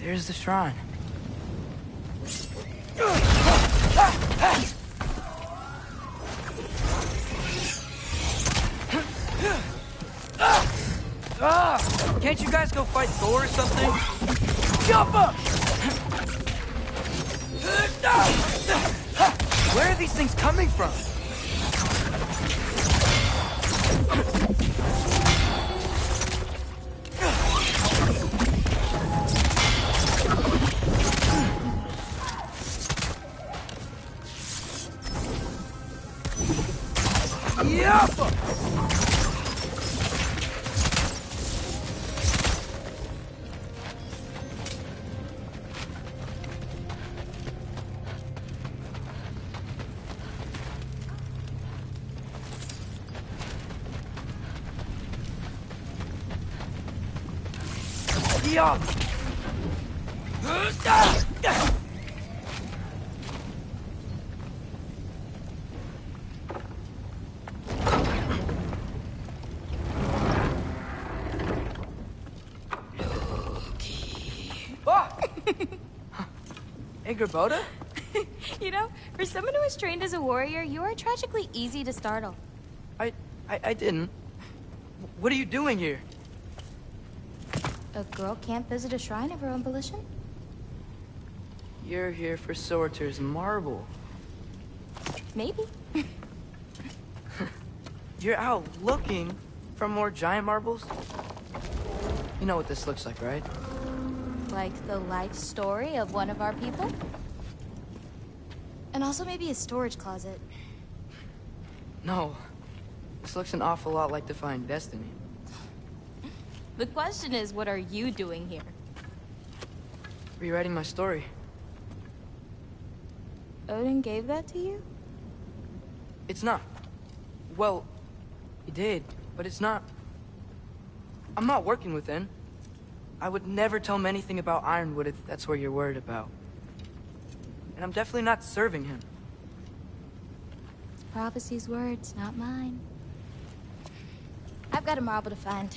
There's the shrine. Can't you guys go fight Thor or something? Jump up! Where are these things coming from? Yep! Yup! Hey, Gerboda? You know, for someone who is trained as a warrior, you are tragically easy to startle. I didn't. What are you doing here? A girl can't visit a shrine of her own volition? You're here for Sorter's marble. Maybe. You're out looking for more giant marbles? You know what this looks like, right? Like the life story of one of our people? And also maybe a storage closet. No. This looks an awful lot like Defying Destiny. The question is, what are you doing here? Rewriting my story. Odin gave that to you? It's not. Well, he did, but it's not. I'm not working with him. I would never tell him anything about Ironwood if that's what you're worried about. And I'm definitely not serving him. It's prophecy's words, not mine. I've got a marble to find.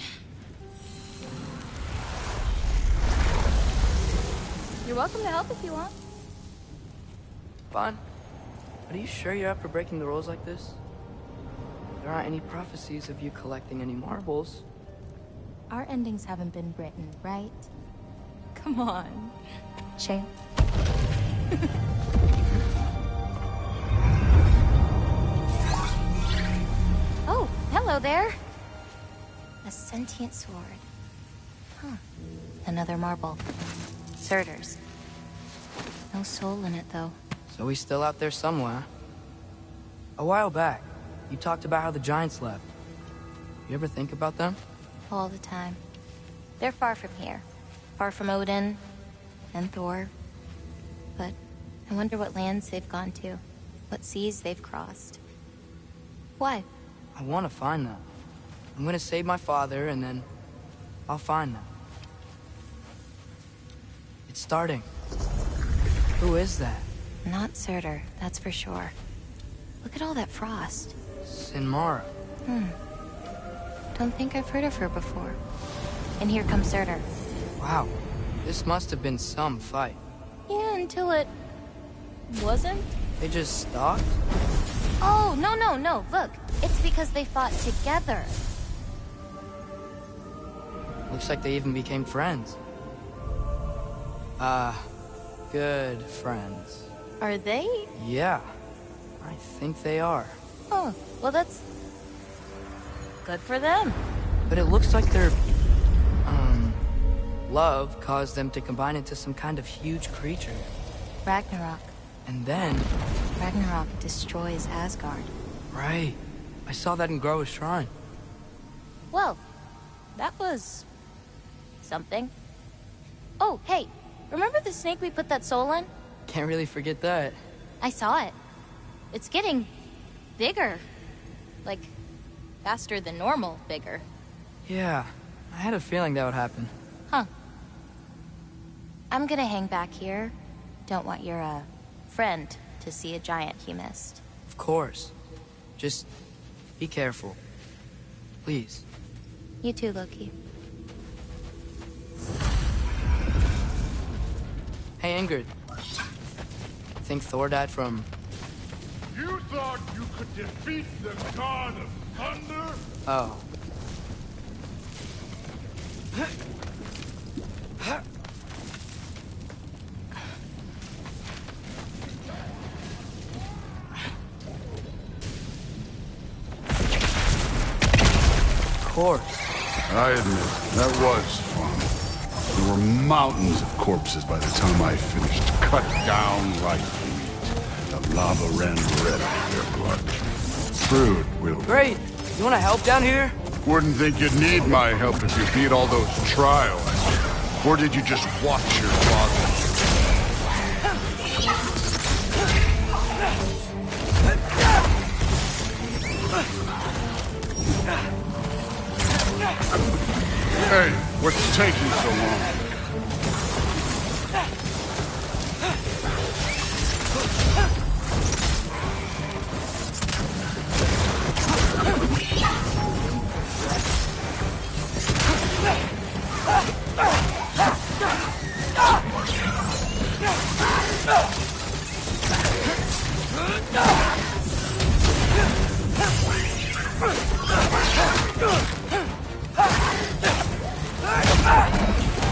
You're welcome to help if you want. Fine. But are you sure you're up for breaking the rules like this? There aren't any prophecies of you collecting any marbles. Our endings haven't been written, right? Come on, champ. Oh, hello there. A sentient sword. Huh. Another marble. Surtur's. No soul in it, though. So he's still out there somewhere. A while back, you talked about how the giants left. You ever think about them? All the time. They're far from here. Far from Odin and Thor. But I wonder what lands they've gone to. What seas they've crossed. Why? I want to find them. I'm gonna save my father, and then I'll find them. It's starting. Who is that? Not Surtur, that's for sure. Look at all that frost. Sinmara. Don't think I've heard of her before. And here comes Surtur. Wow. This must have been some fight. Yeah, until it... wasn't? They just stopped? Oh, no. Look, it's because they fought together. Looks like they even became friends. Good friends. Are they? Yeah. I think they are. Oh, well that's... good for them. But it looks like their... love caused them to combine into some kind of huge creature. Ragnarok. And then... Ragnarok destroys Asgard. Right. I saw that in Groa's shrine. Well, that was... something. Oh, hey, remember the snake we put that soul in? Can't really forget that. I saw it. It's getting... bigger. Like, faster than normal bigger. Yeah, I had a feeling that would happen. Huh. I'm gonna hang back here. Don't want your, friend to see a giant he missed. Of course. Just be careful. Please. You too, Loki. Hey, Ingrid. Think Thor died from... You thought you could defeat the god of thunder? Oh. Of course. I admit, that was fun. There were mountains of corpses by the time I finished, cut down like meat. The lava ran red with their blood. Fruit will... Great. You want to help down here? Wouldn't think you'd need my help if you beat all those trials. Or did you just watch your father? Hey, what's taking so long?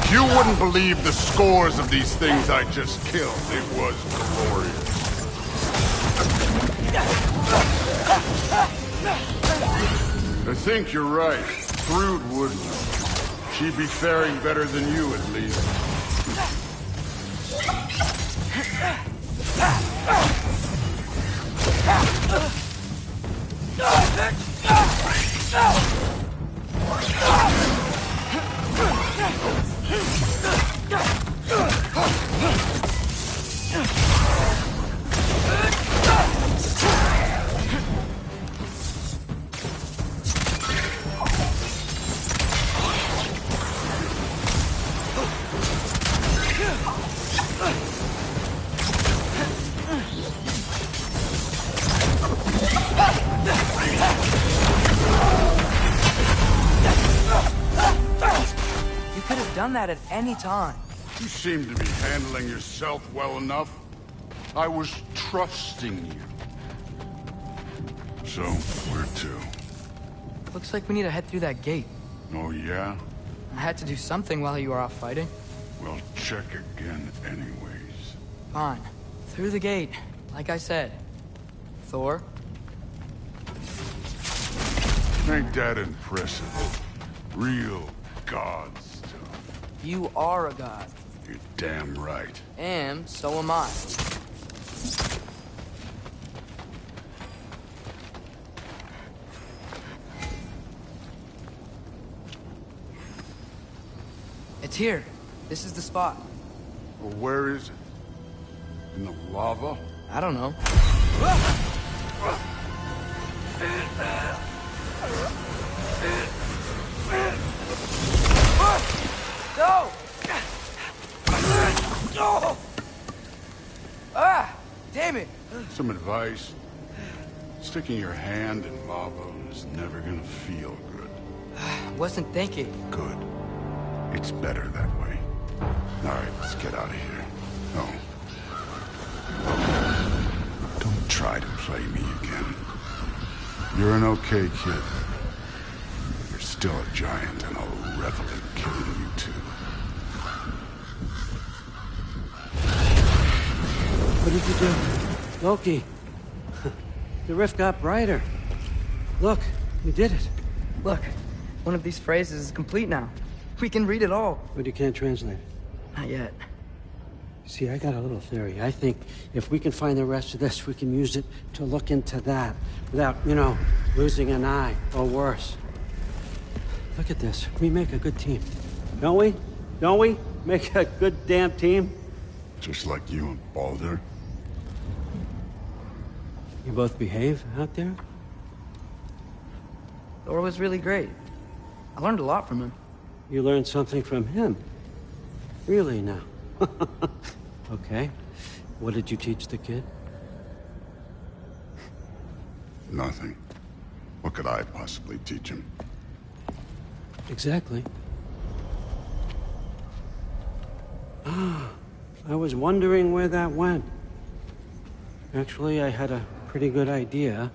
You wouldn't believe the scores of these things I just killed. It was glorious. I think you're right. Thrud wouldn't. She'd be faring better than you, at least. Done that at any time. You seem to be handling yourself well enough. I was trusting you. So, where to? Looks like we need to head through that gate. Oh, yeah? I had to do something while you were off fighting. Well, check again anyways. Fine. Through the gate, like I said. Thor? Ain't that impressive? Real god stuff. You are a god. You're damn right. And so am I. It's here. This is the spot. Well, where is it? In the lava? I don't know. No! No! Ah! Damn it! Some advice. Sticking your hand in lava is never gonna feel good. Wasn't thinking. Good. It's better that way. Alright, let's get out of here. Oh. Don't try to play me again. You're an okay kid. You're still a giant, and I'll revel in killing you too. What did you do? Loki. The rift got brighter. Look, we did it. Look, one of these phrases is complete now. We can read it all. But you can't translate. Not yet. See, I got a little theory. I think if we can find the rest of this, we can use it to look into that without, losing an eye or worse. Look at this. We make a good team. Don't we? Don't we? Make a good damn team? Just like you and Baldur. You both behave out there? Thor was really great. I learned a lot from him. You learned something from him? Really now? Okay. What did you teach the kid? Nothing. What could I possibly teach him? Exactly. Ah, I was wondering where that went. Actually, I had a pretty good idea.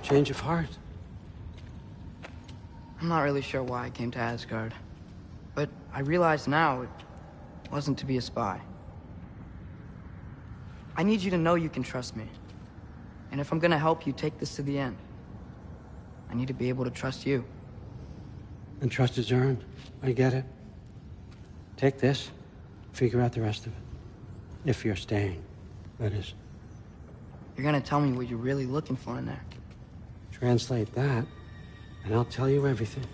Change of heart. I'm not really sure why I came to Asgard. But I realize now it wasn't to be a spy. I need you to know you can trust me. And if I'm gonna help you take this to the end, I need to be able to trust you. And trust is earned. I get it. Take this, figure out the rest of it. If you're staying, that is. You're gonna tell me what you're really looking for in there. Translate that, and I'll tell you everything.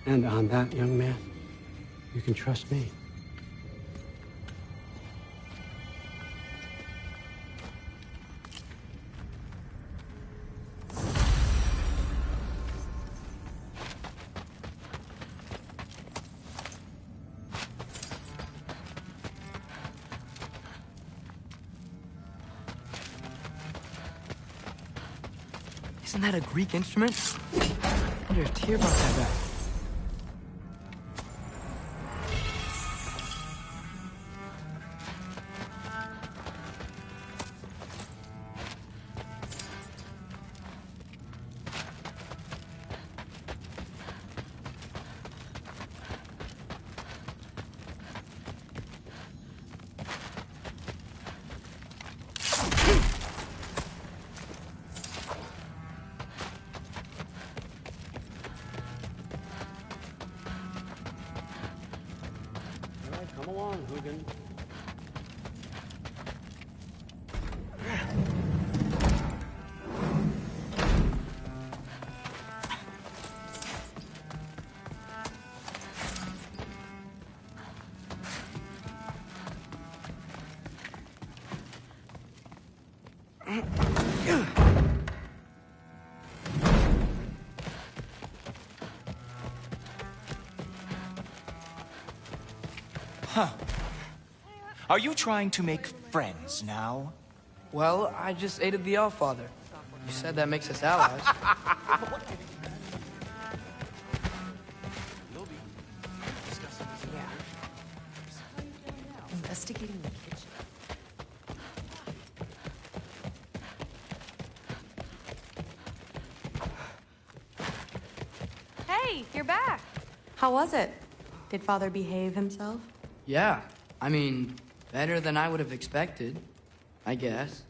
And on that, young man, you can trust me. Isn't that a Greek instrument? I wonder if Tyr brought that back. Come along, Hugin. Huh. Are you trying to make friends now? Well, I just aided the Allfather. You said that makes us allies. Investigating the kitchen. Hey, you're back. How was it? Did Father behave himself? Yeah, I mean, better than I would have expected, I guess.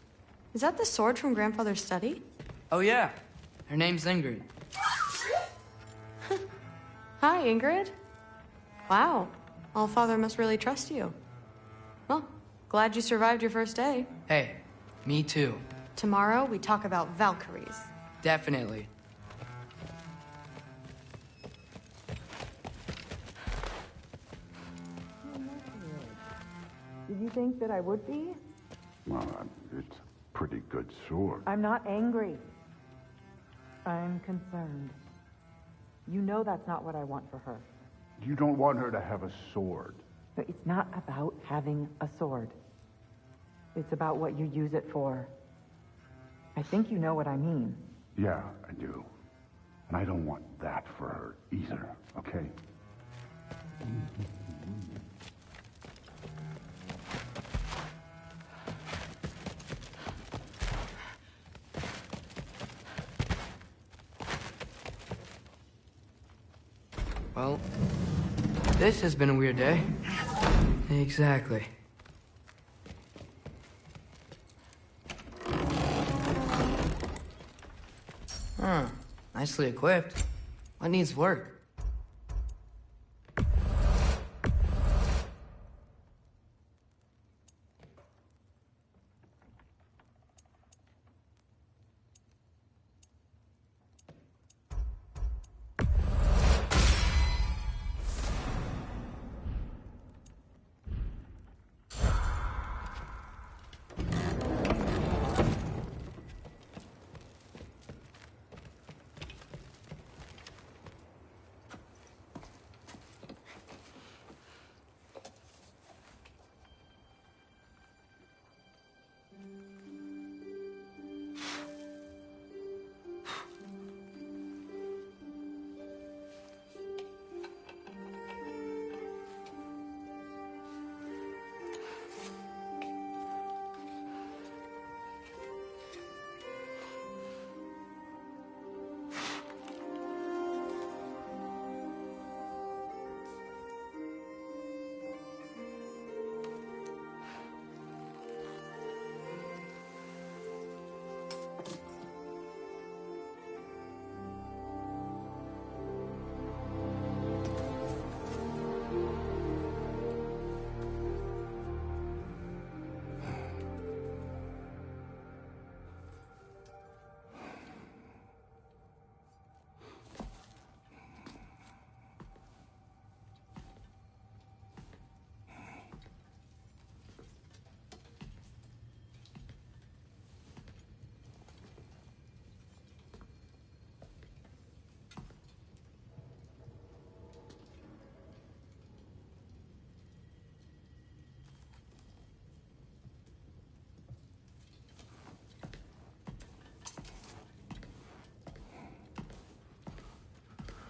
Is that the sword from Grandfather's study? Oh yeah, her name's Ingrid. Hi, Ingrid. Wow, Allfather must really trust you. Well, glad you survived your first day. Hey, me too. Tomorrow, we talk about Valkyries. Definitely. Did you think that I would be? Well, it's a pretty good sword. I'm not angry. I'm concerned. You know that's not what I want for her. You don't want her to have a sword. But it's not about having a sword. It's about what you use it for. I think you know what I mean. Yeah, I do. And I don't want that for her either, okay? Well, this has been a weird day. Exactly. Huh. Nicely equipped. What needs work?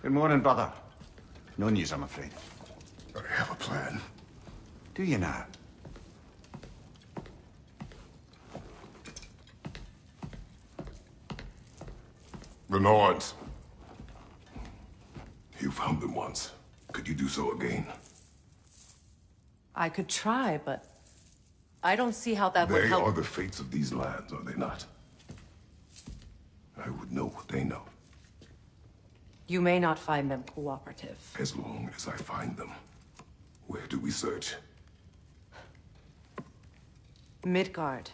Good morning, brother. No news, I'm afraid. I have a plan. Do you now? The Norns. You found them once. Could you do so again? I could try, but I don't see how that would They help. are the fates of these lands, are they not? I would know what they know, You may not find them cooperative. as long as I find them. Where do we search? Midgard.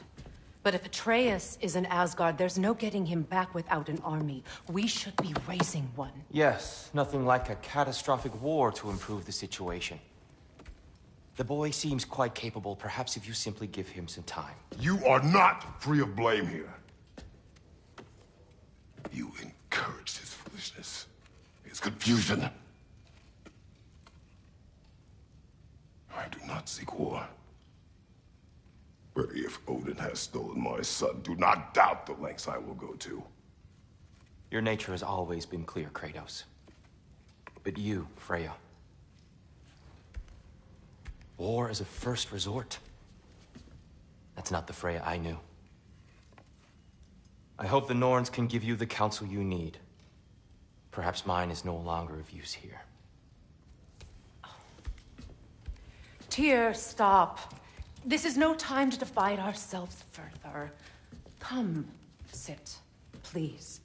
But if Atreus is in Asgard, there's no getting him back without an army. We should be raising one. Yes, nothing like a catastrophic war to improve the situation. The boy seems quite capable. Perhaps if you simply give him some time. You are not free of blame here. You encouraged his foolishness, his confusion. I do not seek war. But if Odin has stolen my son, do not doubt the lengths I will go to. Your nature has always been clear, Kratos. But you, Freya. War is a first resort. That's not the Freya I knew. I hope the Norns can give you the counsel you need. Perhaps mine is no longer of use here. Tyr, stop. This is no time to divide ourselves further. Come, sit, please.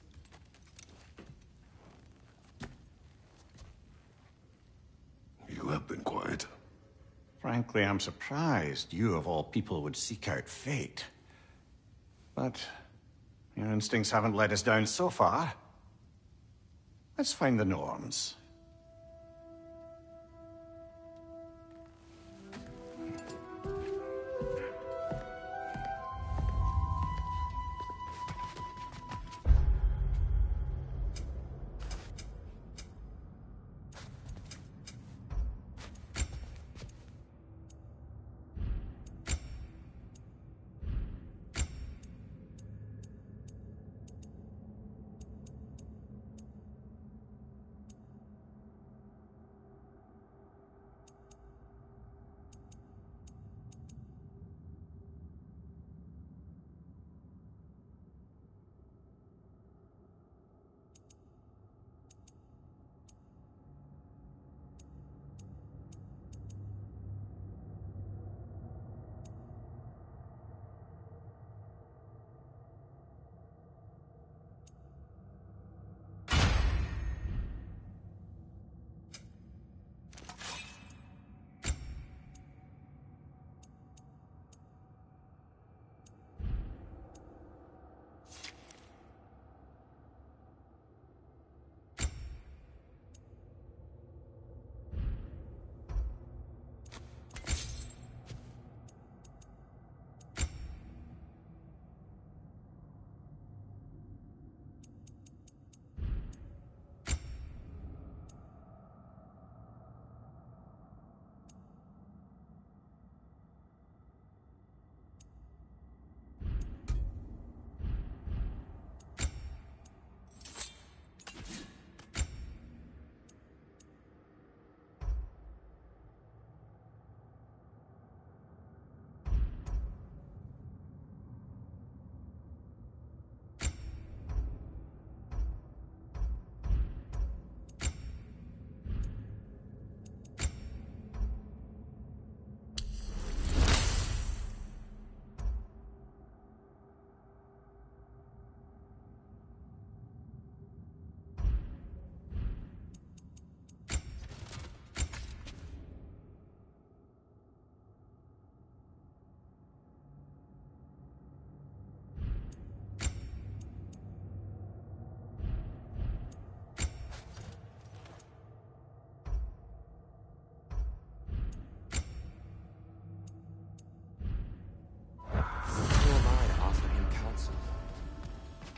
You have been quiet. Frankly, I'm surprised you, of all people, would seek out fate. But your instincts haven't let us down so far. Let's find the Norns.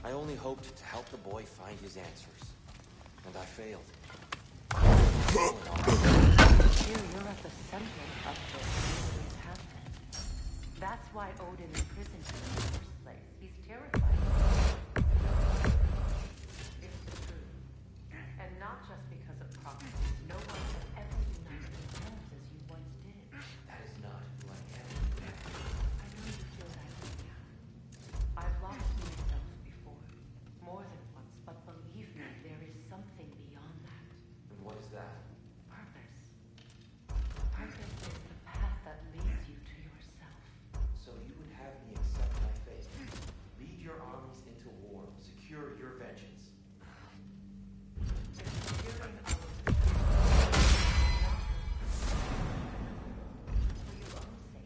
I only hoped to help the boy find his answers. And I failed. Here, you're at the center of this. What's happening? That's why Odin imprisoned you in the first place. He's terrified. It's the truth. And not just because property. No one has ever united themselves as you once did. That is not who I am. I know you feel that way now. I've lost myself before. More than once, but believe me, there is something beyond that. And what is that? Purpose. Purpose is the path that leads you to yourself. So you would have me accept my fate, lead your armies into war, secure your vengeance. Securing our freedom, not for your own sake.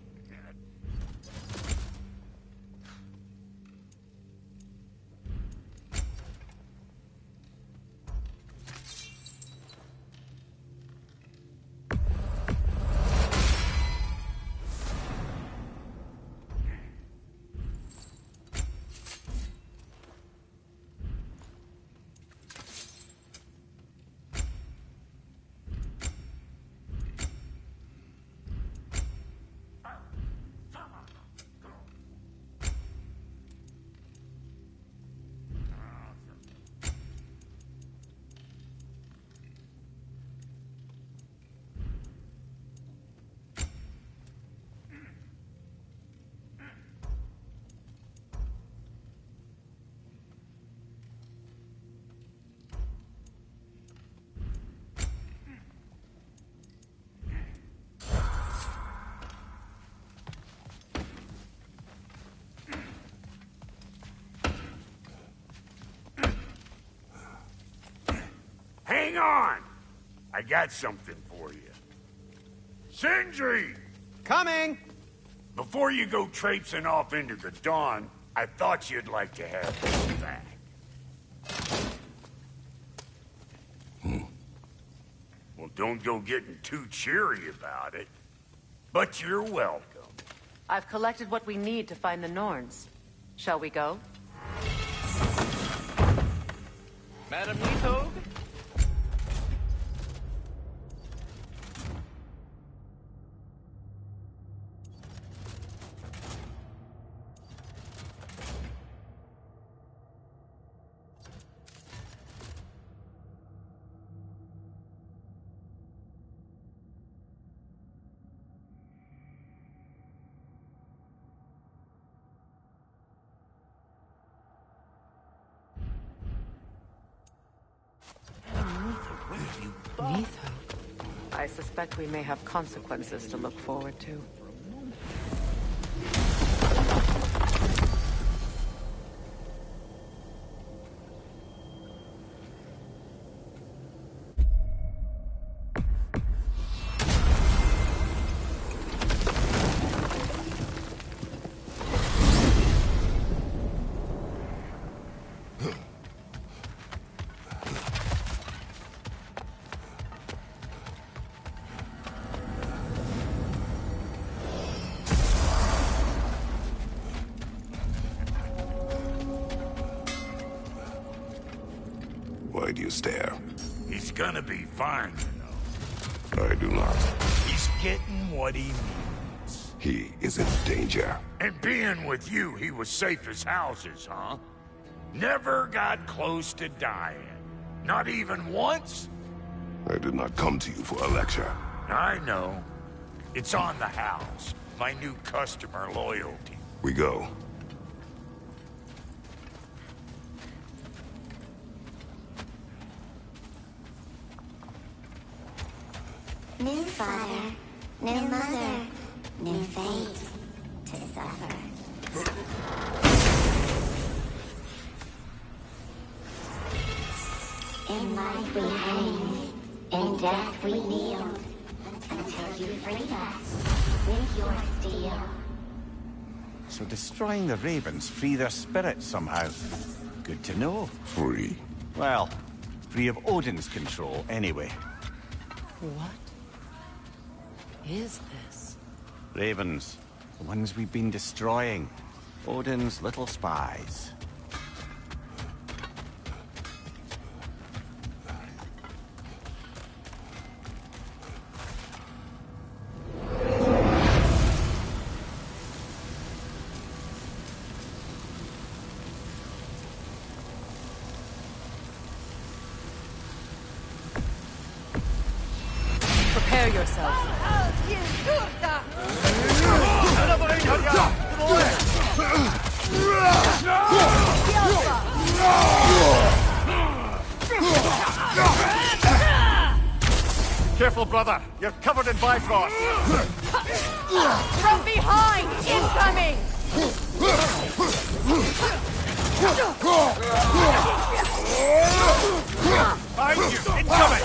Hang on! I got something for you. Sindri! Coming! Before you go traipsing off into the dawn, I thought you'd like to have this back. Well, don't go getting too cheery about it. But you're welcome. I've collected what we need to find the Norns. Shall we go? Madam Nithog? I suspect we may have consequences to look forward to. Why do you stare? He's gonna be fine, you know. I do not. He's getting what he needs. He is in danger. And being with you, he was safe as houses, huh? Never got close to dying. Not even once? I did not come to you for a lecture. I know. It's on the house. My new customer loyalty. We go. New father, new mother, new fate to suffer. In life we hanged, in death we kneeled, until you freed us with your steel. So destroying the ravens free their spirits somehow. Good to know. Free. Well, free of Odin's control, anyway. What is this? Ravens. The ones we've been destroying. Odin's little spies. yourself. Careful, brother. You're covered in Bifrost. From behind! Incoming! Behind you! Incoming!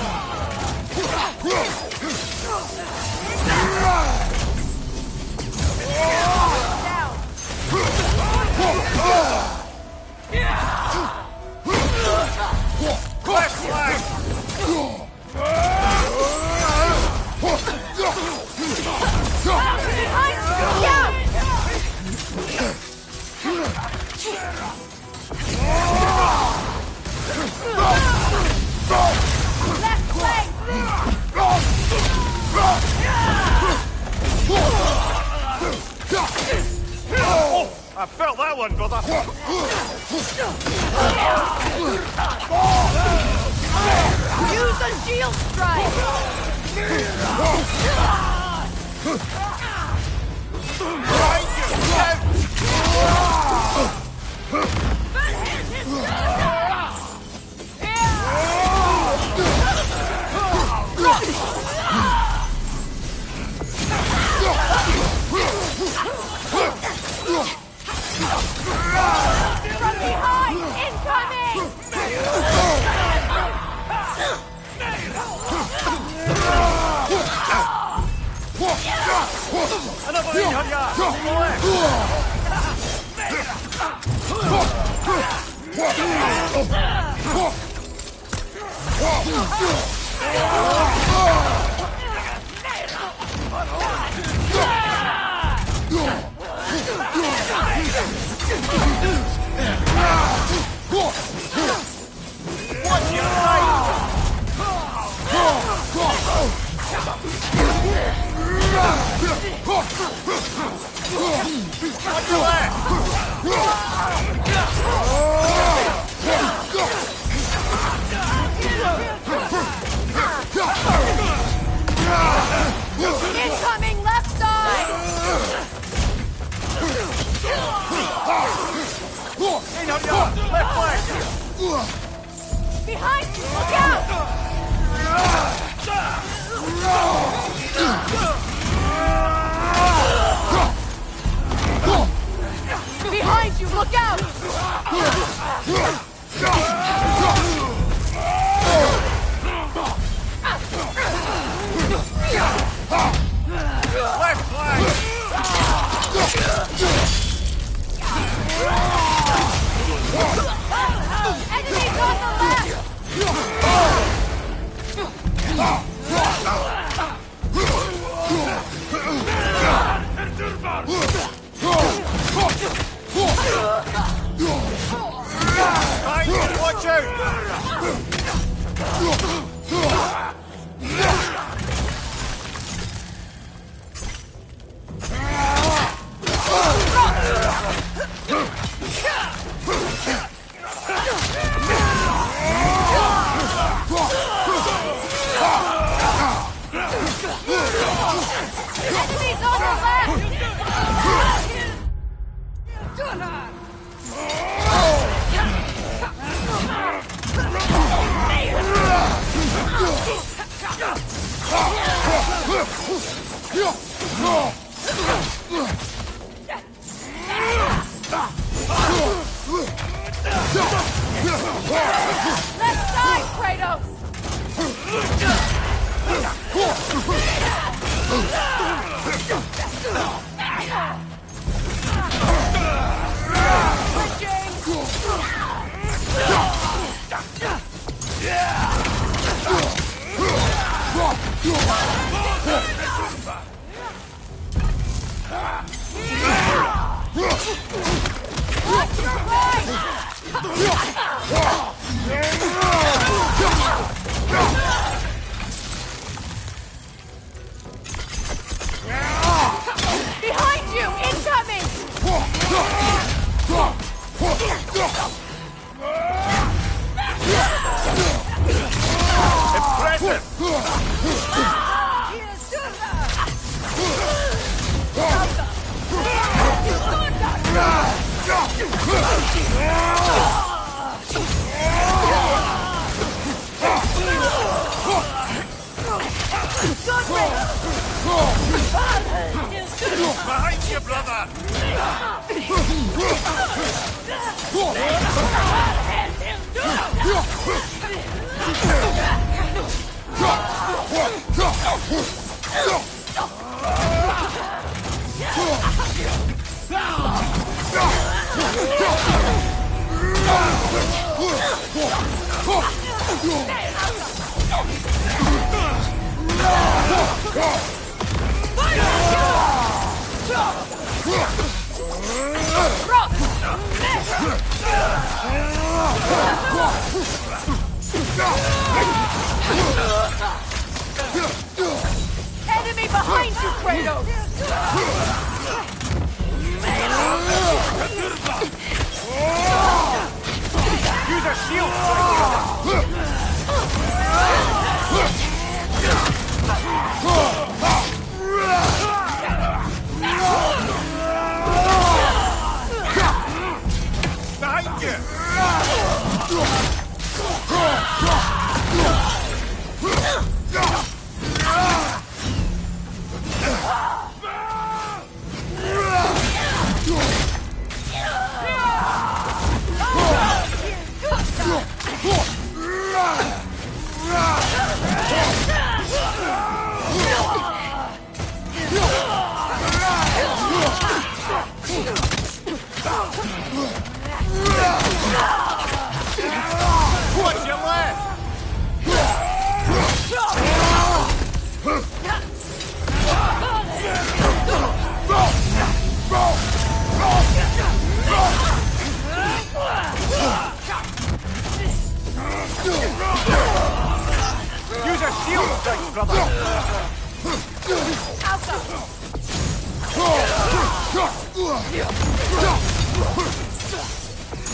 Left flank! Left leg! I felt that one, brother. Use a shield strike! From behind! Incoming! Another in, Hadya! Watch your right! Watch your left! Incoming left side! In on your left flank! Behind you! Look out! Behind you! Look out! Left flank! Enemies on the left! Watch out! Enemies on the left! Left side, Kratos! Watch your right! Behind you, brother! Enemy behind you, Kratos! Use a shield! Behind you! Watch your left! Use a shield strike, brother!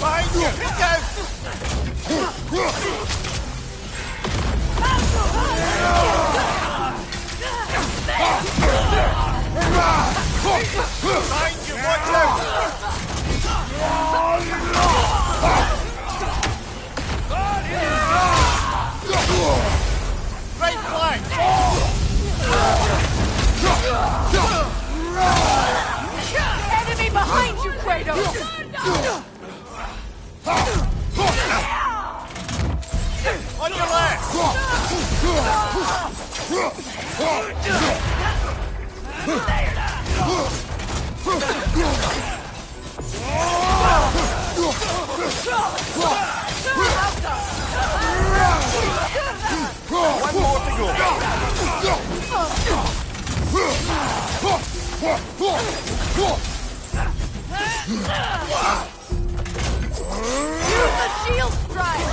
Behind you! Behind you, watch out! Right flank! Enemy behind you, Kratos! On your left! One more to go. Use the shield strike!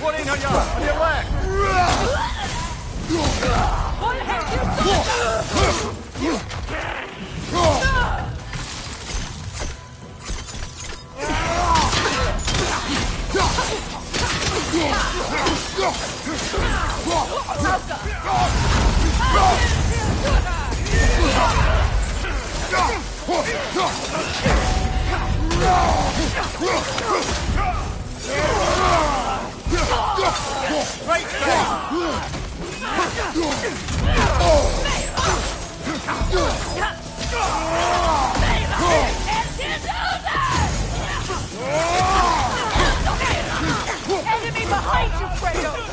Warning on your left! What have you done? Right back! Enemy behind you, Kratos!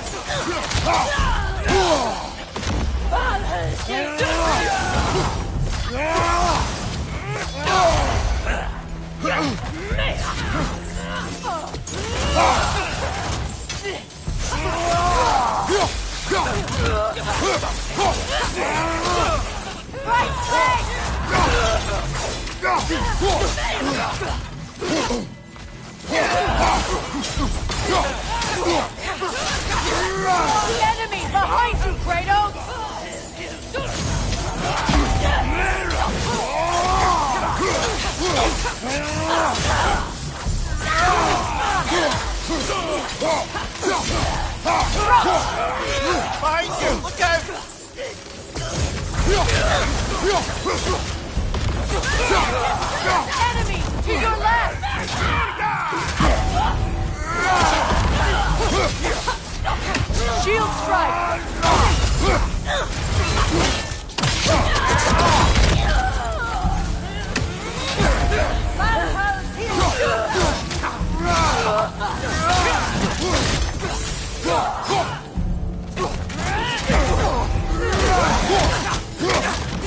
The enemy behind you, Kratos! Behind you! Look out! Enemy to your left! Shield strike!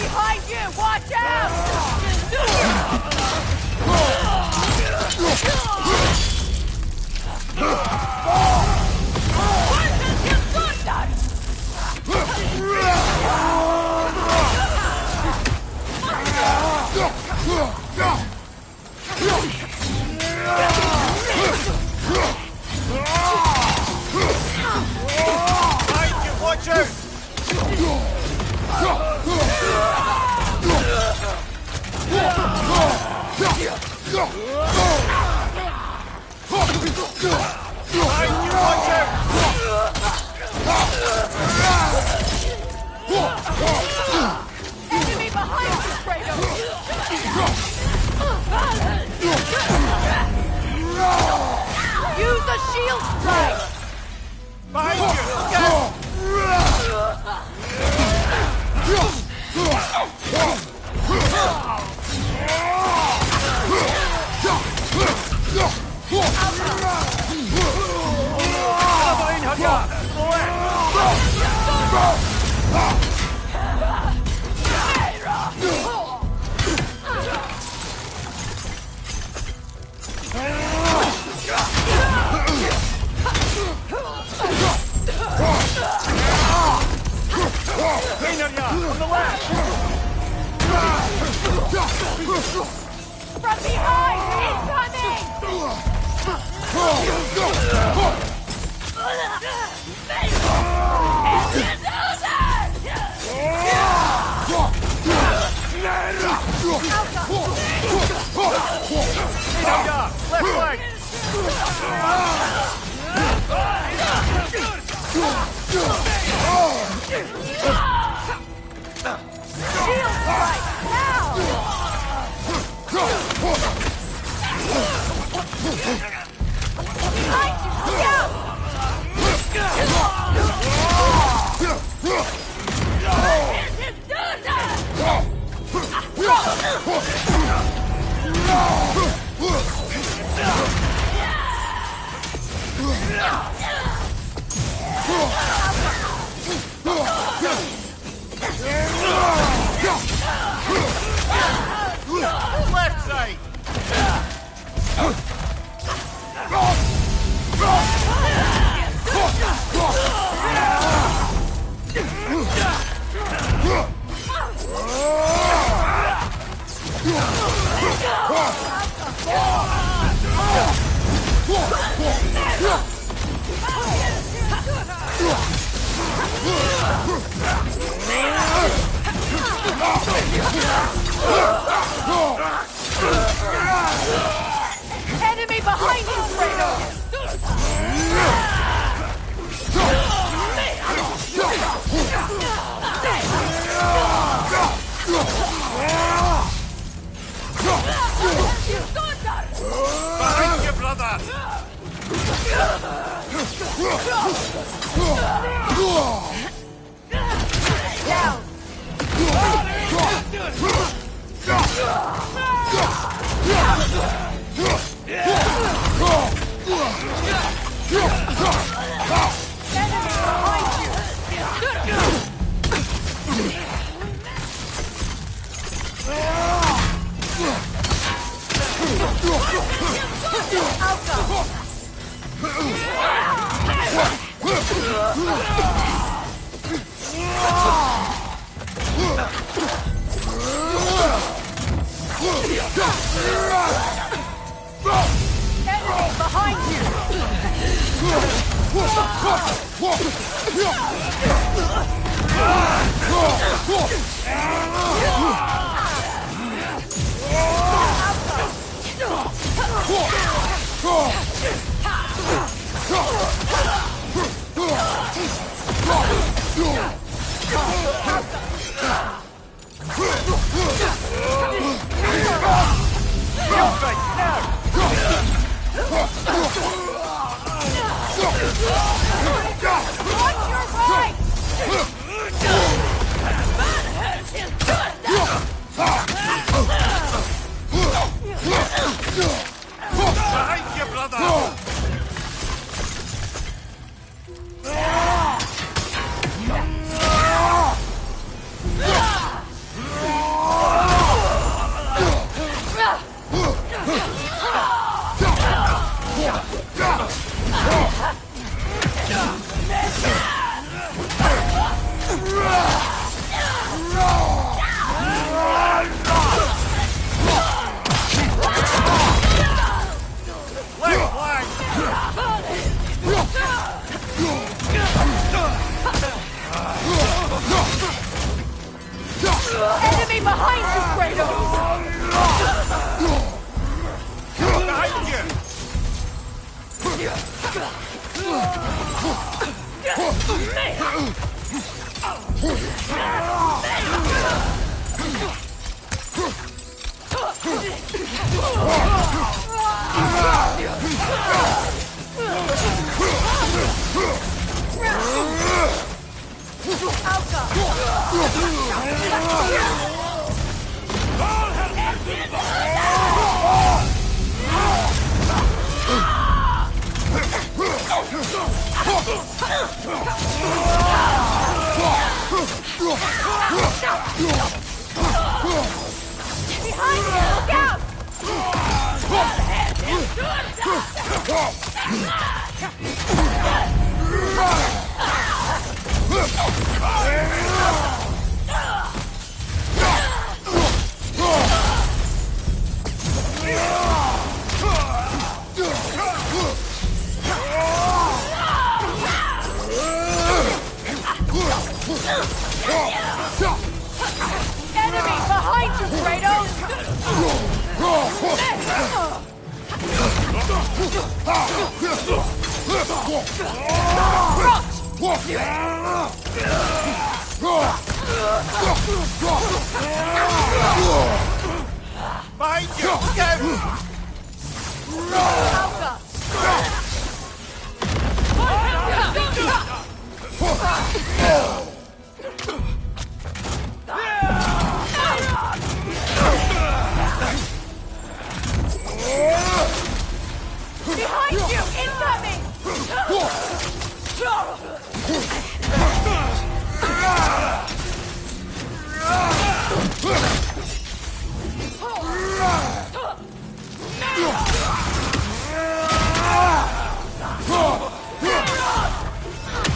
Behind you! Watch out! Behind you! Watch out! Behind you! Watch out! Enemy behind you, Kratos! Use the shield strike! Behind you! Look out! From behind! Left leg! Shield strike! Now! Behind you! Look out! Left side! Enemy behind you, Kratos! Behind you, brother! Down! Enemy behind you! Enemy behind Behind you, brother! Enemy behind you, Kratos! Behind you! Behind you! Look out! Enemy behind you, Kratos! Behind you! Behind you! Incoming!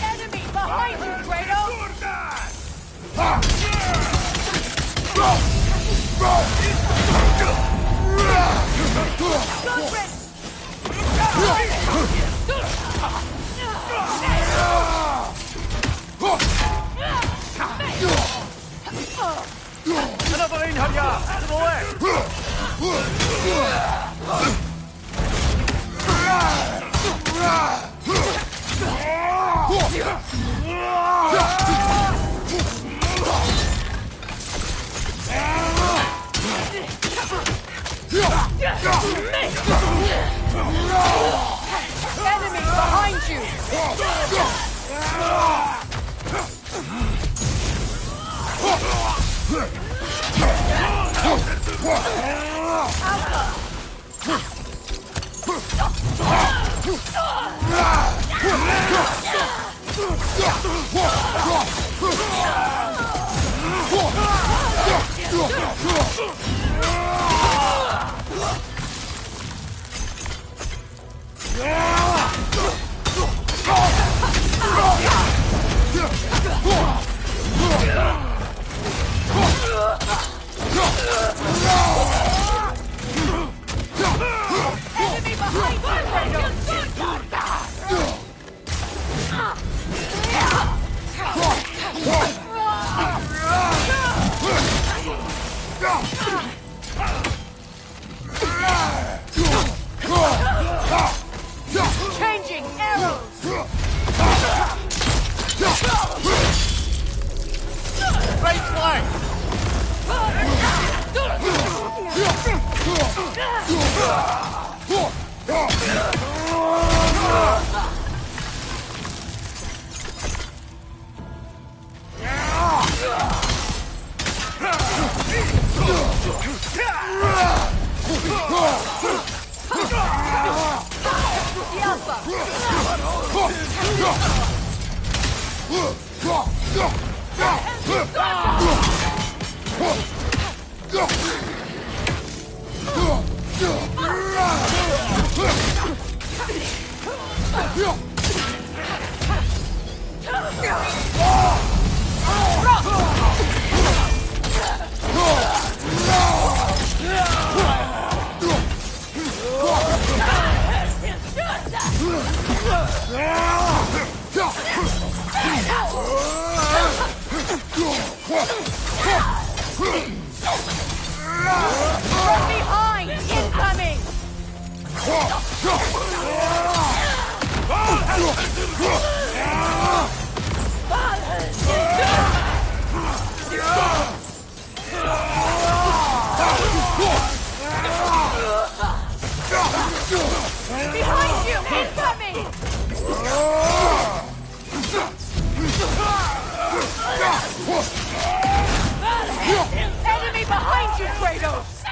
Enemy behind you, Kratos! Another Einherjar! To the left! Enemy behind you! From behind! Incoming! Behind you! Incoming! Enemy behind you, Kratos!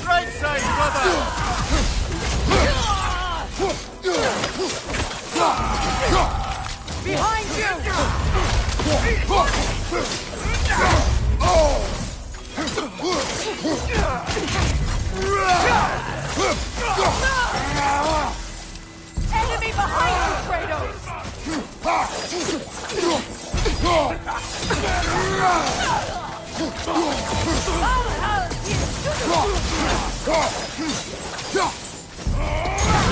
Right side, brother! Behind Enemy behind you, Kratos!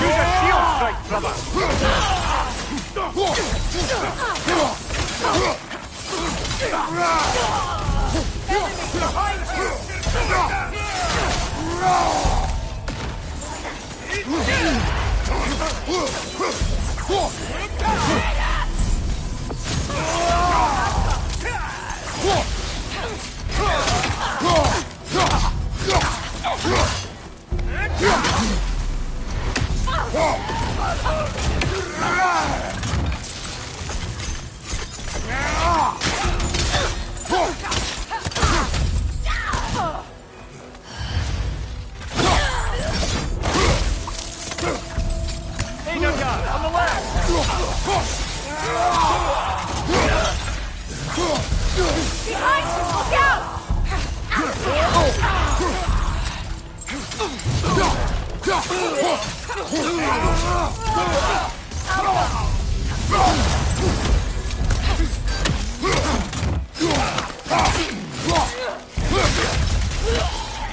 Use a shield strike, brother! Enemy behind you! Hey, no guy, on the left! Behind you! Look out!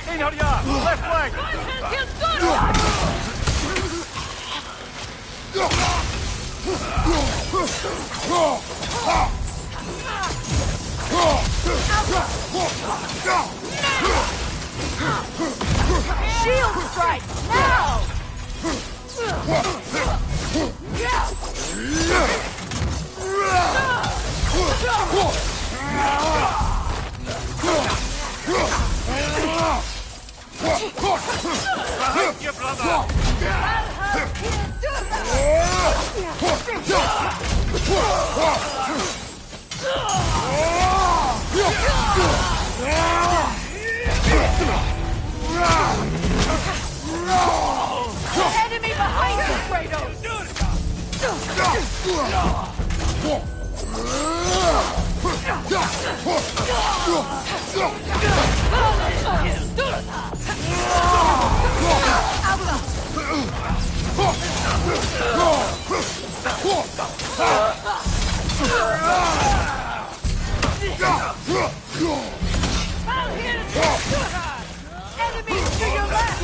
Hey, no guy, left flank! Shield strike! Now! Behind you, brother! Enemy behind you, Kratos! Enemies to your left!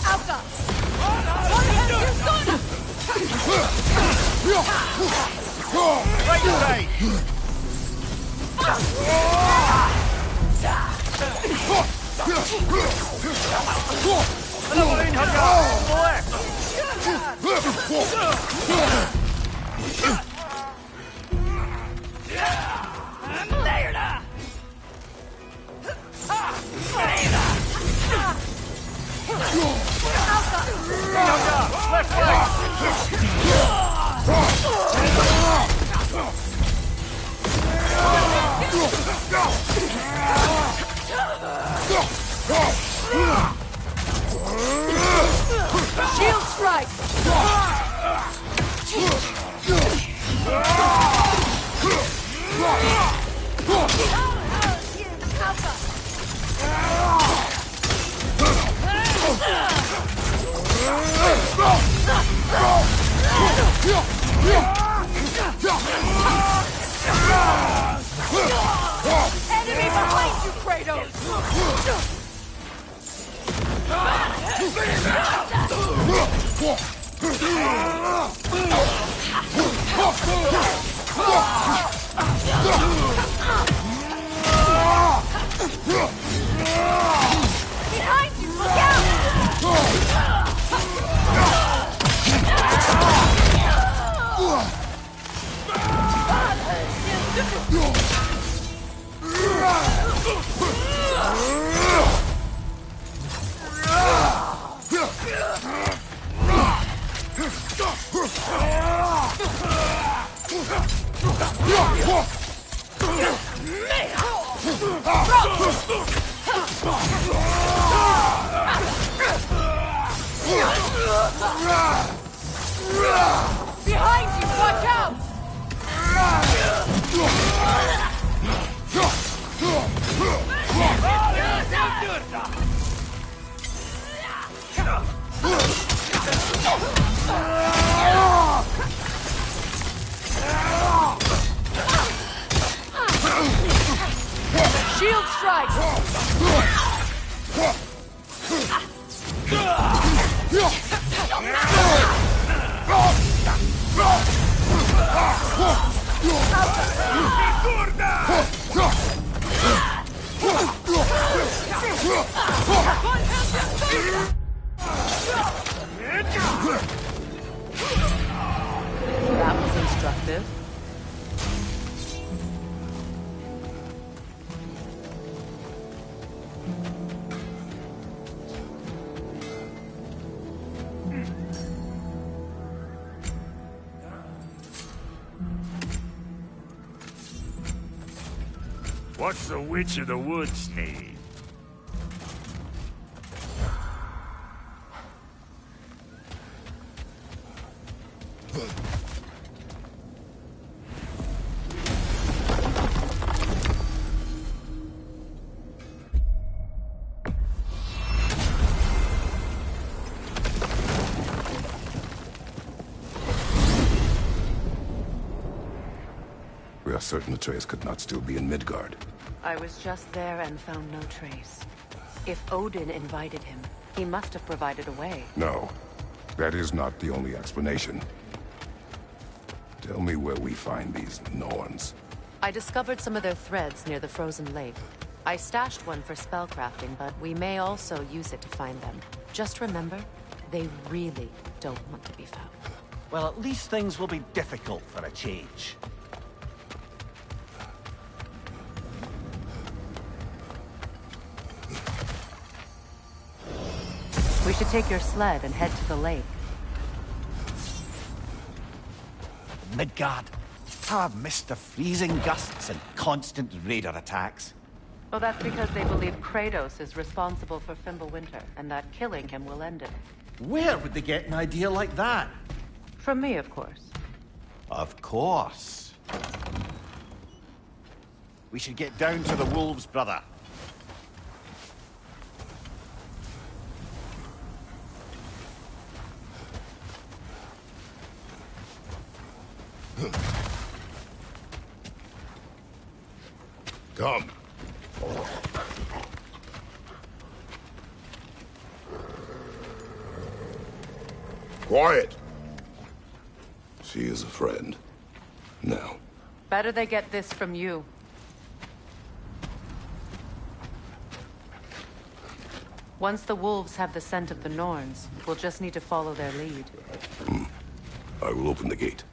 Alka! What have you done? Right side! Another in, Hadja! On the left! Left Shield strike! Enemy behind you, Kratos! Behind you, look out! Behind you, watch out! Shield strike! That was instructive. What's the Witch of the Woods need? We are certain Atreus could not still be in Midgard. I was just there and found no trace. If Odin invited him, he must have provided a way. No, that is not the only explanation. Tell me where we find these Norns. I discovered some of their threads near the frozen lake. I stashed one for spellcrafting, but we may also use it to find them. Just remember, they really don't want to be found. Well, at least things will be difficult for a change. We should take your sled and head to the lake. Midgard. Ah, missed the freezing gusts and constant raider attacks. Well, that's because they believe Kratos is responsible for Fimbulwinter, and that killing him will end it. Where would they get an idea like that? From me, of course. Of course. We should get down to the wolves, brother. Come. Quiet. She is a friend. Now. Better they get this from you. Once the wolves have the scent of the Norns, we'll just need to follow their lead. I will open the gate.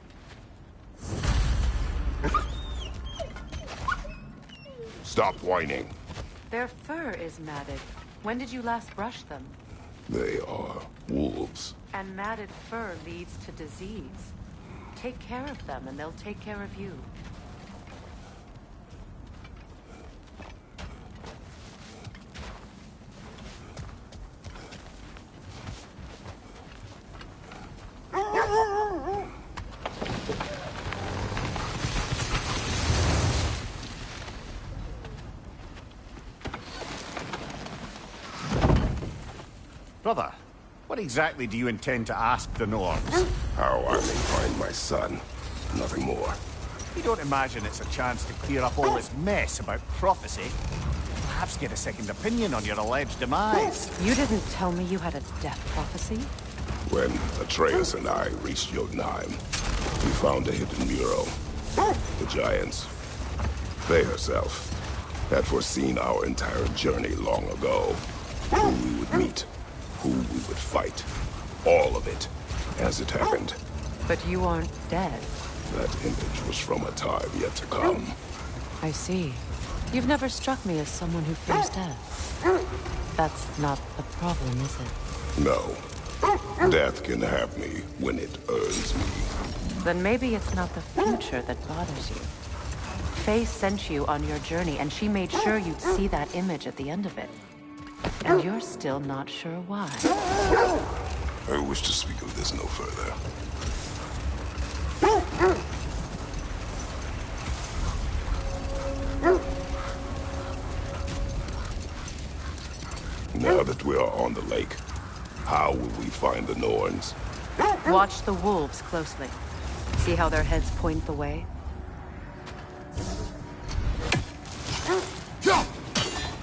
Stop whining. Their fur is matted. When did you last brush them? They are wolves. And matted fur leads to disease. Take care of them, and they'll take care of you. Brother, what exactly do you intend to ask the Norns? How I may find my son. Nothing more. You don't imagine it's a chance to clear up all this mess about prophecy? Perhaps get a second opinion on your alleged demise. You didn't tell me you had a death prophecy? When Atreus and I reached Jotunheim, we found a hidden mural. The Giants, they herself, had foreseen our entire journey long ago. Who we would meet, who we would fight. All of it, as it happened. But you aren't dead. That image was from a time yet to come. I see. You've never struck me as someone who fears death. That's not the problem, is it? No. Death can have me when it earns me. Then maybe it's not the future that bothers you. Faye sent you on your journey, and she made sure you'd see that image at the end of it. And you're still not sure why. I wish to speak of this no further. Now that we are on the lake, how will we find the Norns? Watch the wolves closely. See how their heads point the way?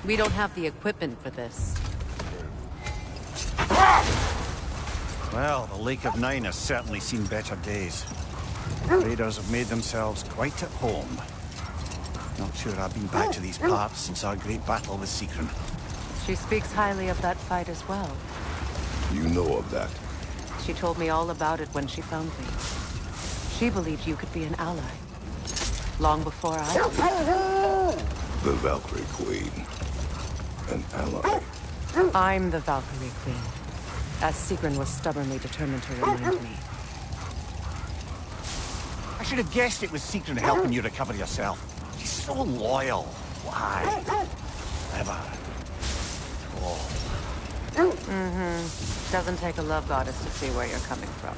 We don't have the equipment for this. Well, the Lake of Nine has certainly seen better days. Raiders have made themselves quite at home. Not sure I've been back to these parts since our great battle with Secron. She speaks highly of that fight as well. You know of that? She told me all about it when she found me. She believed you could be an ally. Long before I... The Valkyrie Queen. An ally. I'm the Valkyrie Queen, as Secron was stubbornly determined to remind me. I should have guessed it was Secron helping you recover yourself. She's so loyal. Why? Ever. Oh. Mm-hmm. Doesn't take a love goddess to see where you're coming from.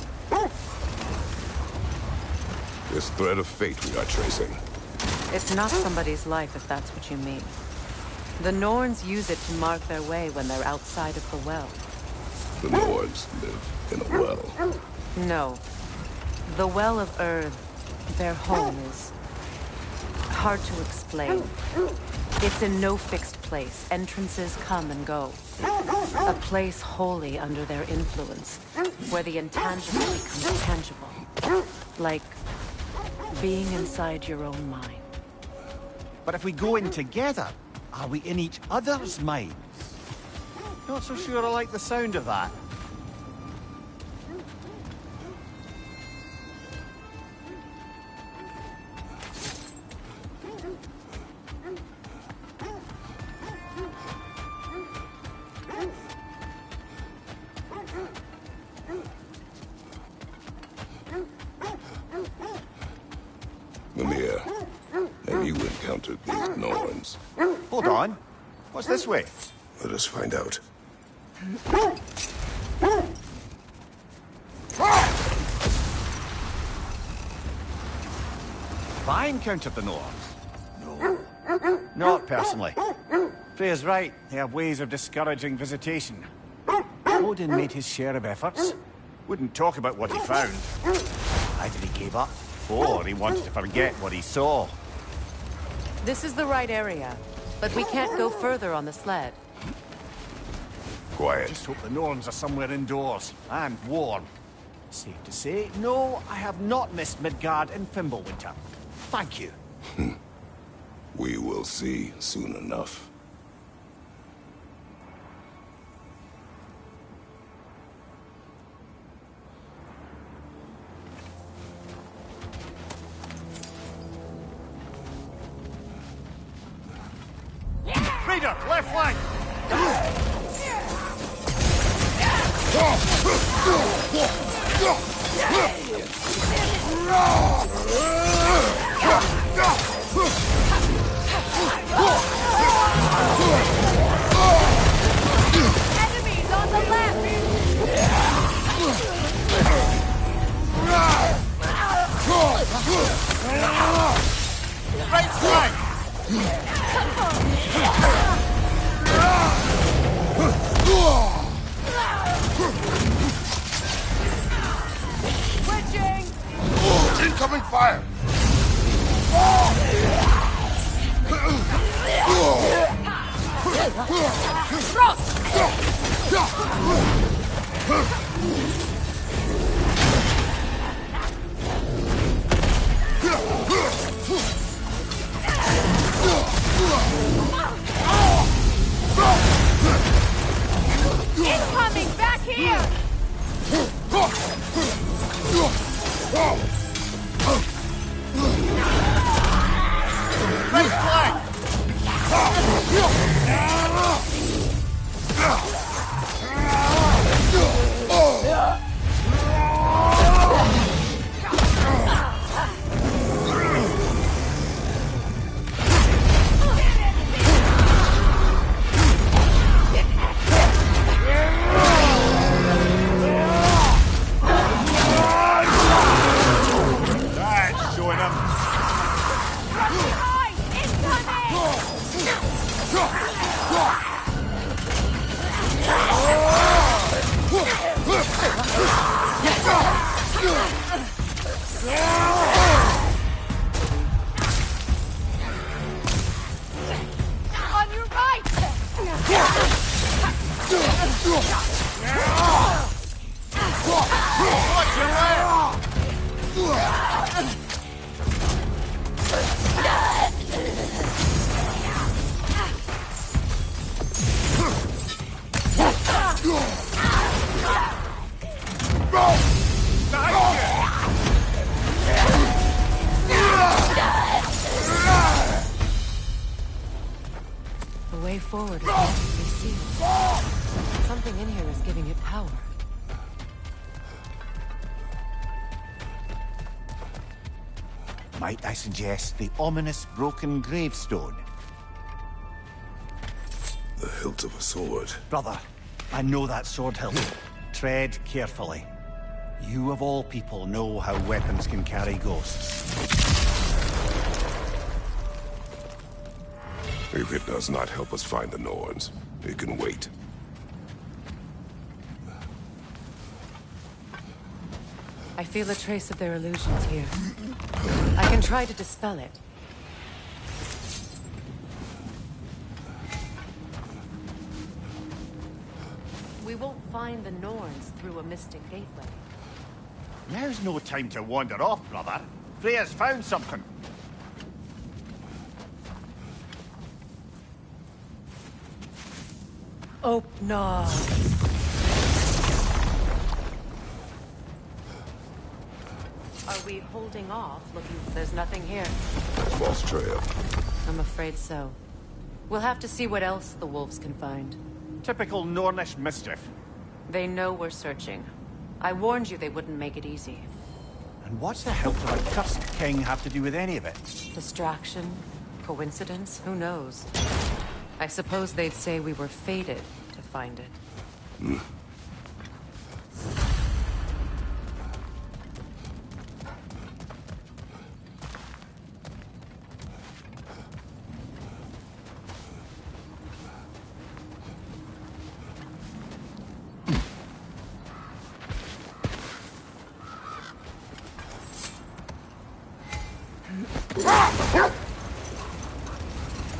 This thread of fate we are tracing. It's not somebody's life, if that's what you mean. The Norns use it to mark their way when they're outside of the well. The Norns live in a well. No. The Well of Earth, their home, is hard to explain. It's in no fixed place. Entrances come and go. A place wholly under their influence, where the intangible becomes tangible. Like being inside your own mind. But if we go in together, are we in each other's minds? Not so sure I like the sound of that. encountered the Norns. Hold on. What's this way? Let us find out. I encountered the Norns. No. Not personally. Freya's right. They have ways of discouraging visitation. Odin made his share of efforts. Wouldn't talk about what he found. Either he gave up, or he wanted to forget what he saw. This is the right area, but we can't go further on the sled. Quiet. Just hope the Norns are somewhere indoors, and warm. Safe to say, no, I have not missed Midgard in Fimbulwinter. Thank you. We will see soon enough. Raider, left flank! Enemies on the left! Right flank! Switching! Incoming fire! Incoming! Back here! Right flank! That's showing him. On your right! Watch your left! The way forward is magically sealed. Something in here is giving it power. Might I suggest the ominous broken gravestone? The hilt of a sword. Brother, I know that sword hilt. Tread carefully. You of all people know how weapons can carry ghosts. If it does not help us find the Norns, it can wait. I feel a trace of their illusions here. I can try to dispel it. We won't find the Norns through a mystic gateway. Now's no time to wander off, brother. Freya's found something. Oh, no. Are we holding off? Looking, there's nothing here. False trail. I'm afraid so. We'll have to see what else the wolves can find. Typical Nornish mischief. They know we're searching. I warned you they wouldn't make it easy. And what's the help of a cursed king have to do with any of it? Distraction, coincidence? Who knows? I suppose they'd say we were fated to find it.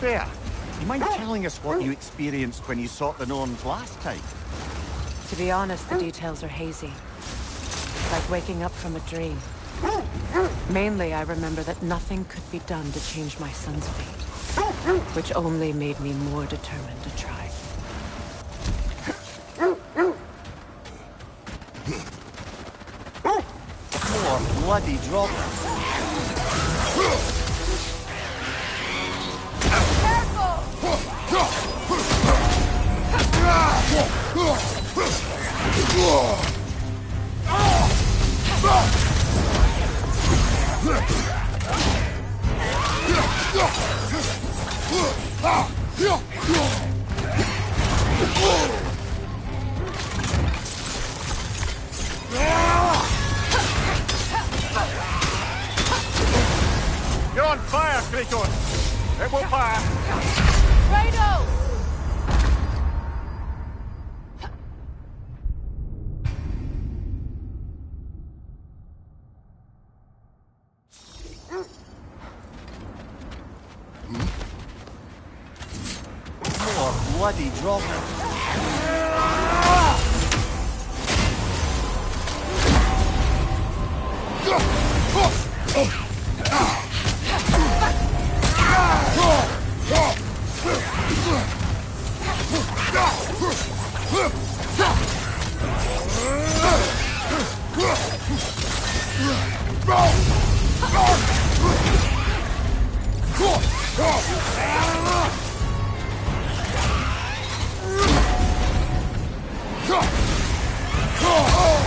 There. You mind telling us what you experienced when you sought the norns last time? To be honest, the details are hazy. Like waking up from a dream. Mainly, I remember that nothing could be done to change my son's fate. Which only made me more determined to try. More bloody droppers. You're on fire, Kratz! It will fire! Kratos! More bloody droppers.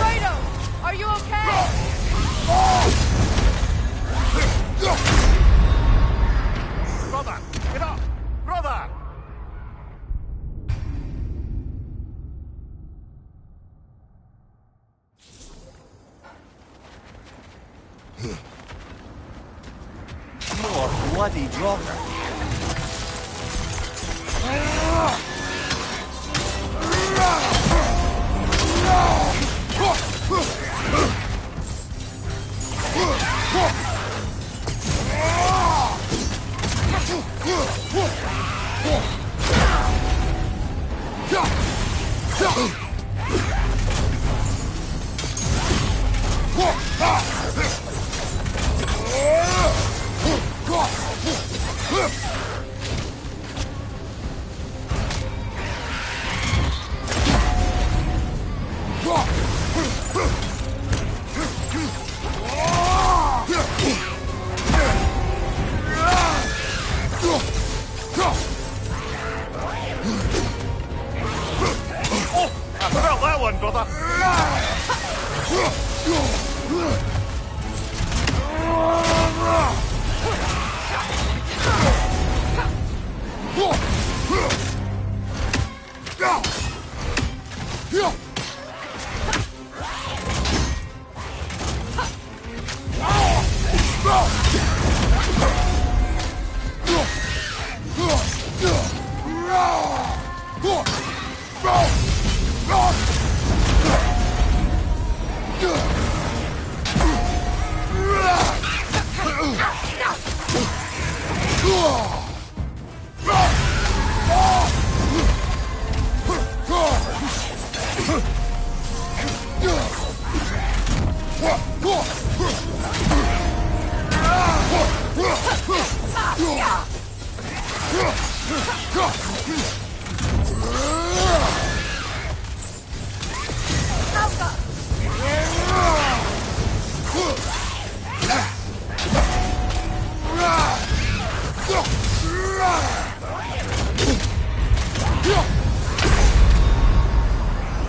Kratos! Are you okay? Brother! Get up! Brother! More bloody droppers. I felt that one, brother!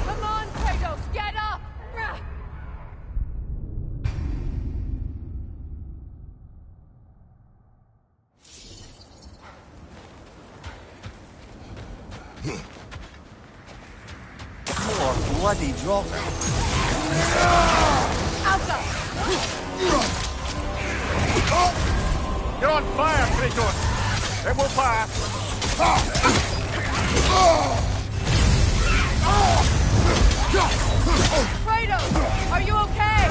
Come on, Kratos, get up! More bloody Draugr. Alka! You're on fire, Kratos! It will pass! Kratos! Are you okay?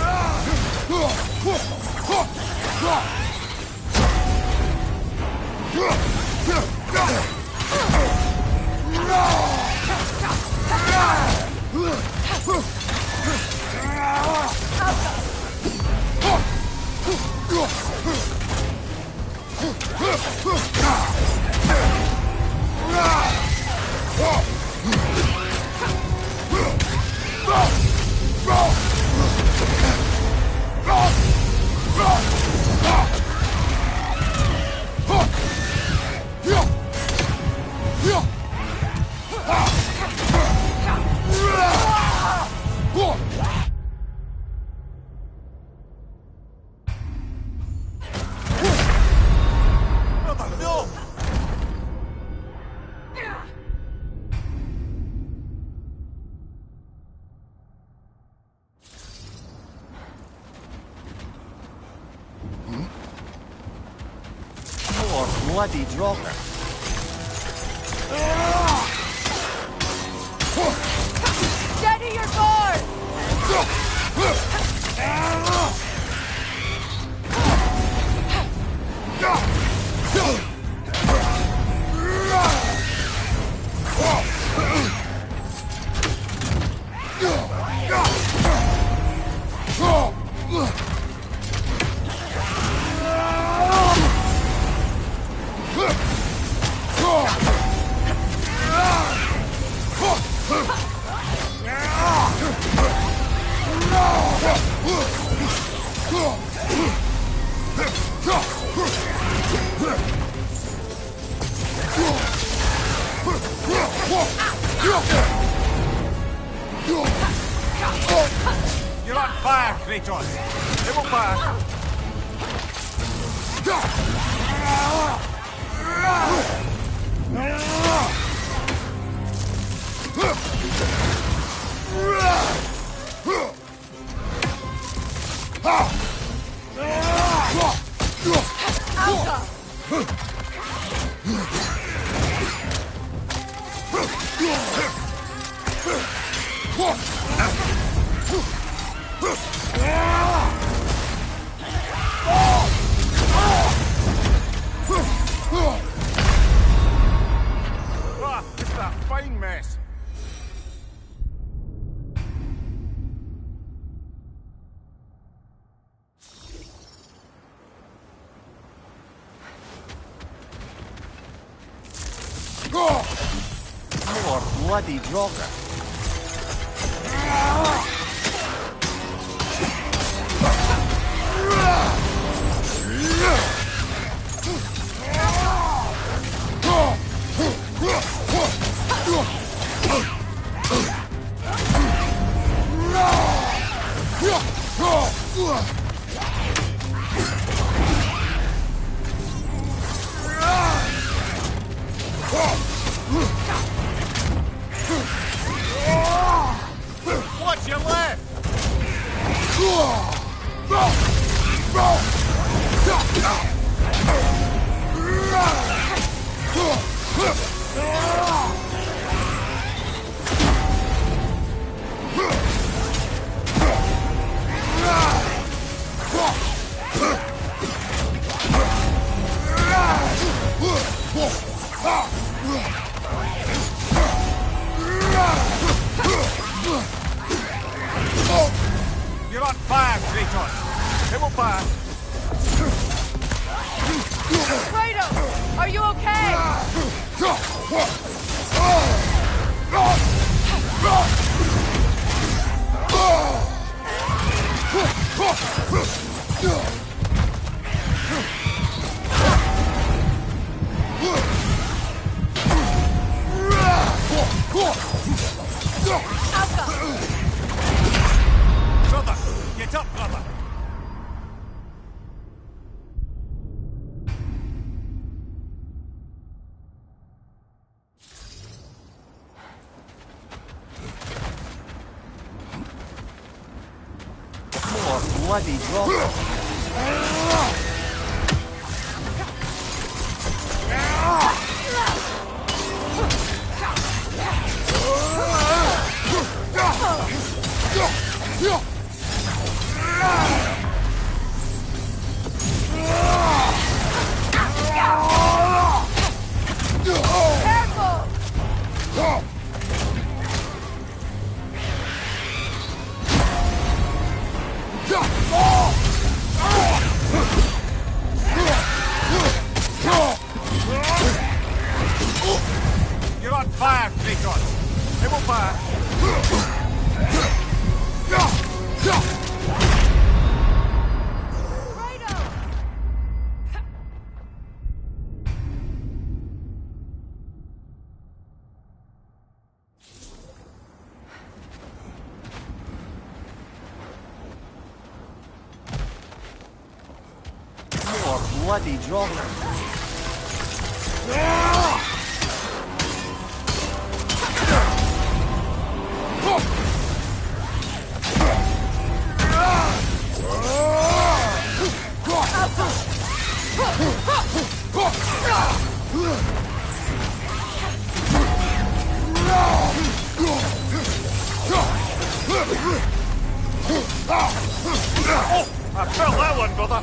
More bloody Draugr. Steady your guard! You're on fire, Kratos! It will pass! It's a fine mess. More bloody Draugr. What's your left? You're on fire, Kratos! It will pass! Kratos! Are you okay? Brother! Get up, brother! bloody drop. You're on fire, Kratz. They will fire. More bloody drop. I felt that one, brother.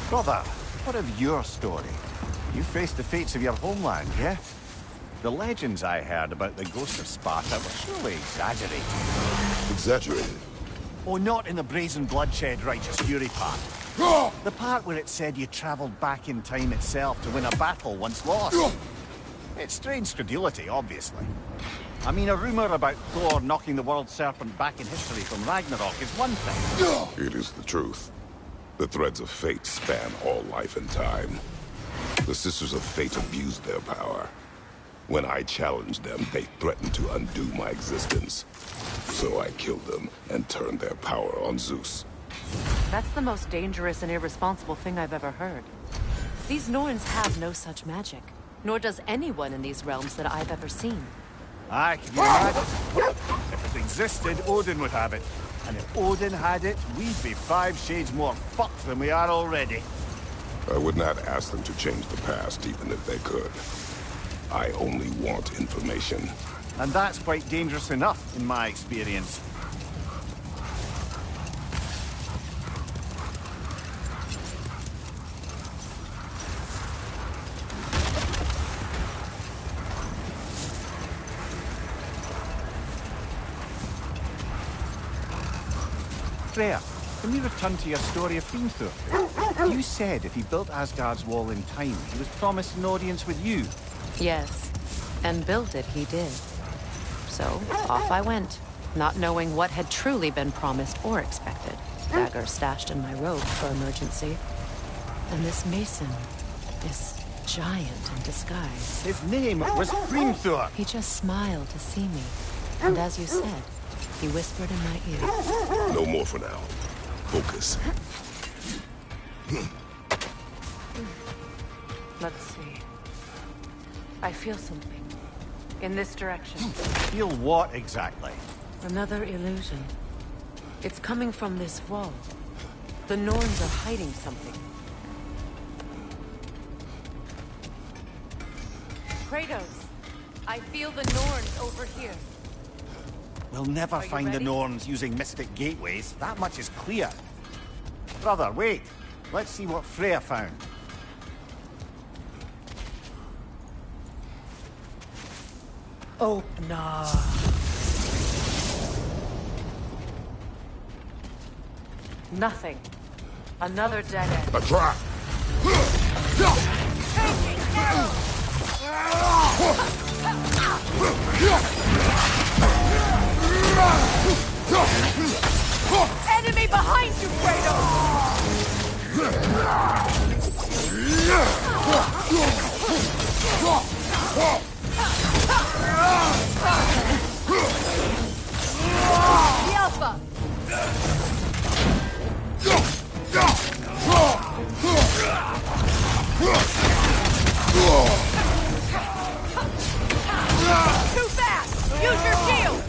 Brother, what of your story? You faced the fates of your homeland, yeah? The legends I heard about the ghost of Sparta were surely exaggerated. Exaggerated? Oh, not in the brazen bloodshed righteous fury part. The part where it said you travelled back in time itself to win a battle once lost. It's strange credulity, obviously. I mean, a rumour about Thor knocking the world serpent back in history from Ragnarok is one thing. It is the truth. The threads of fate span all life and time. The Sisters of Fate abused their power. When I challenged them, they threatened to undo my existence. So I killed them and turned their power on Zeus. That's the most dangerous and irresponsible thing I've ever heard. These Norns have no such magic, nor does anyone in these realms that I've ever seen. Aye, can you imagine? If it existed, Odin would have it. And if Odin had it, we'd be 5 shades more fucked than we are already. I would not ask them to change the past, even if they could. I only want information. And that's quite dangerous enough, in my experience. Freya, can we return to your story of Hrimthur? You said if he built Asgard's wall in time, he was promised an audience with you. Yes, and built it he did. So, off I went, not knowing what had truly been promised or expected. Dagger stashed in my robe for emergency. And this mason, this giant in disguise. His name was Grimthor. He just smiled to see me. And as you said, he whispered in my ear. No more for now. Focus. Let's see. I feel something. In this direction. Feel what exactly? Another illusion. It's coming from this wall. The Norns are hiding something. Kratos, I feel the Norns over here. We'll never find the Norns using mystic gateways. That much is clear. Brother, wait. Let's see what Freya found. Opener. Nothing. Another dead end. A trap! Enemy behind you, The Alpha! Too fast! Use your shield!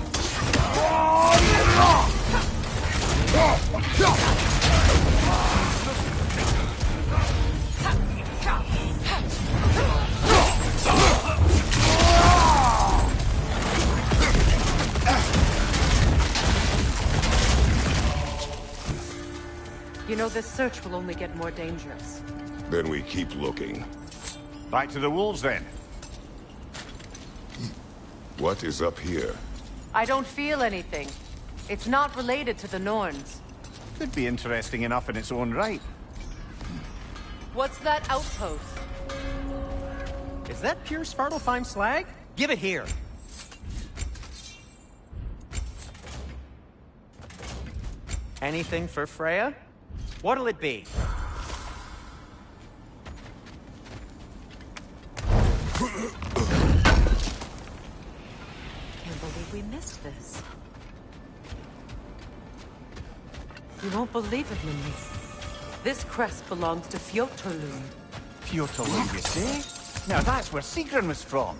You know, this search will only get more dangerous. Then we keep looking. Back to the wolves, then. What is up here? I don't feel anything. It's not related to the Norns. Could be interesting enough in its own right. What's that outpost? Is that pure Svartalfheim slag? Give it here. Anything for Freya? What'll it be? Can't believe we missed this. You won't believe it, Lily. This crest belongs to Fjotorlund. Fjotorlund, you say? Now that's where Sigrun was from.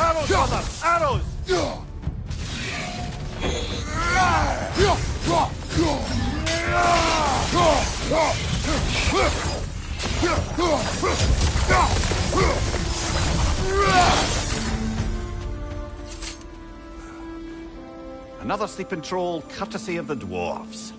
Arrows, brother! Arrows! Another sleeping troll, courtesy of the dwarves.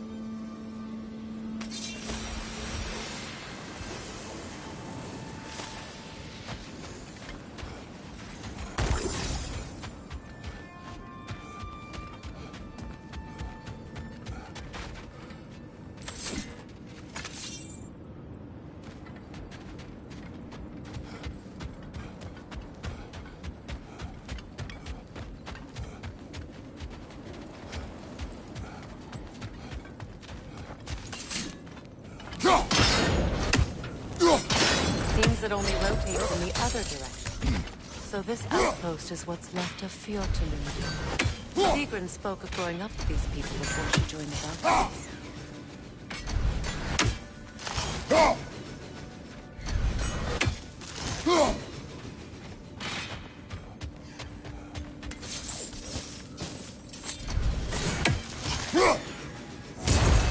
Seems it only rotates in the other direction. So this outpost is what's left of Fjotorlund. Sigrun spoke of going up to these people before she joined the Valkyries.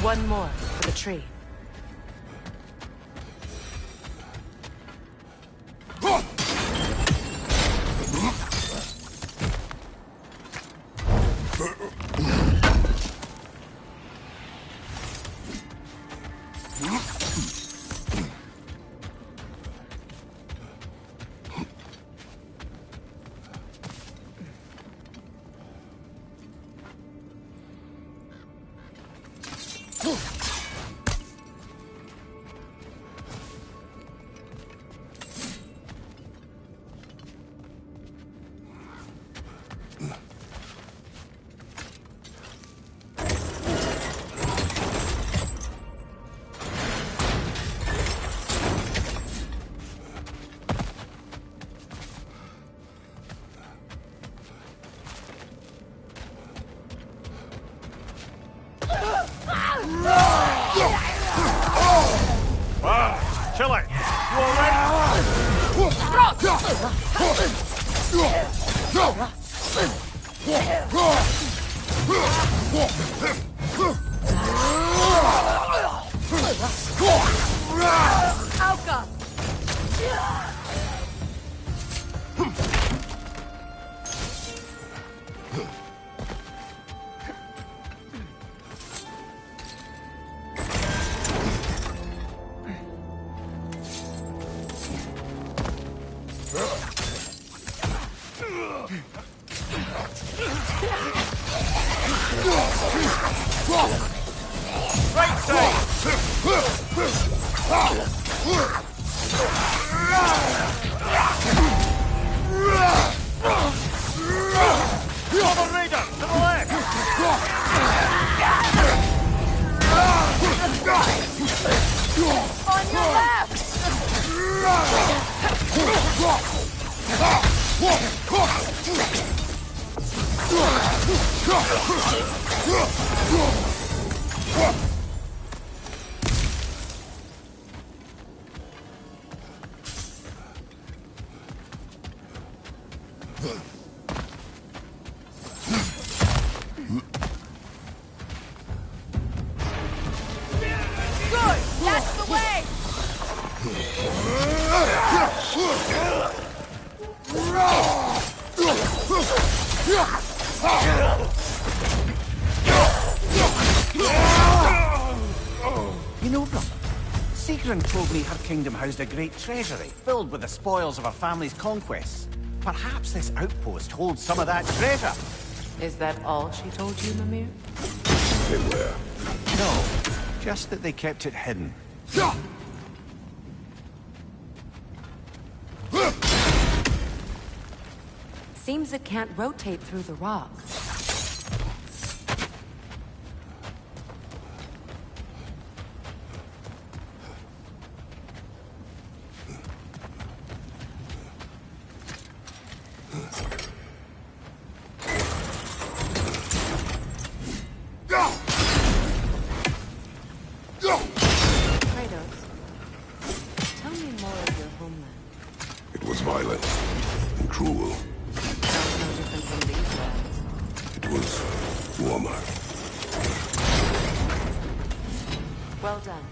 One more for the tree. Chill it. You all Alka! right side. Double Raider, to the left. On your left! Good! That's the way! You know, brother, Sigrun told me her kingdom housed a great treasury filled with the spoils of her family's conquests. Perhaps this outpost holds some of that treasure. Is that all she told you, Mimir? Beware. No, just that they kept it hidden. Seems it can't rotate through the rock. Kratos, tell me more of your homeland. It was violent and cruel. Sounds no different from these lands. It was warmer. Well done.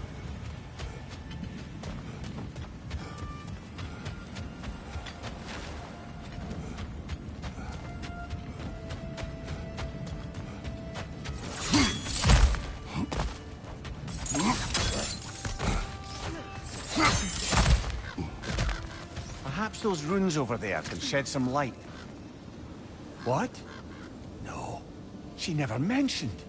Perhaps those runes over there can shed some light. What? No, she never mentioned.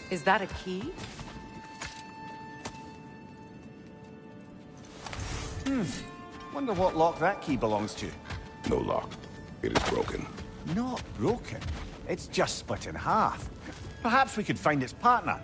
Is that a key? Wonder what lock that key belongs to. No lock. It is broken. Not broken. It's just split in half. Perhaps we could find its partner.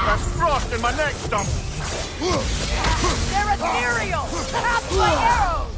That's frost in my neck stump. They're ethereal! Have my arrows!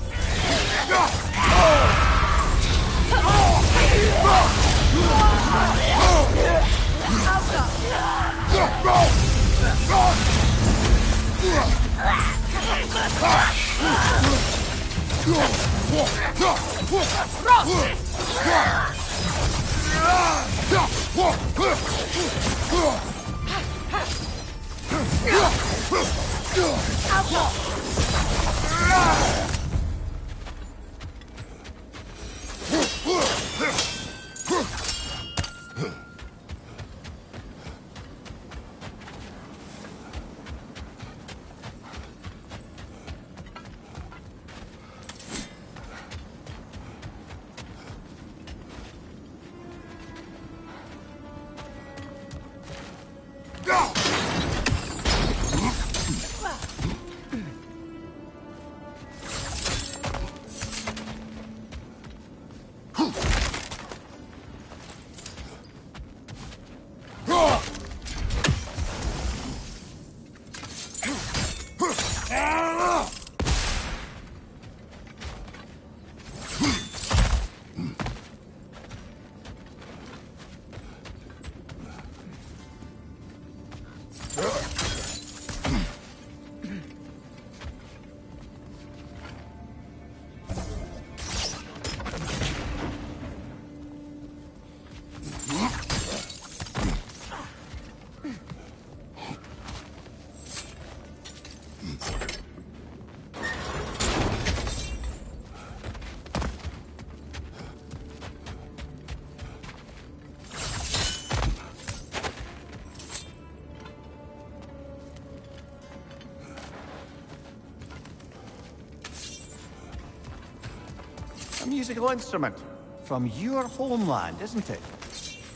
A musical instrument. From your homeland, isn't it?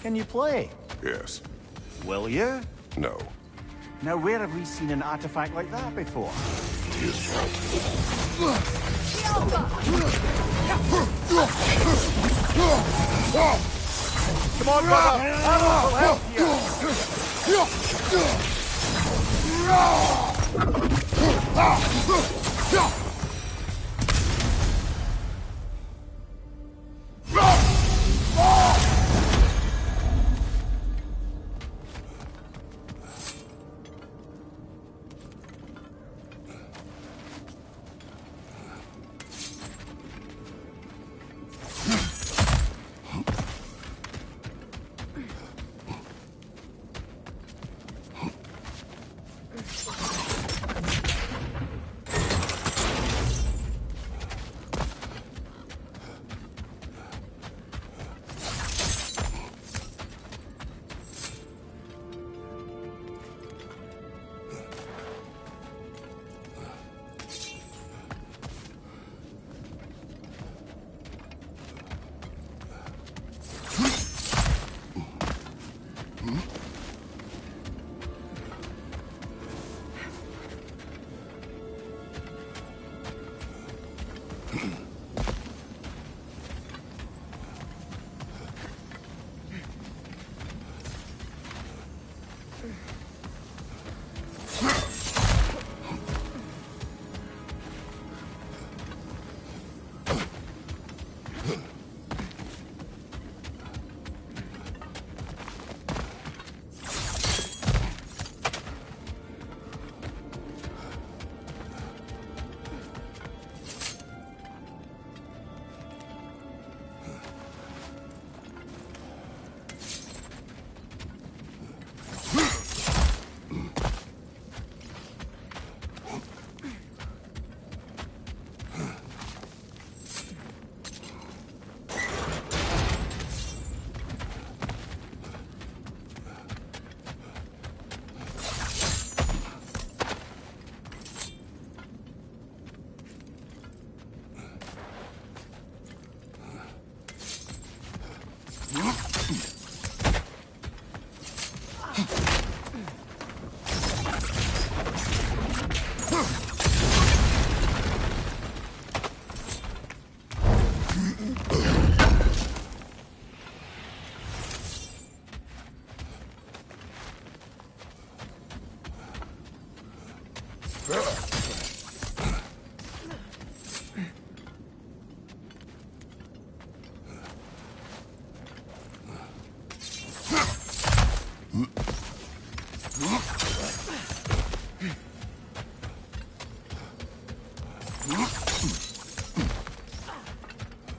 Can you play? Yes. Will you? No. Now, where have we seen an artifact like that before? Come on, brother! I will help you!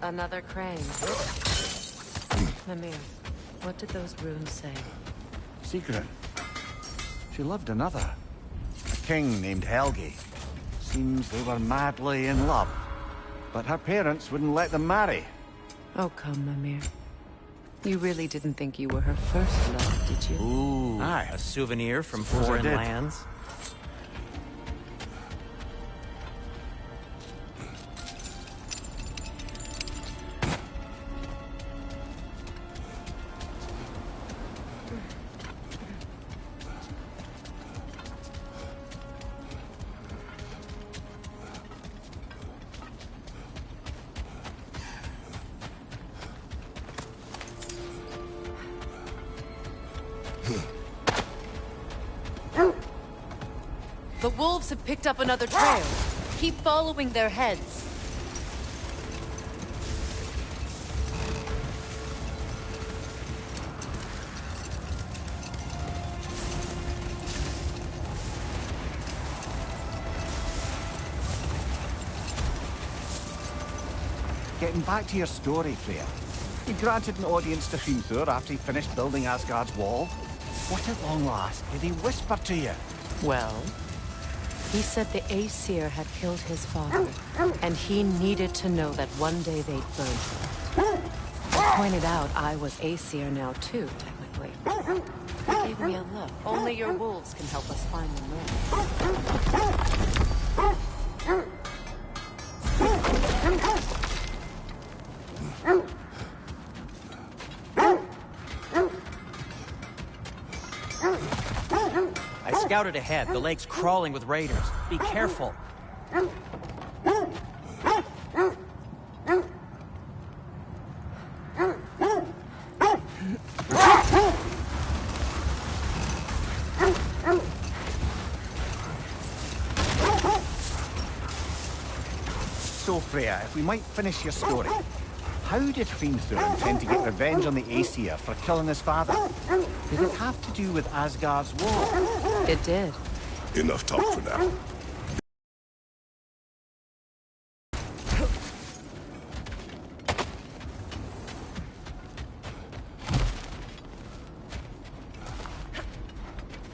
Another crane. Mimir, what did those runes say? Secret. She loved another. A king named Helgi. Seems they were madly in love. But her parents wouldn't let them marry. Oh, come, Mimir. You really didn't think you were her first love, did you? Ooh, aye. A souvenir from foreign lands. The wolves have picked up another trail. Keep following their heads. Getting back to your story, Freya. You granted an audience to Hrimthur after he finished building Asgard's wall. What at long last did he whisper to you? Well, he said the Aesir had killed his father, and he needed to know that one day they'd burn him. I pointed out I was Aesir now too, technically. He gave me a look. Only your wolves can help us find the north. I scouted ahead. The lake's crawling with raiders. Be careful. So, Freya, if we might finish your story. How did Hrimthur intend to get revenge on the Aesir for killing his father? Did it have to do with Asgard's wall? It did. Enough talk for now.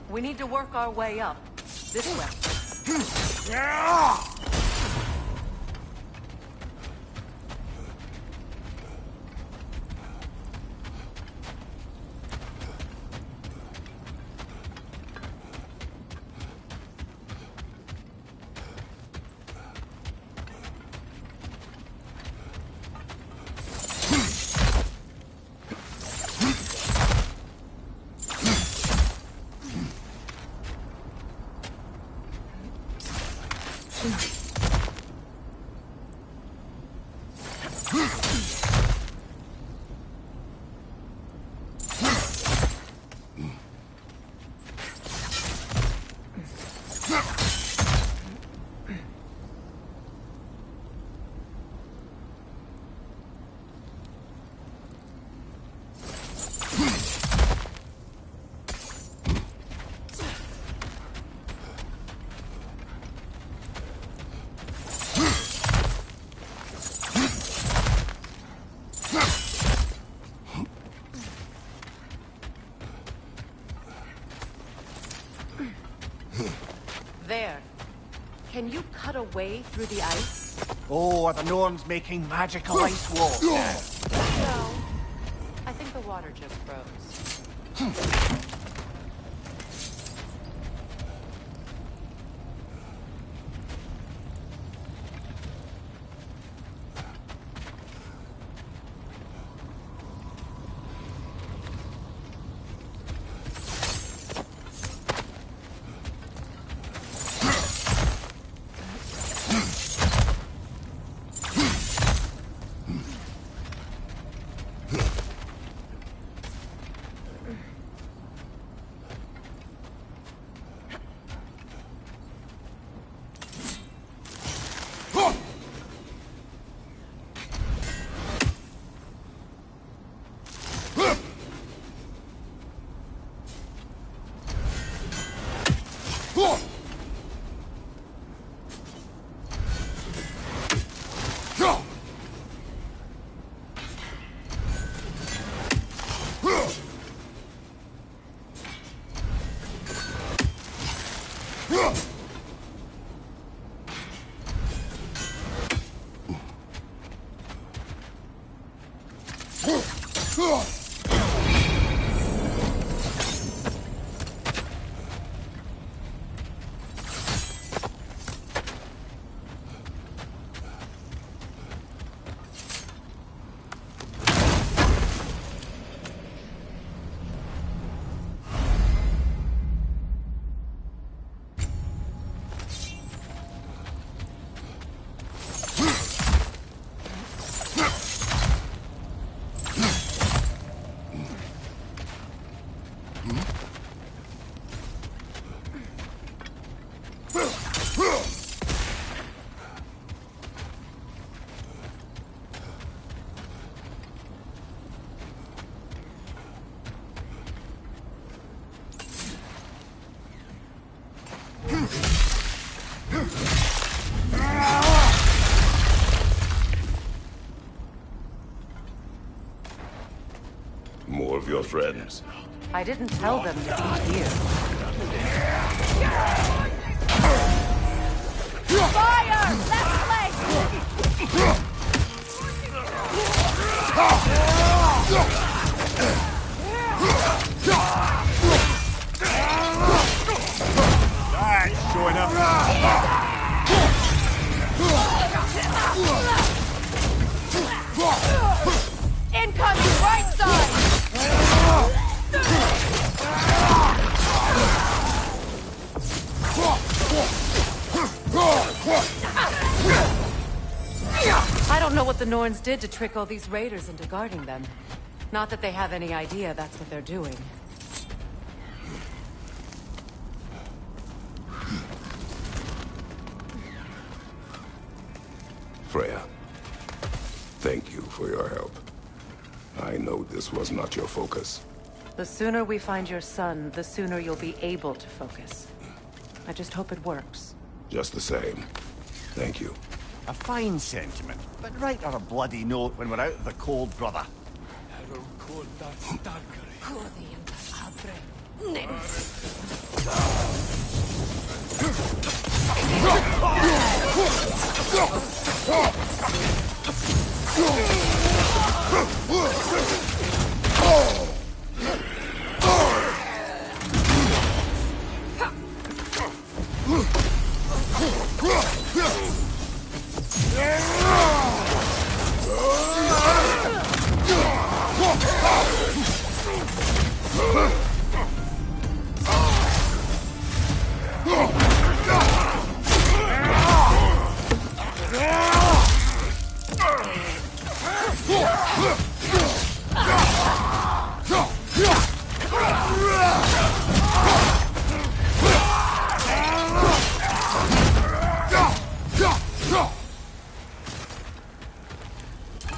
We need to work our way up. This way. There. Can you cut a way through the ice? Oh, are the Norns making magical ice walls? No. I think the water just froze. More of your friends. I didn't tell them to be here. Fire! Left That's showing up. Incoming right side! I don't know what the Norns did to trick all these raiders into guarding them. Not that they have any idea that's what they're doing. Freya, thank you for your help. I know this was not your focus. The sooner we find your son, the sooner you'll be able to focus. I just hope it works. Just the same. Thank you. A fine sentiment, but write her a bloody note when we're out of the cold, brother.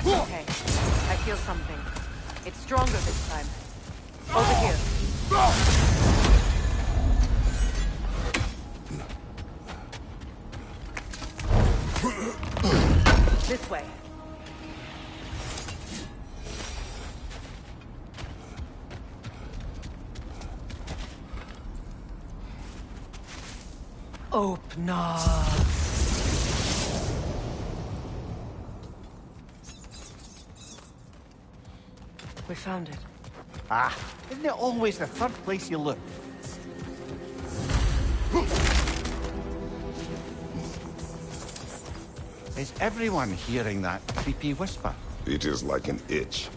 Okay, I feel something. It's stronger this time. Over here. This way. Open up. We found it. Ah, isn't it always the third place you look? Is everyone hearing that creepy whisper? It is like an itch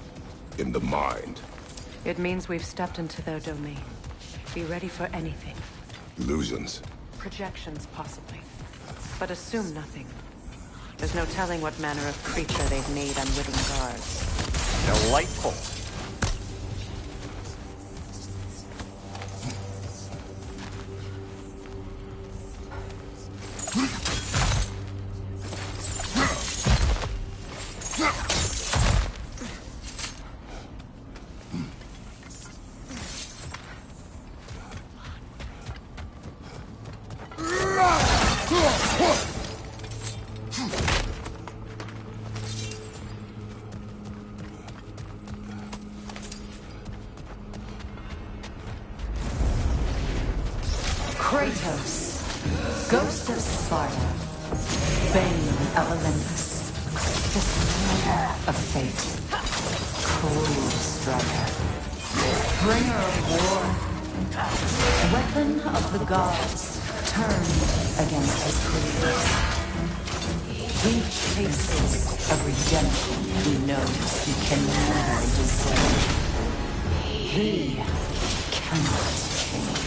in the mind. It means we've stepped into their domain. Be ready for anything. Illusions. Projections, possibly. But assume nothing. There's no telling what manner of creature they've made unwitting guards. Delightful. Kratos, Ghost of Sparta, Bane of Olympus, Destroyer of Fate, Cruel Striker, Bringer of War, Weapon of the Gods, turned against his creators. He chases a redemption he knows he can never deserve. He cannot change.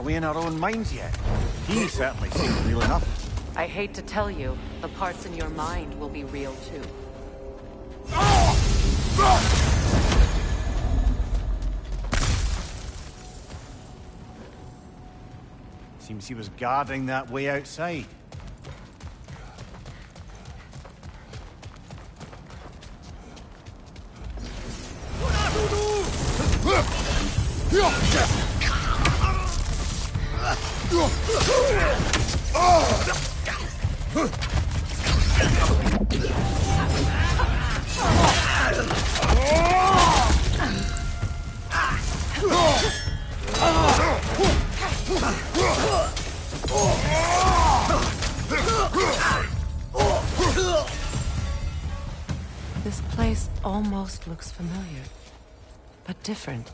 In our own minds yet? He certainly seems real enough. I hate to tell you, the parts in your mind will be real too. Seems he was guarding that way outside. This place almost looks familiar, but different.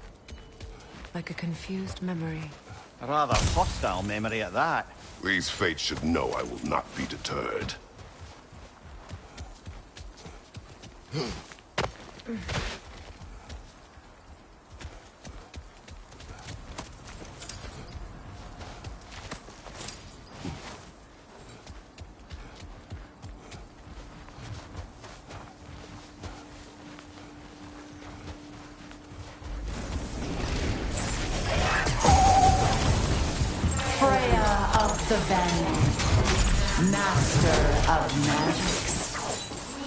Like a confused memory. A rather hostile memory at that. These fates should know I will not be deterred. The Vanguard, Master of Magics,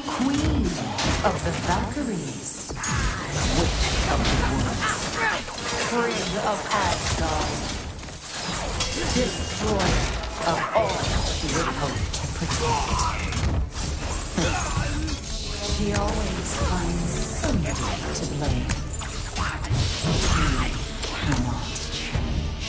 Queen of the Valkyries, Witch of the Woods, Frigg of Asgard, Destroyer of all she would hope to protect. She always finds somebody to blame. She cannot change.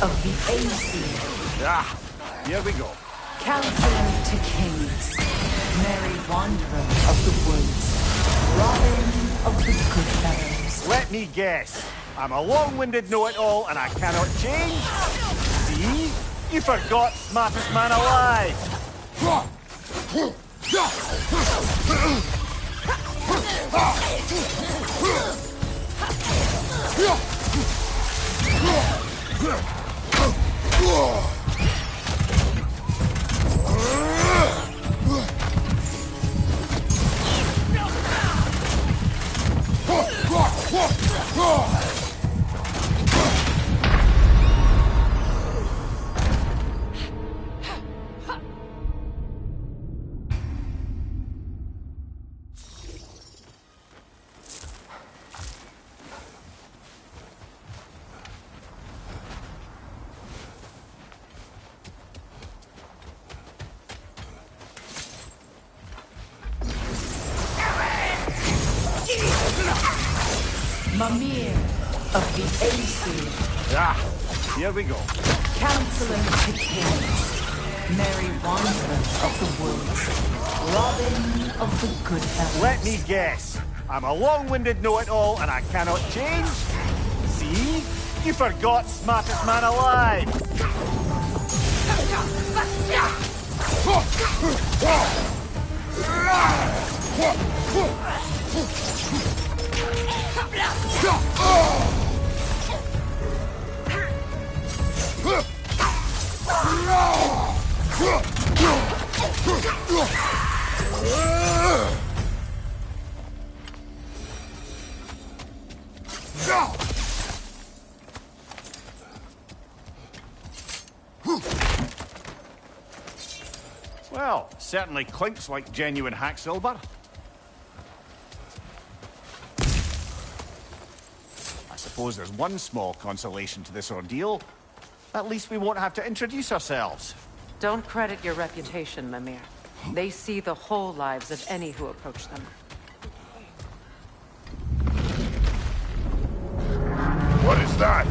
Of the Aesir. Ah, here we go. Counselor to kings, merry wanderer of the woods, Robin of the good fellows. Let me guess. I'm a long-winded know-it-all and I cannot change? See? You forgot smartest man alive! Mimir of the Aesir. Ah, here we go. Counselor Picarius. Merry Wanderer of the Woods. Robin of the Good Fellows. Let me guess. I'm a long-winded know-it-all and I cannot change? See? You forgot smartest man alive! Well, certainly clinks like genuine hack silver. I suppose there's one small consolation to this ordeal. At least we won't have to introduce ourselves. Don't credit your reputation, Mimir. They see the whole lives of any who approach them. What is that?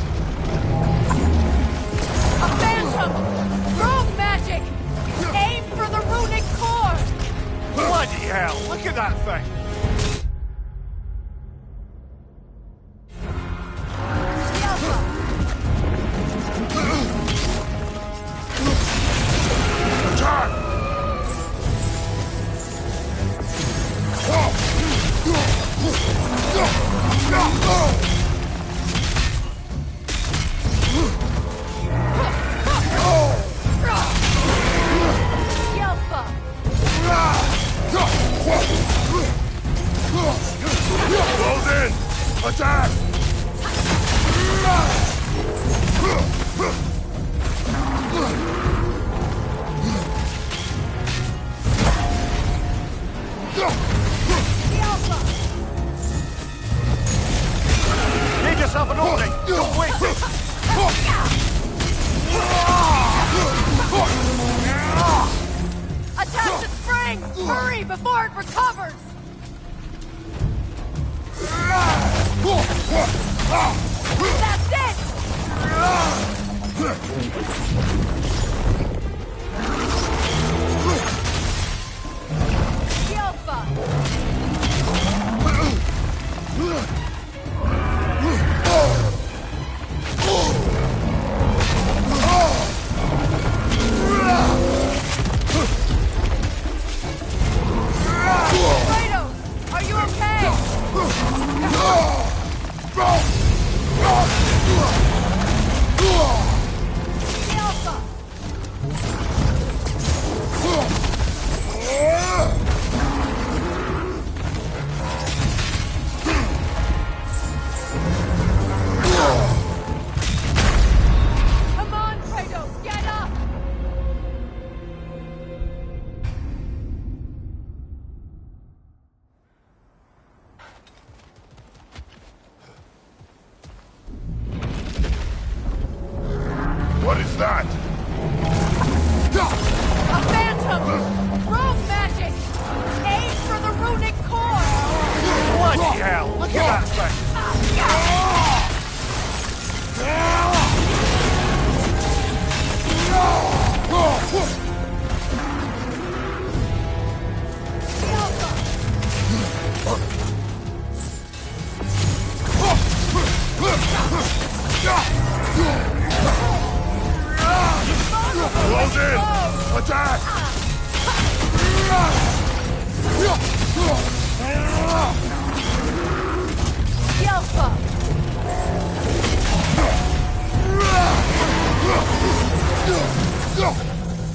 A phantom! Rogue magic! Aim for the runic core! Bloody hell, look at that thing! Close in! Attack! Give yourself an opening! Don't waste it! Attack the spring! Hurry before it recovers! That's it! Kratos, are you okay? Come on, Kratos, get up! What is that? A phantom! Rogue magic! Aim for the runic core! Bloody hell, look at that thing! Close in! Attack! Yelpa!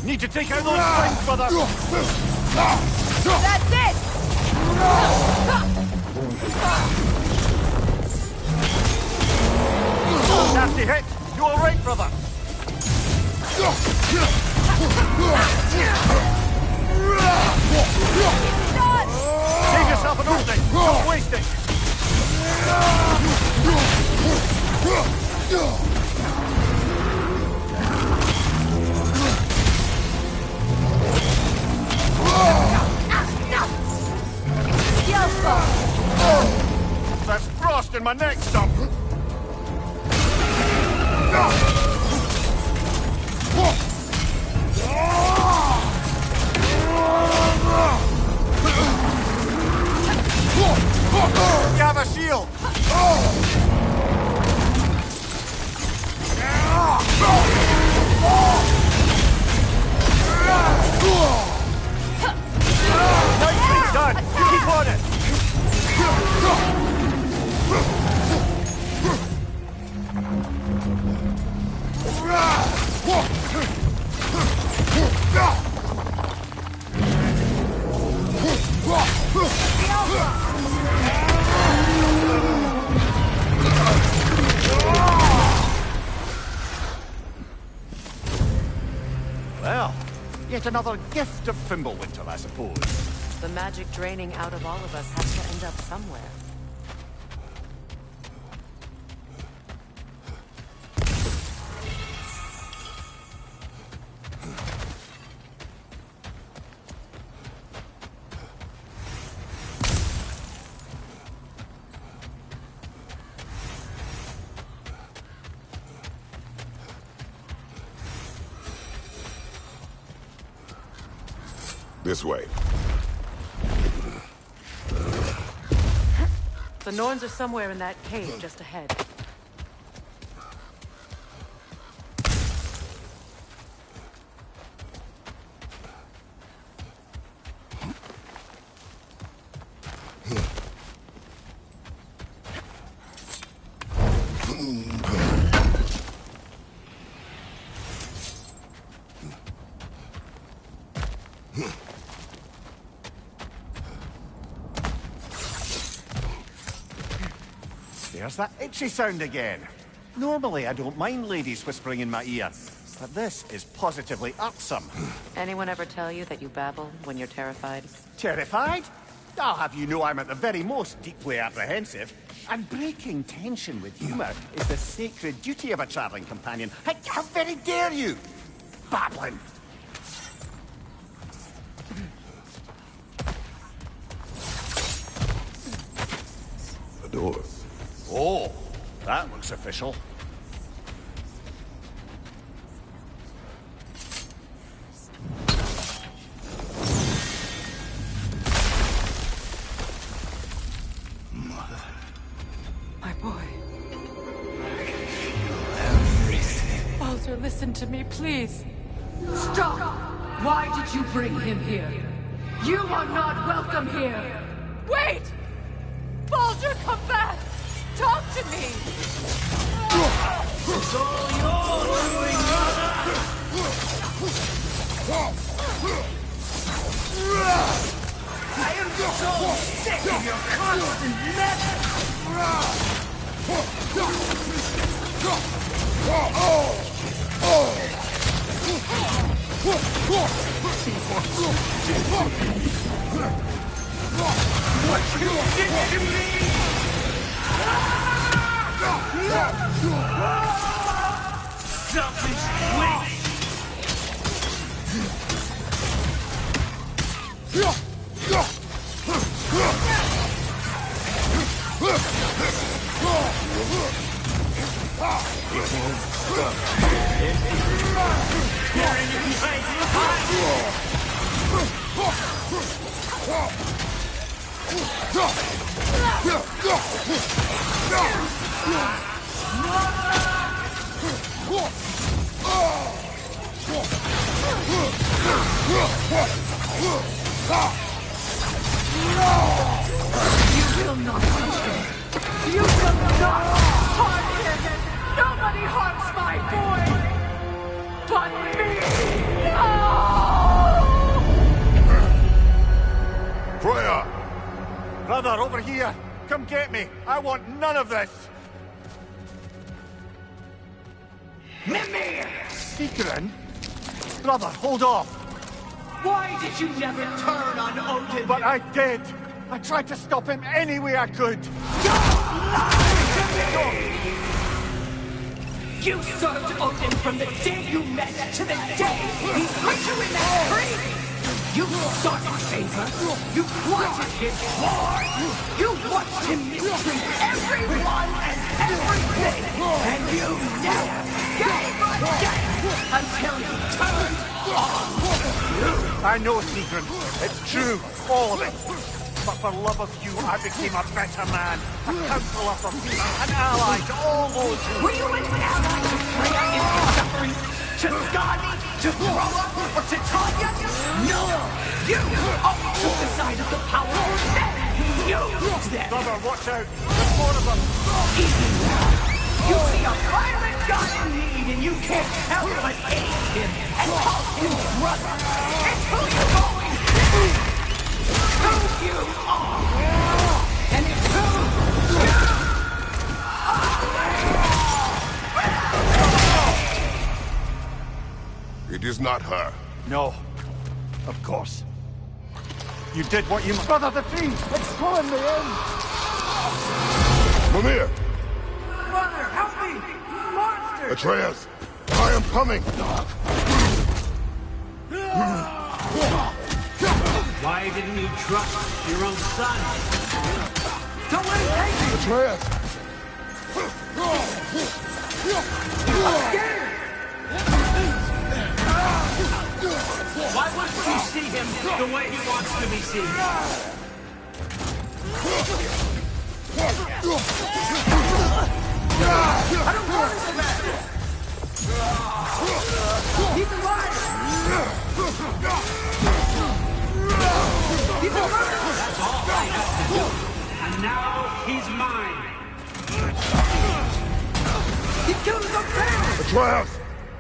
Need to take out those things, brother! That's it! Nasty hit! You alright, brother? Save yourself an opening! Don't waste it! That's frost in my my next stop. Gather shield! Nicely done! Keep on it! Well, yet another gift of Fimbulwinter, I suppose. The magic draining out of all of us has to end up somewhere. This way. The Norns are somewhere in that cave just ahead. There's that itchy sound again. Normally, I don't mind ladies whispering in my ear, but this is positively irksome. Anyone ever tell you that you babble when you're terrified? Terrified? I'll have you know I'm at the very most deeply apprehensive. And breaking tension with humor is the sacred duty of a traveling companion. How very dare you! Babbling! A door. Oh, that looks official. My boy. Everything. Baldur, listen to me, please. Stop! Why did you bring him here? You are not welcome here! Wait! Baldur, come back! Talk to me! It's all yours, doing, I am so sick of your constant mess! What you did to me! Selfish waste! You will not touch him! You will not harm him! Nobody harms my boy! But me! No! Freya! Brother, over here! Come get me! I want none of this! Mimir! Sigrun? Brother, hold off! Why did you never turn on Odin? But I did! I tried to stop him any way I could! You served Odin from the day you met to the day he put you in that tree! You sought his favor. You plotted his war. You watched him mistreat everyone and everything. And you never gave a damn until he turned on you. I know, Seagrin. It's true. All of it. But for love of you, I became a better man. A counselor for me. An ally to all those who... Were you an ally to Freya in her suffering? To Skadi? To Groa? Or to Tanya? No! You always took the side of the power. Then you used them. Brother, watch out. There's more of them. Easy now. You see a violent god in need and you can't help but aid him and call him brother. It's who you've always been. Who you are. And it's who you are. It is not her. No. Of course. You did what you must. Brother, the tree! It's pulling me in! Mimir! Brother, help me! Monster! Atreus! I am coming! Why didn't you trust your own son? Don't let him take me! Atreus! I'm scared! Why wouldn't you see him the way he wants to be seen? I don't want him back! He's alive! He's a murderer! That's all I have to do. And now he's mine. He killed his own family! Atreus!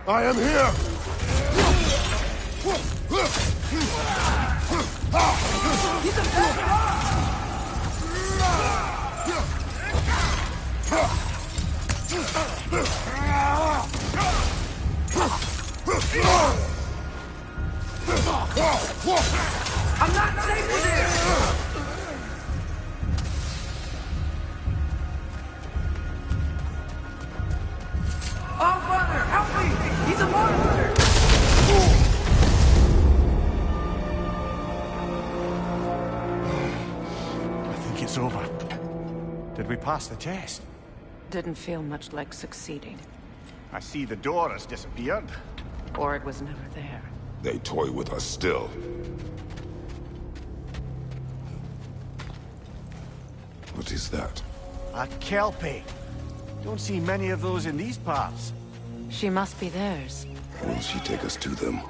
I am here! He's a bad I'm not safe with him! Oh, Father, help me! He's a monster! I think it's over. Did we pass the test? Didn't feel much like succeeding. I see the door has disappeared. Or it was never there. They toy with us still. What is that? A Kelpie. Don't see many of those in these parts. She must be theirs. Will she take us to them?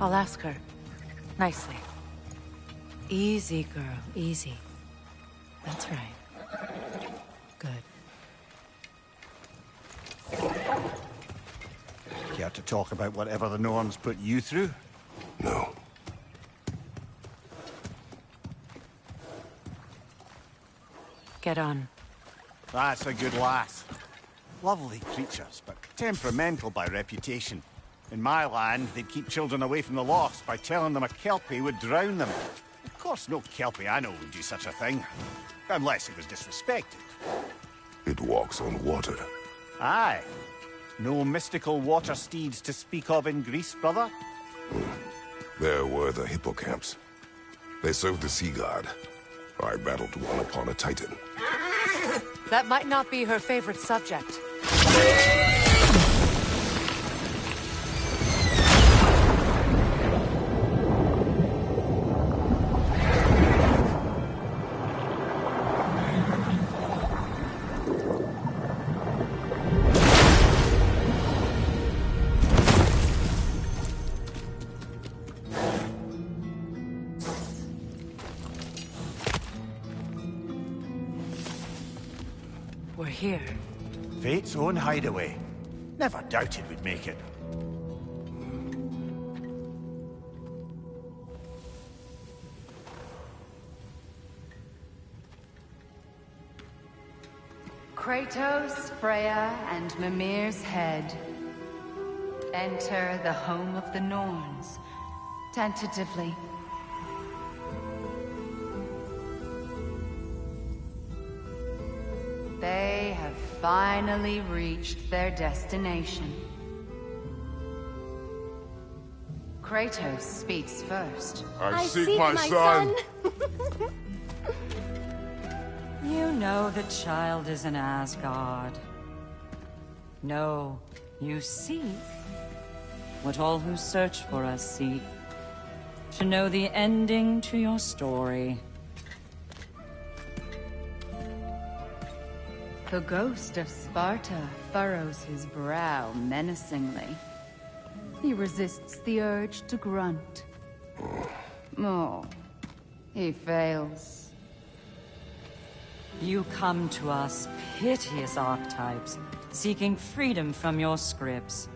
I'll ask her. Nicely. Easy, girl. Easy. That's right. Good. Care to talk about whatever the Norns put you through? No. Get on. That's a good lass. Lovely creatures, but temperamental by reputation. In my land, they'd keep children away from the lost by telling them a Kelpie would drown them. Of course, no Kelpie I know would do such a thing. Unless it was disrespected. It walks on water. Aye. No mystical water steeds to speak of in Greece, brother? There were the hippocamps. They served the sea god. I battled one upon a titan. That might not be her favorite subject. We're here. Fate's own hideaway. Never doubted we'd make it. Kratos, Freya, and Mimir's head. Enter the home of the Norns. Tentatively. They have finally reached their destination. Kratos speaks first. I seek my son. You know the child is in Asgard. No, you seek what all who search for us seek. To know the ending to your story. The ghost of Sparta furrows his brow menacingly. He resists the urge to grunt. Oh, he fails. You come to us, piteous archetypes, seeking freedom from your scripts.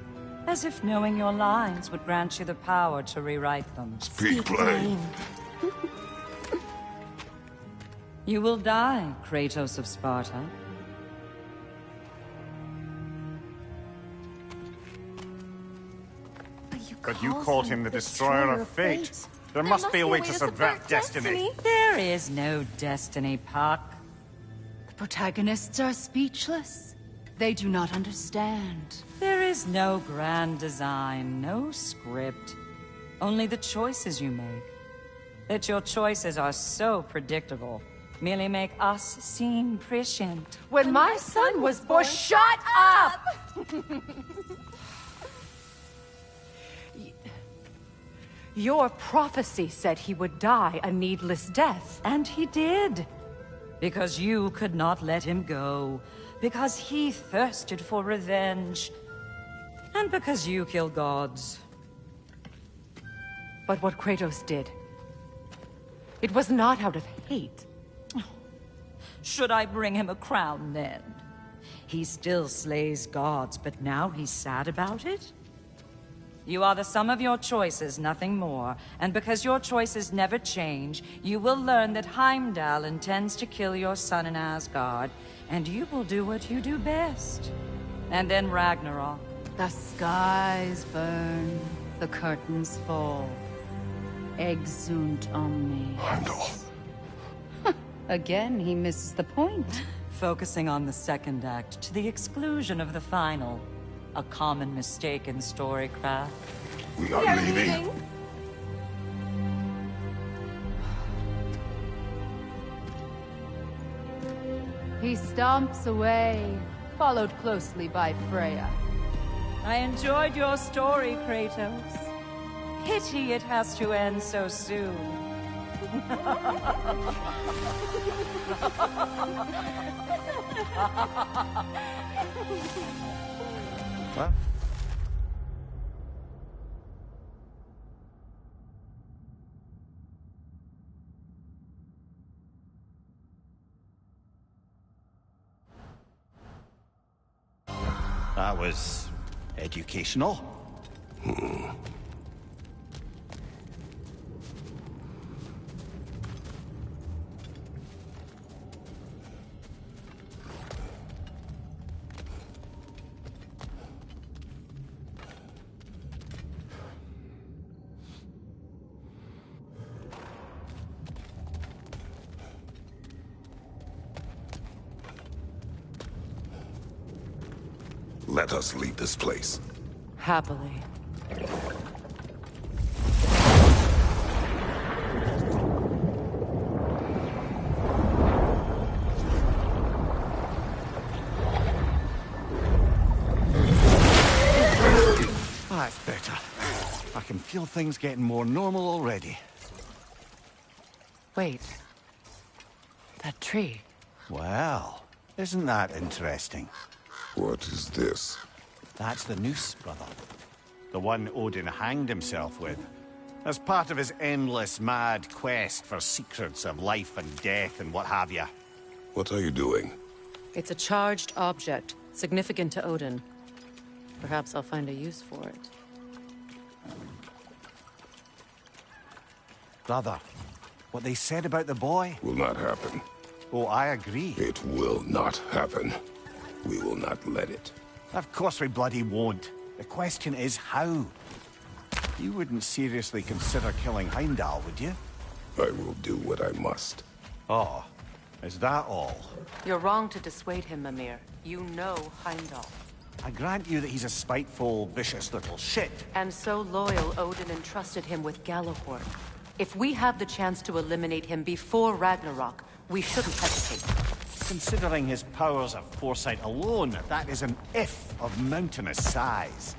As if knowing your lines would grant you the power to rewrite them. Speak plain. You will die, Kratos of Sparta. But you called him the Destroyer of Fate. There must be a way to subvert destiny. There is no destiny, Puck. The protagonists are speechless. They do not understand. There is no grand design, no script. Only the choices you make. That your choices are so predictable merely make us seem prescient. When my son was born... Shut up! Your prophecy said he would die a needless death. And he did. Because you could not let him go. Because he thirsted for revenge. And because you kill gods. But what Kratos did, it was not out of hate. Should I bring him a crown then? He still slays gods, but now he's sad about it? You are the sum of your choices, nothing more. And because your choices never change, you will learn that Heimdall intends to kill your son in Asgard, and you will do what you do best. And then Ragnarok. The skies burn, the curtains fall. Exunt omni. Heimdall. Again, he misses the point. Focusing on the second act to the exclusion of the final. A common mistake in storycraft. We are leaving. He stomps away, followed closely by Freya. I enjoyed your story, Kratos. Pity it has to end so soon. What? That was educational. Let us leave this place. Happily. That's better. I can feel things getting more normal already. Wait. That tree. Well, isn't that interesting? What is this? That's the noose, brother. The one Odin hanged himself with. As part of his endless, mad quest for secrets of life and death and what have you. What are you doing? It's a charged object, significant to Odin. Perhaps I'll find a use for it. Brother, what they said about the boy? Will not happen. Oh, I agree. It will not happen. We will not let it. Of course we bloody won't. The question is how. You wouldn't seriously consider killing Heimdall, would you? I will do what I must. Oh, is that all? You're wrong to dissuade him, Mimir. You know Heimdall. I grant you that he's a spiteful, vicious little shit. And so loyal, Odin entrusted him with Gjallarhorn. If we have the chance to eliminate him before Ragnarok, we shouldn't hesitate. Considering his powers of foresight alone, that is an if of mountainous size.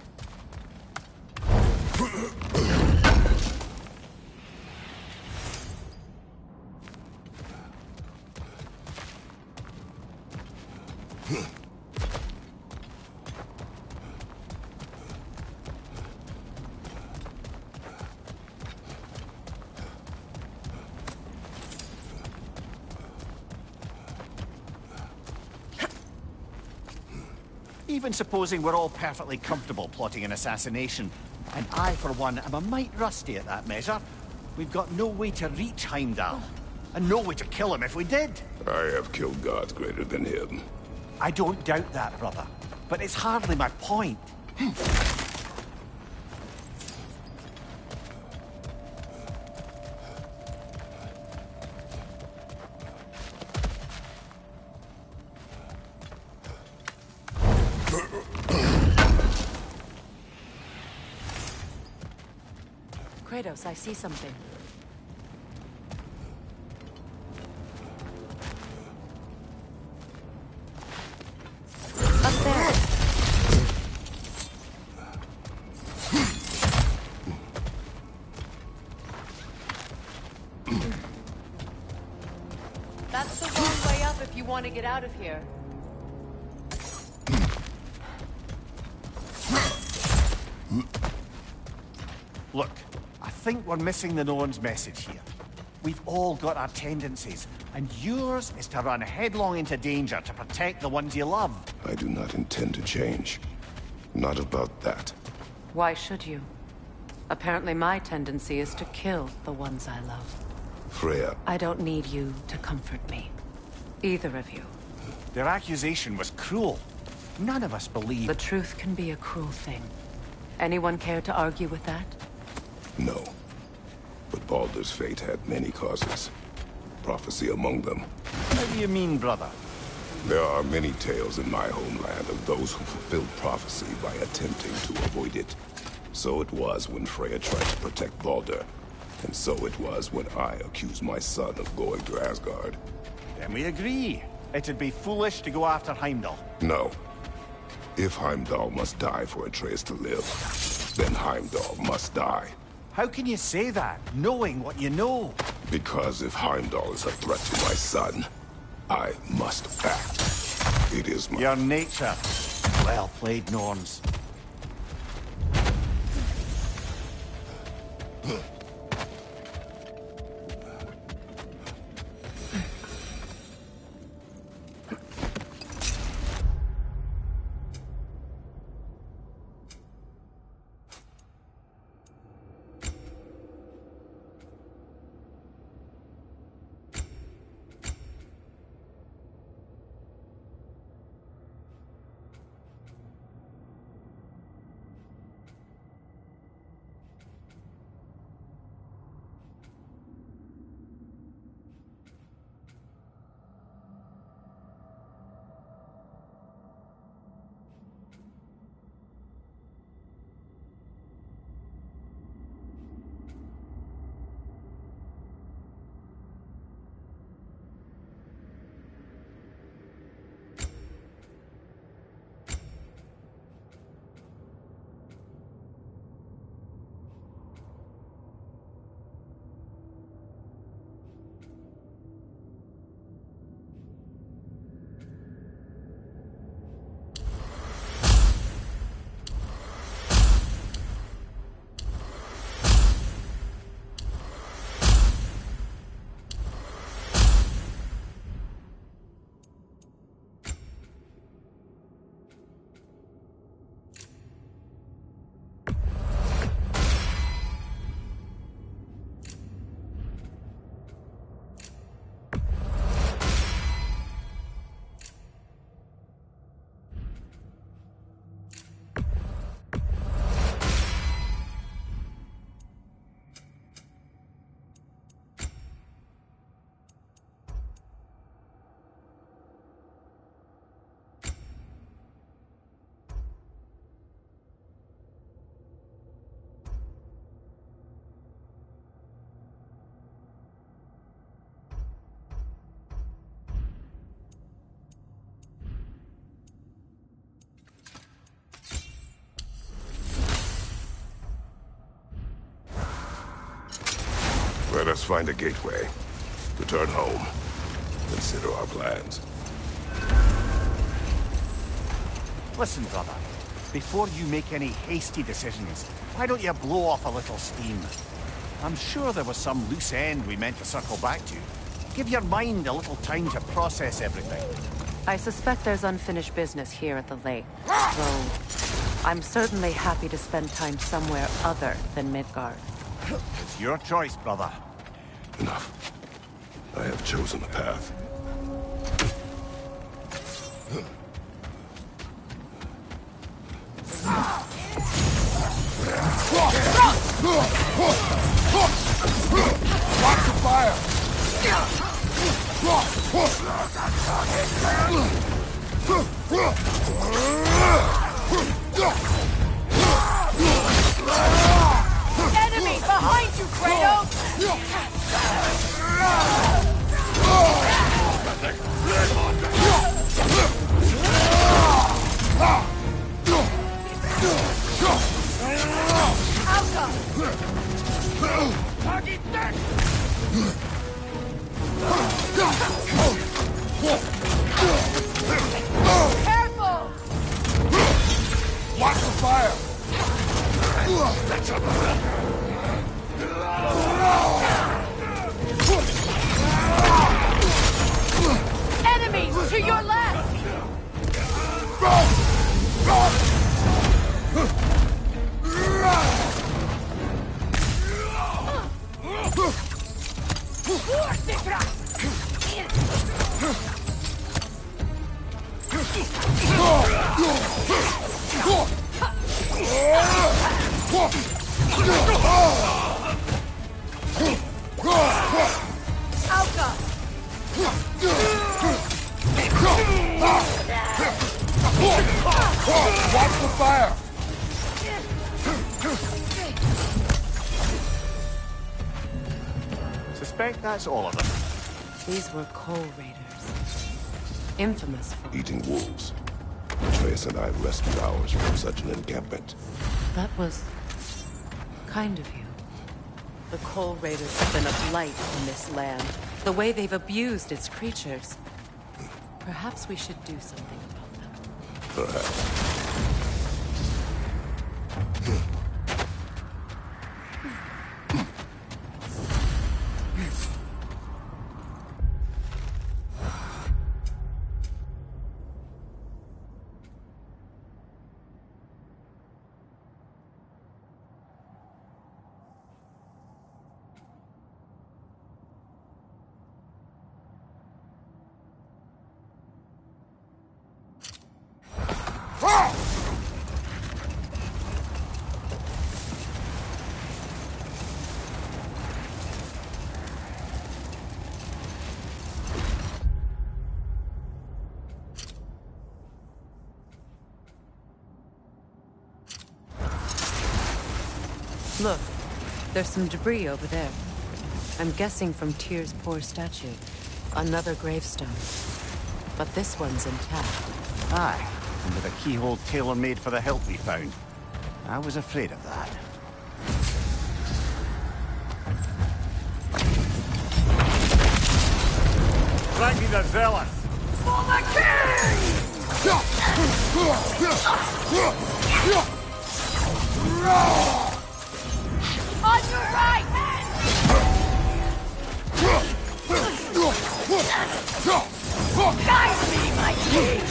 Even supposing we're all perfectly comfortable plotting an assassination, and I, for one, am a mite rusty at that measure, we've got no way to reach Heimdall, and no way to kill him if we did. I have killed gods greater than him. I don't doubt that, brother, but it's hardly my point. Kratos, I see something. Up there. That's the wrong way up if you want to get out of here. Look, I think we're missing the Norn's message here. We've all got our tendencies, and yours is to run headlong into danger to protect the ones you love. I do not intend to change. Not about that. Why should you? Apparently my tendency is to kill the ones I love. Freya. I don't need you to comfort me. Either of you. Their accusation was cruel. None of us believe... The truth can be a cruel thing. Anyone care to argue with that? No. But Baldur's fate had many causes. Prophecy among them. How do you mean, brother? There are many tales in my homeland of those who fulfilled prophecy by attempting to avoid it. So it was when Freya tried to protect Baldur. And so it was when I accused my son of going to Asgard. Then we agree. It'd be foolish to go after Heimdall. No. If Heimdall must die for Atreus to live, then Heimdall must die. How can you say that, knowing what you know? Because if Heimdall is a threat to my son, I must act. It is my... Your nature. Well played, Norns. Let us find a gateway. Return home. Consider our plans. Listen, brother. Before you make any hasty decisions, why don't you blow off a little steam? I'm sure there was some loose end we meant to circle back to. Give your mind a little time to process everything. I suspect there's unfinished business here at the lake. Though, I'm certainly happy to spend time somewhere other than Midgard. It's your choice, brother. Enough. I have chosen a path. Watch the fire! Enemy behind you, Kratos! Careful! Watch the fire! Enemies to your left! Watch the fire! Suspect that's all of them. These were coal raiders. Infamous for... Eating wolves. Atreus and I rescued ours from such an encampment. That was... kind of you. The coal raiders have been a blight on this land. The way they've abused its creatures. Perhaps we should do something about them. Perhaps. Look, there's some debris over there. I'm guessing from Tyr's poor statue. Another gravestone. But this one's intact. Aye, and with a keyhole tailor-made for the hilt we found. I was afraid of that. Frankie the Zealous! For the king! On your right! Guide me, my king!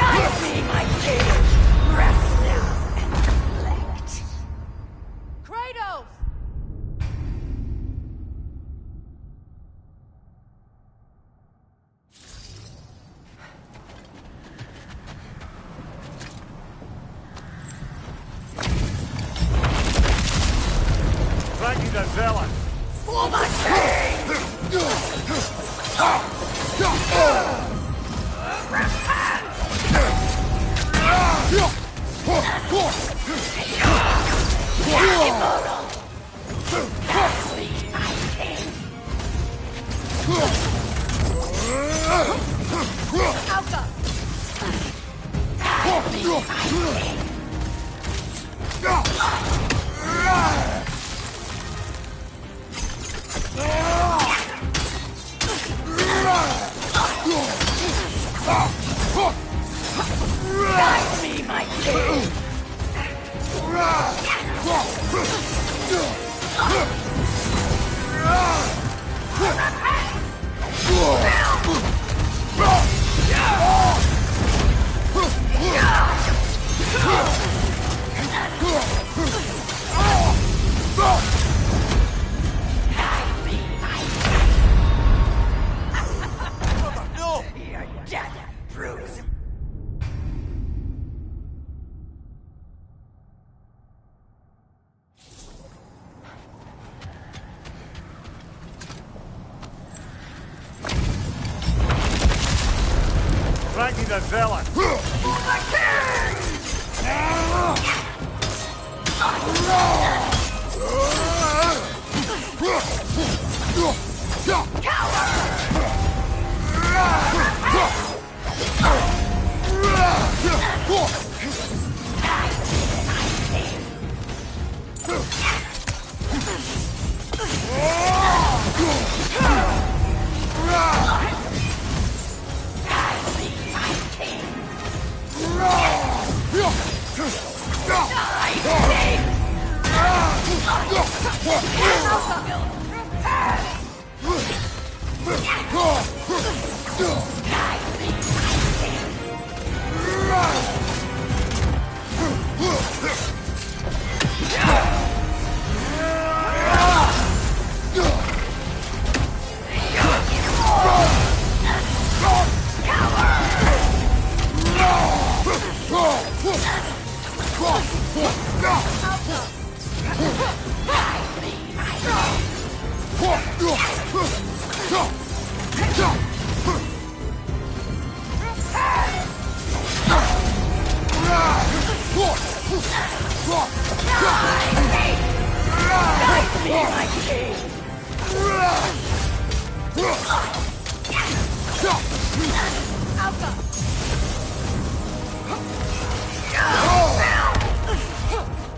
Guide me, my king! Rest now and reflect. Kratos! Thank you, the zealot. For my king! Immortal! That's me, my king! Alka! That's me, my king! Guide me, my king! No! Your death proves Frankie the zealot.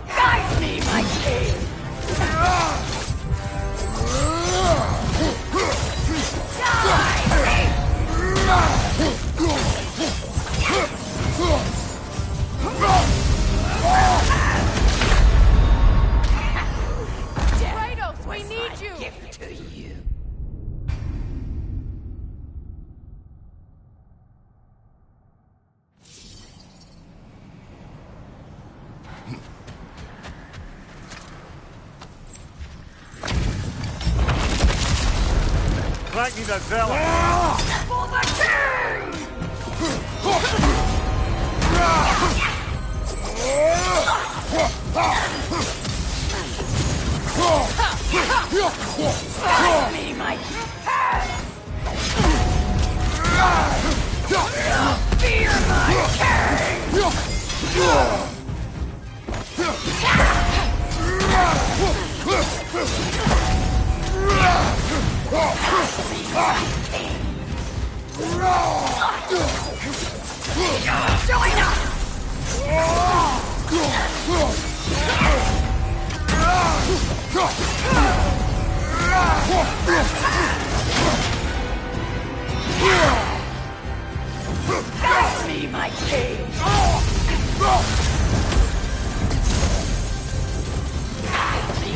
Guide me, my king! Kratos, we need you! Gift to you. Frankie the zealot. For the king! Guide me, my fear my king! Join us! Guide me, my king! Guide me,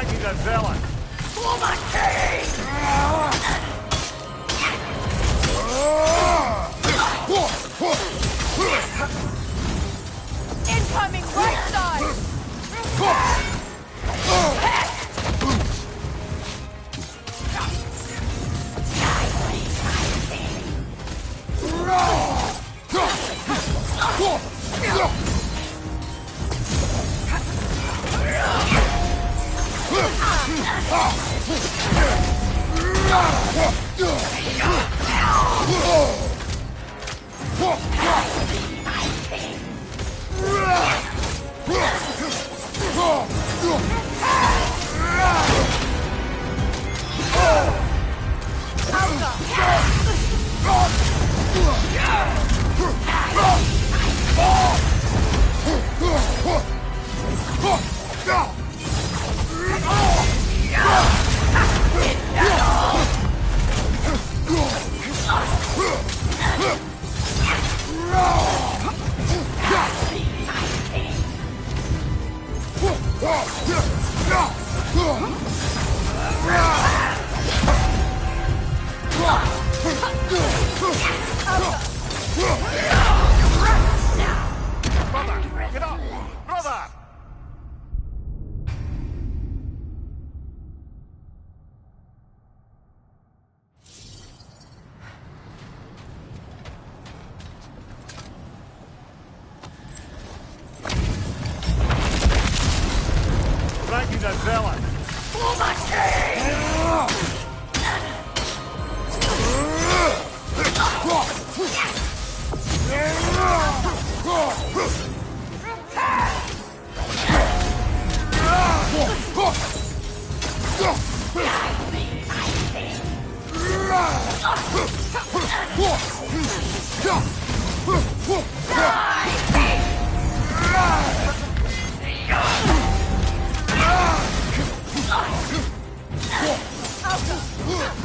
Thank you, the zealot. For the king! Incoming right side! Thank you, the zealot. For the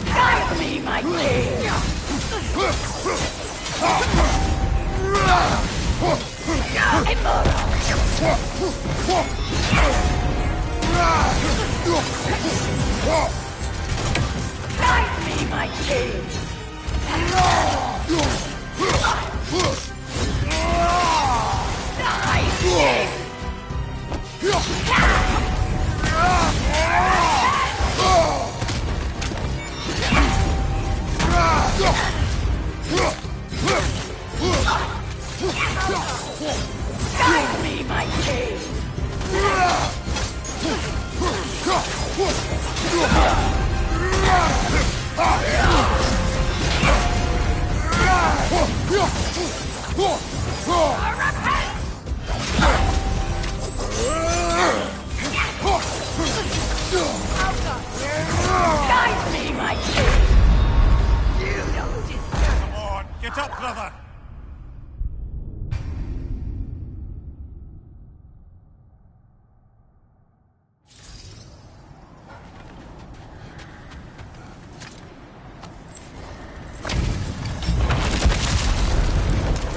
Guide me, my king! Guide me, my king! Guide me, my king! Guide me, my king! You don't deserve. Come on, get up, brother.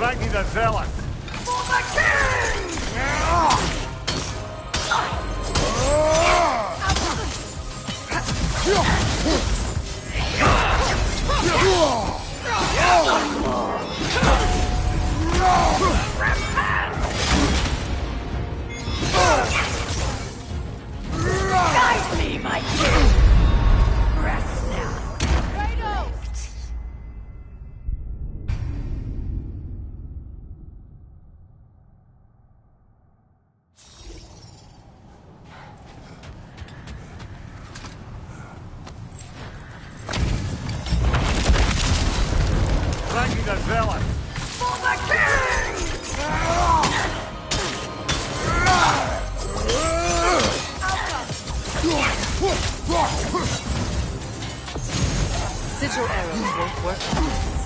Thank you, the zealot. For the king! Guide me, my king! Rest now. Righto! Thank you, the zealot. For the king! Sigil arrows won't work on this.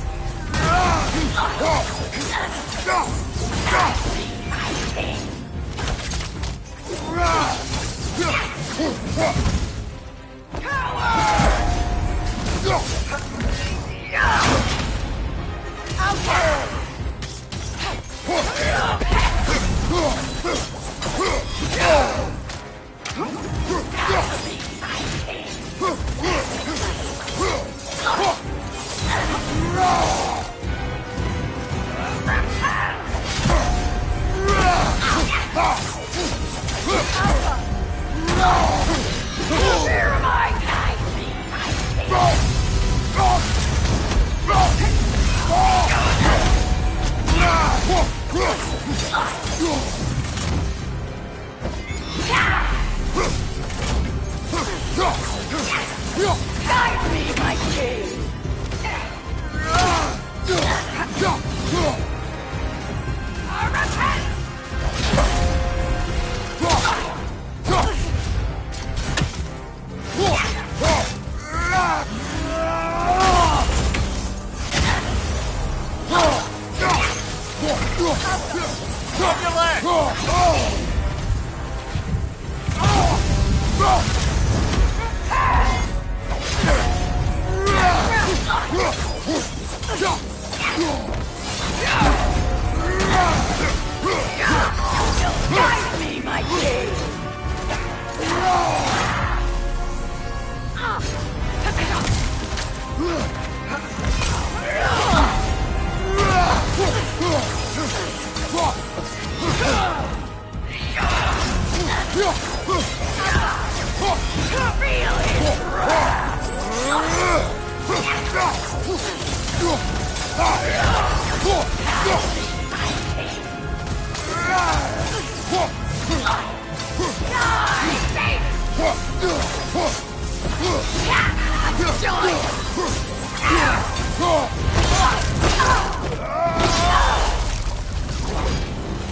Coward! Fear my guide me, my guide me, my king. Repent! Drop your leg! Guide me, my king! Feel his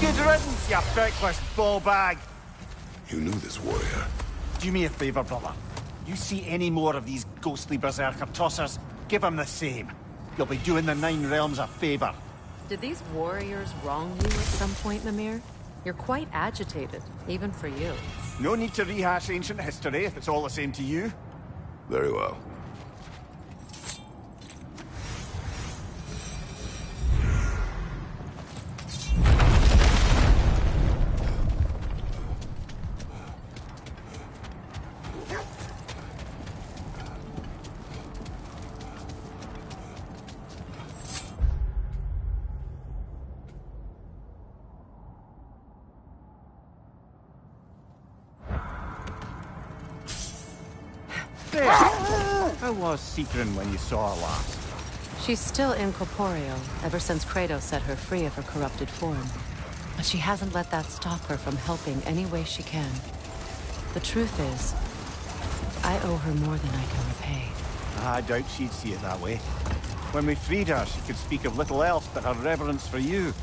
Good riddance, you feckless ball bag. You knew this warrior. Do me a favor, brother. You see any more of these ghostly berserker tossers, give them the same. You'll be doing the Nine Realms a favor. Did these warriors wrong you at some point, Mimir? You're quite agitated, even for you. No need to rehash ancient history if it's all the same to you. Very well. There! How was Seekrin when you saw her last? She's still incorporeal, ever since Kratos set her free of her corrupted form. But she hasn't let that stop her from helping any way she can. The truth is, I owe her more than I can repay. I doubt she'd see it that way. When we freed her, she could speak of little else but her reverence for you.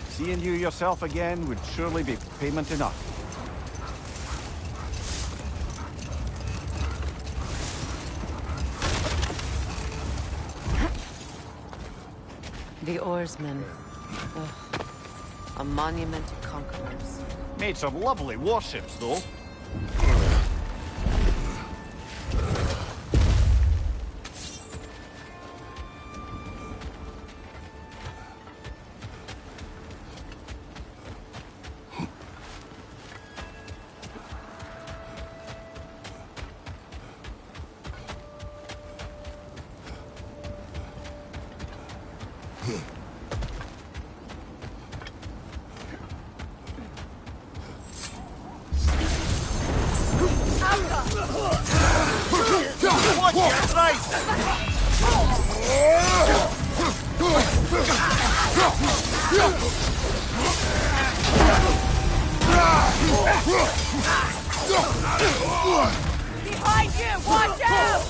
Seeing you yourself again would surely be payment enough. The oarsmen. Ugh. A monument to conquerors. Made some lovely warships, though. Behind you! Watch out!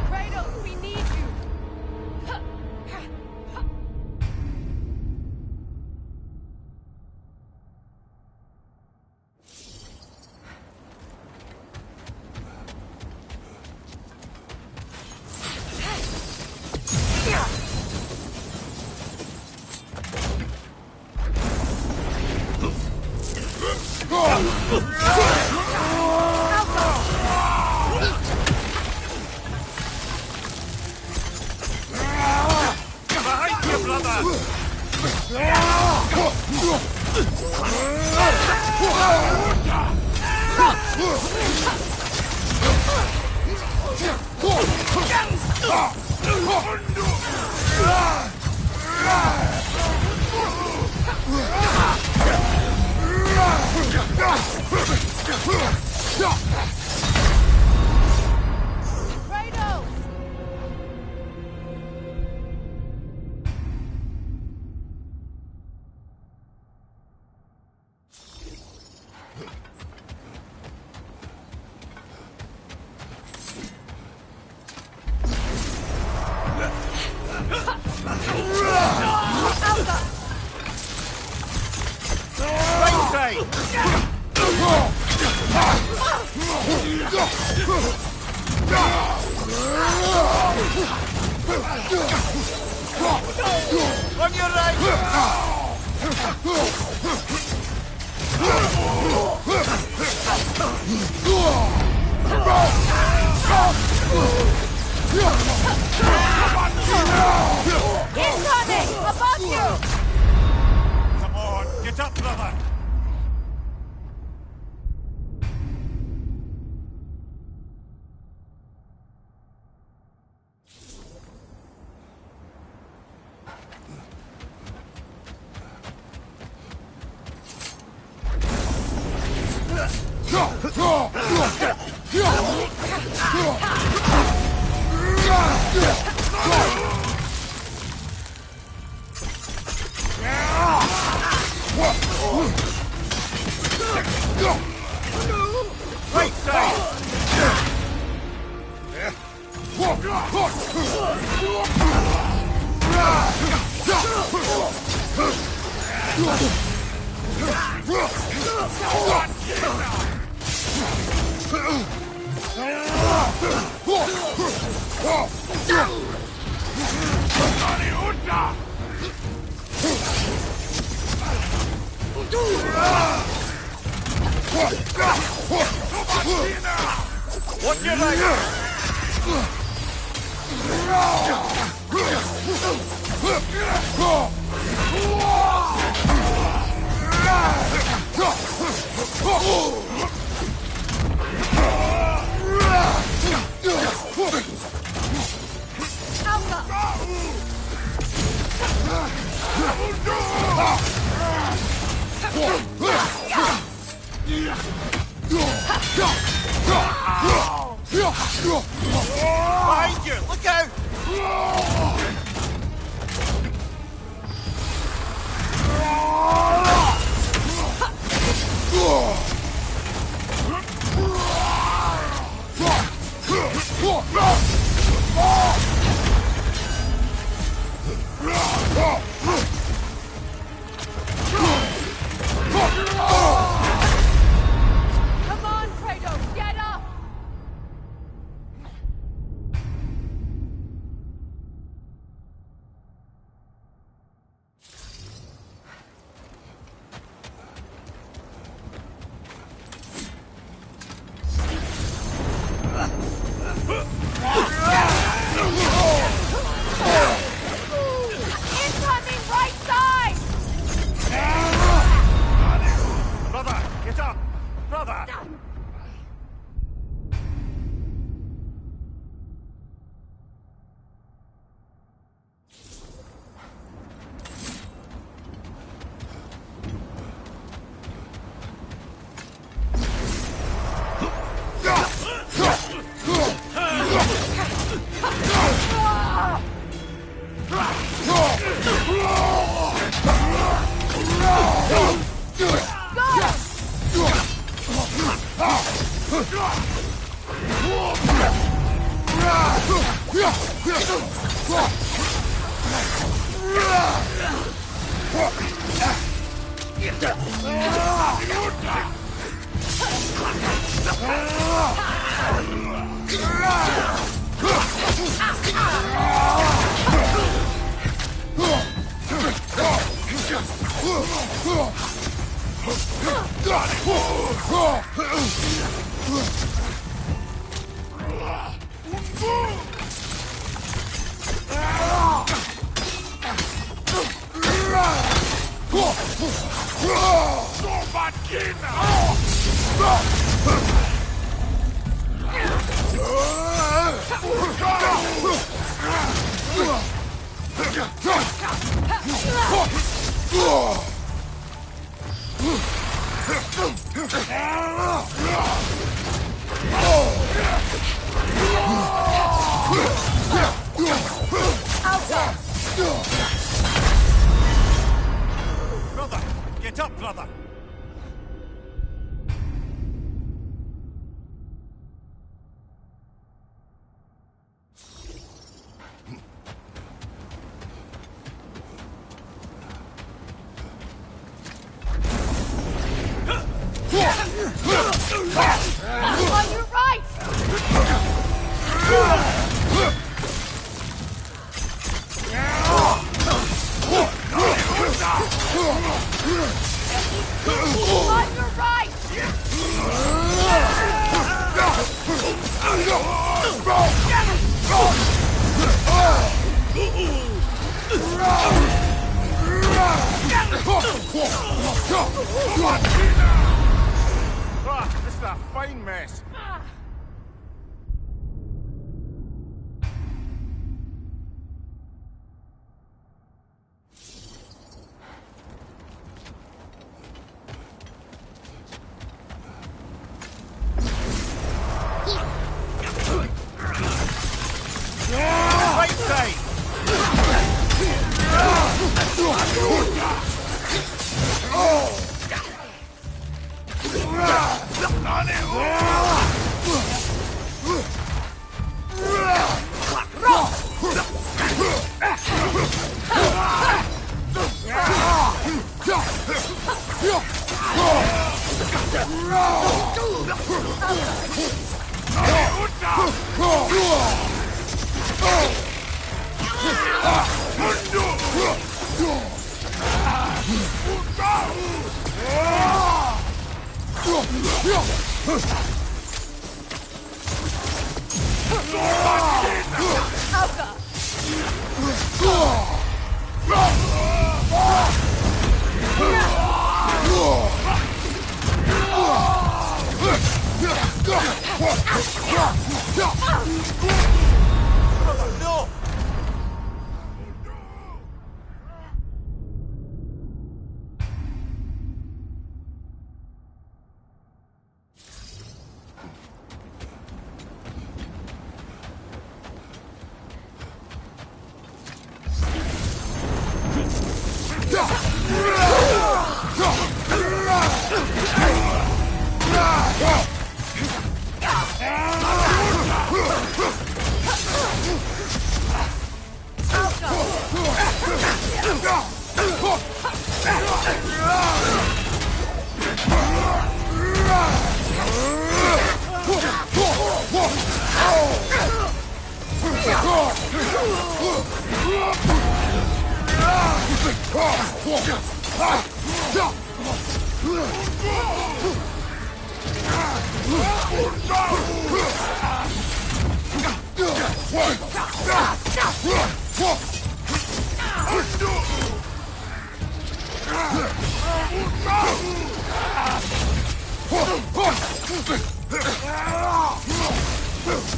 Kratos, we need you! On your right! Incoming! Above you! Come on, get up, brother! Right side! Watch your right! Behind you! Look out! Come on, Kratos, get up! Incoming right side! Brother, get up! Brother! Brother! Get up, brother! On your right! On your right! This is a fine mess. Right side!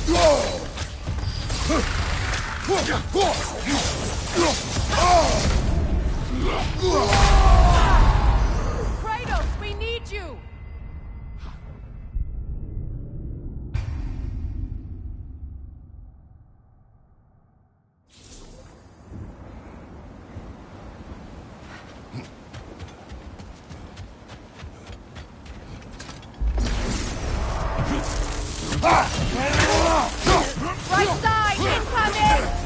No! Kratos, we need you! Right side, incoming!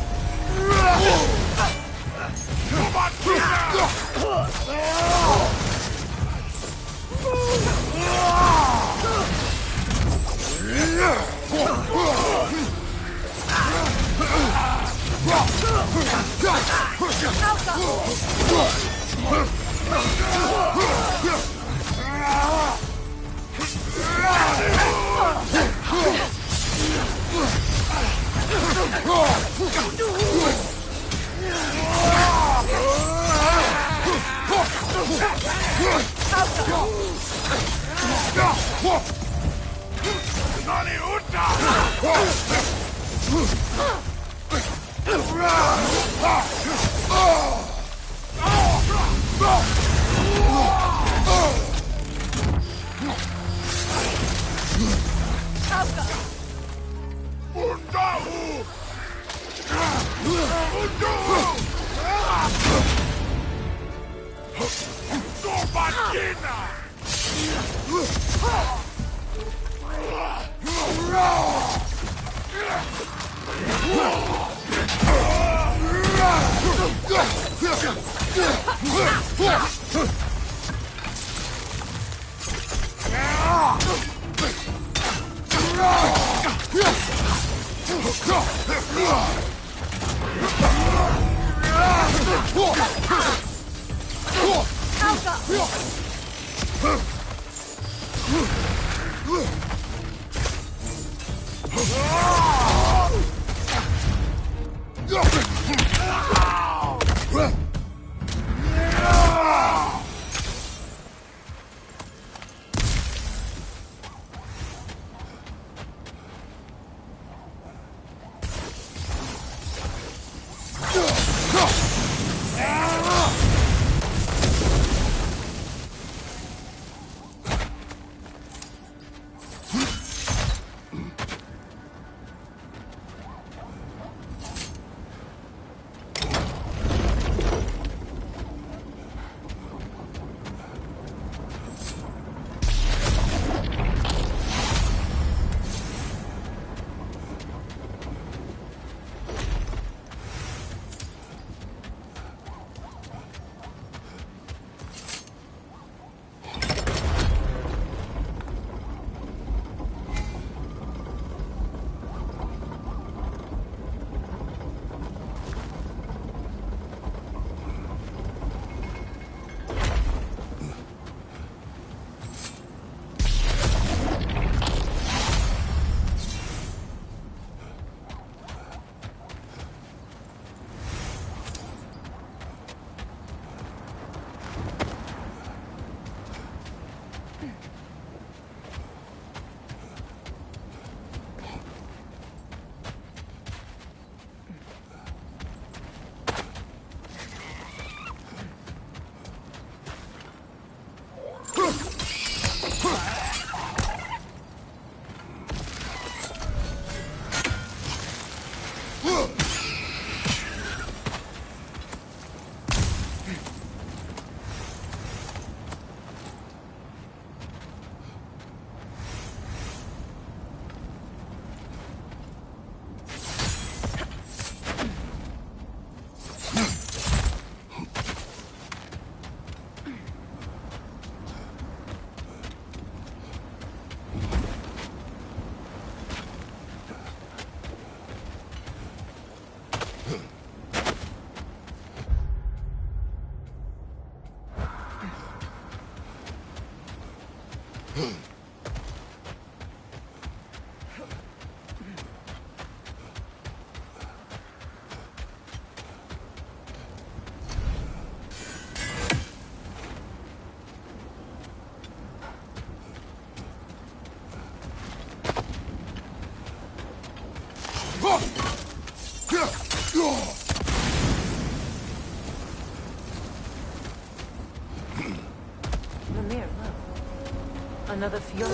Another Fjord.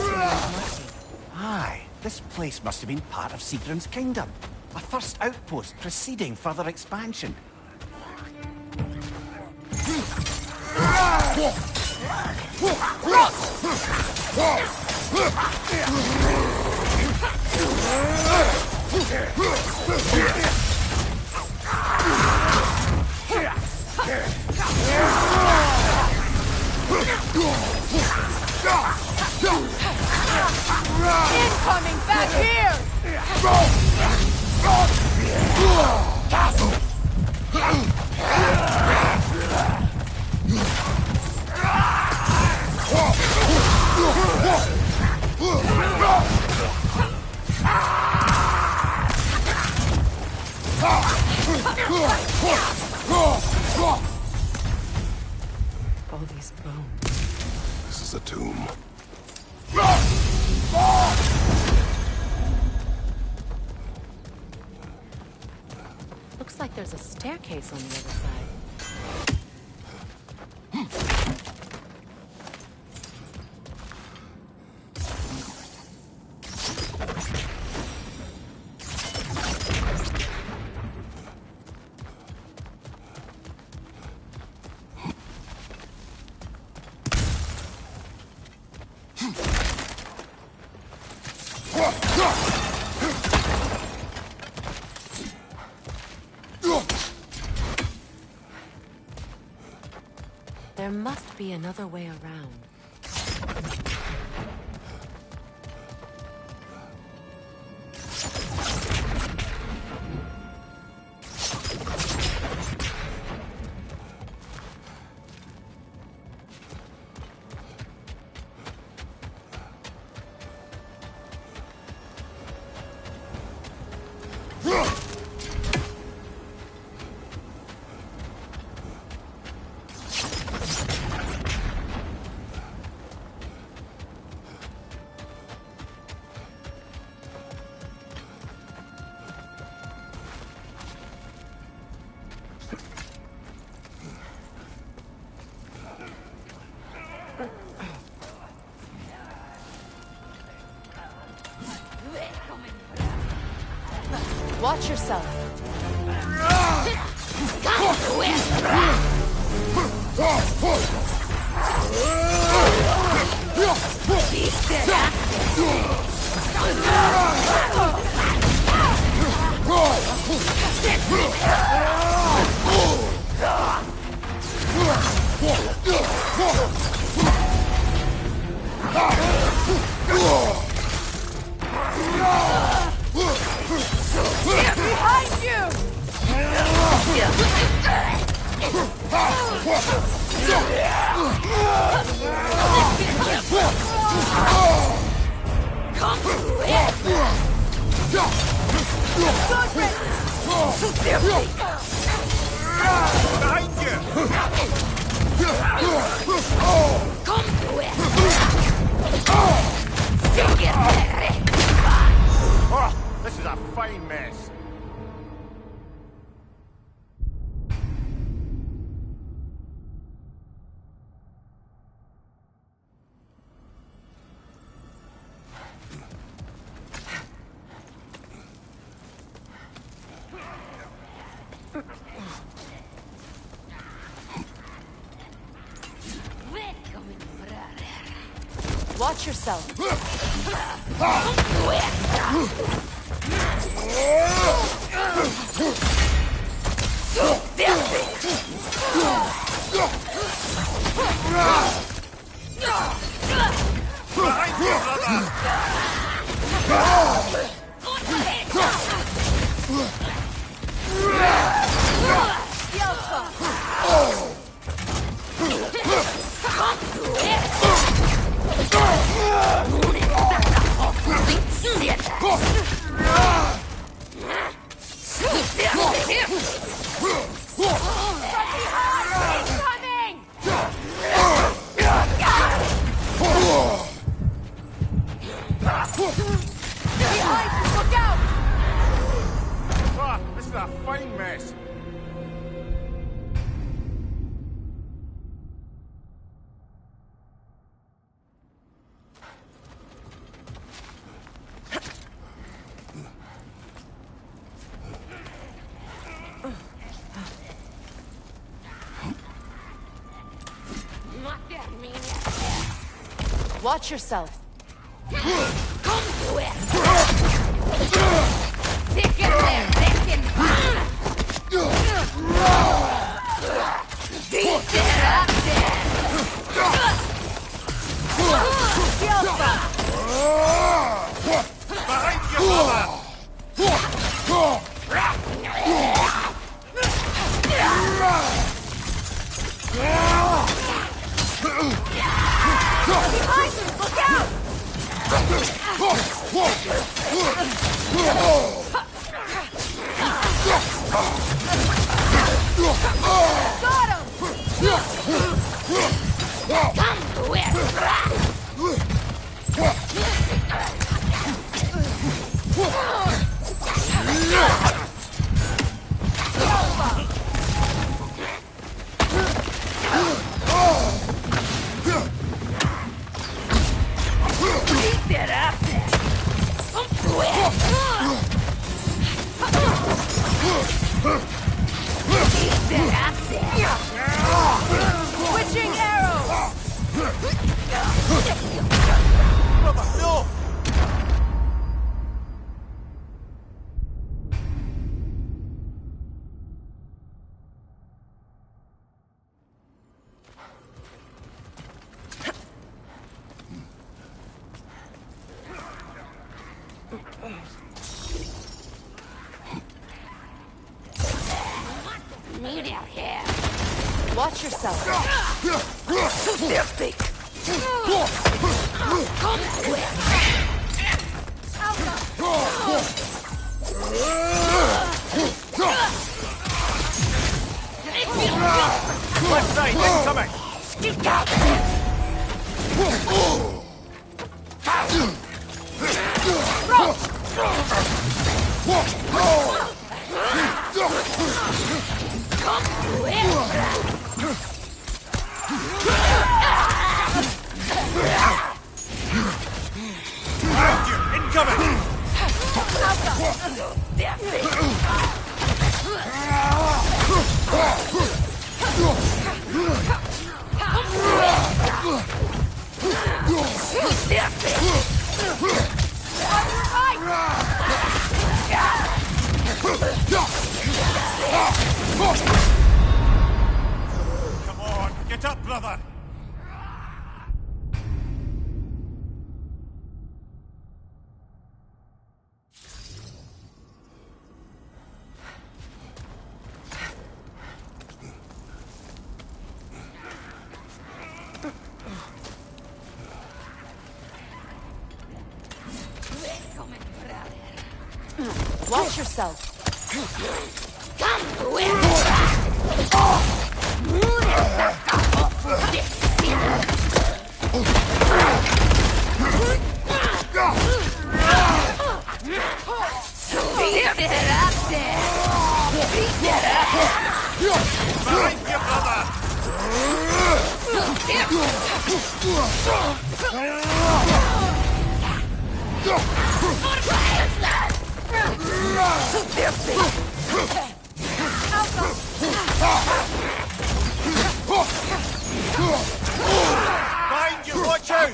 Aye, this place must have been part of Sigrun's kingdom. A first outpost preceding further expansion. Incoming back here! All these bones. This is a tomb. Looks like there's a staircase on the other side. There must be another way around. Watch yourself. Behind you! Oh, this is a fine mess. Watch yourself. Oh, this is a fine mess. Watch yourself. Huh? need out here. Watch yourself. They're big. Come quick. Left side, incoming! You got Come on, get up, brother! Watch yourself. Mind you, watch out!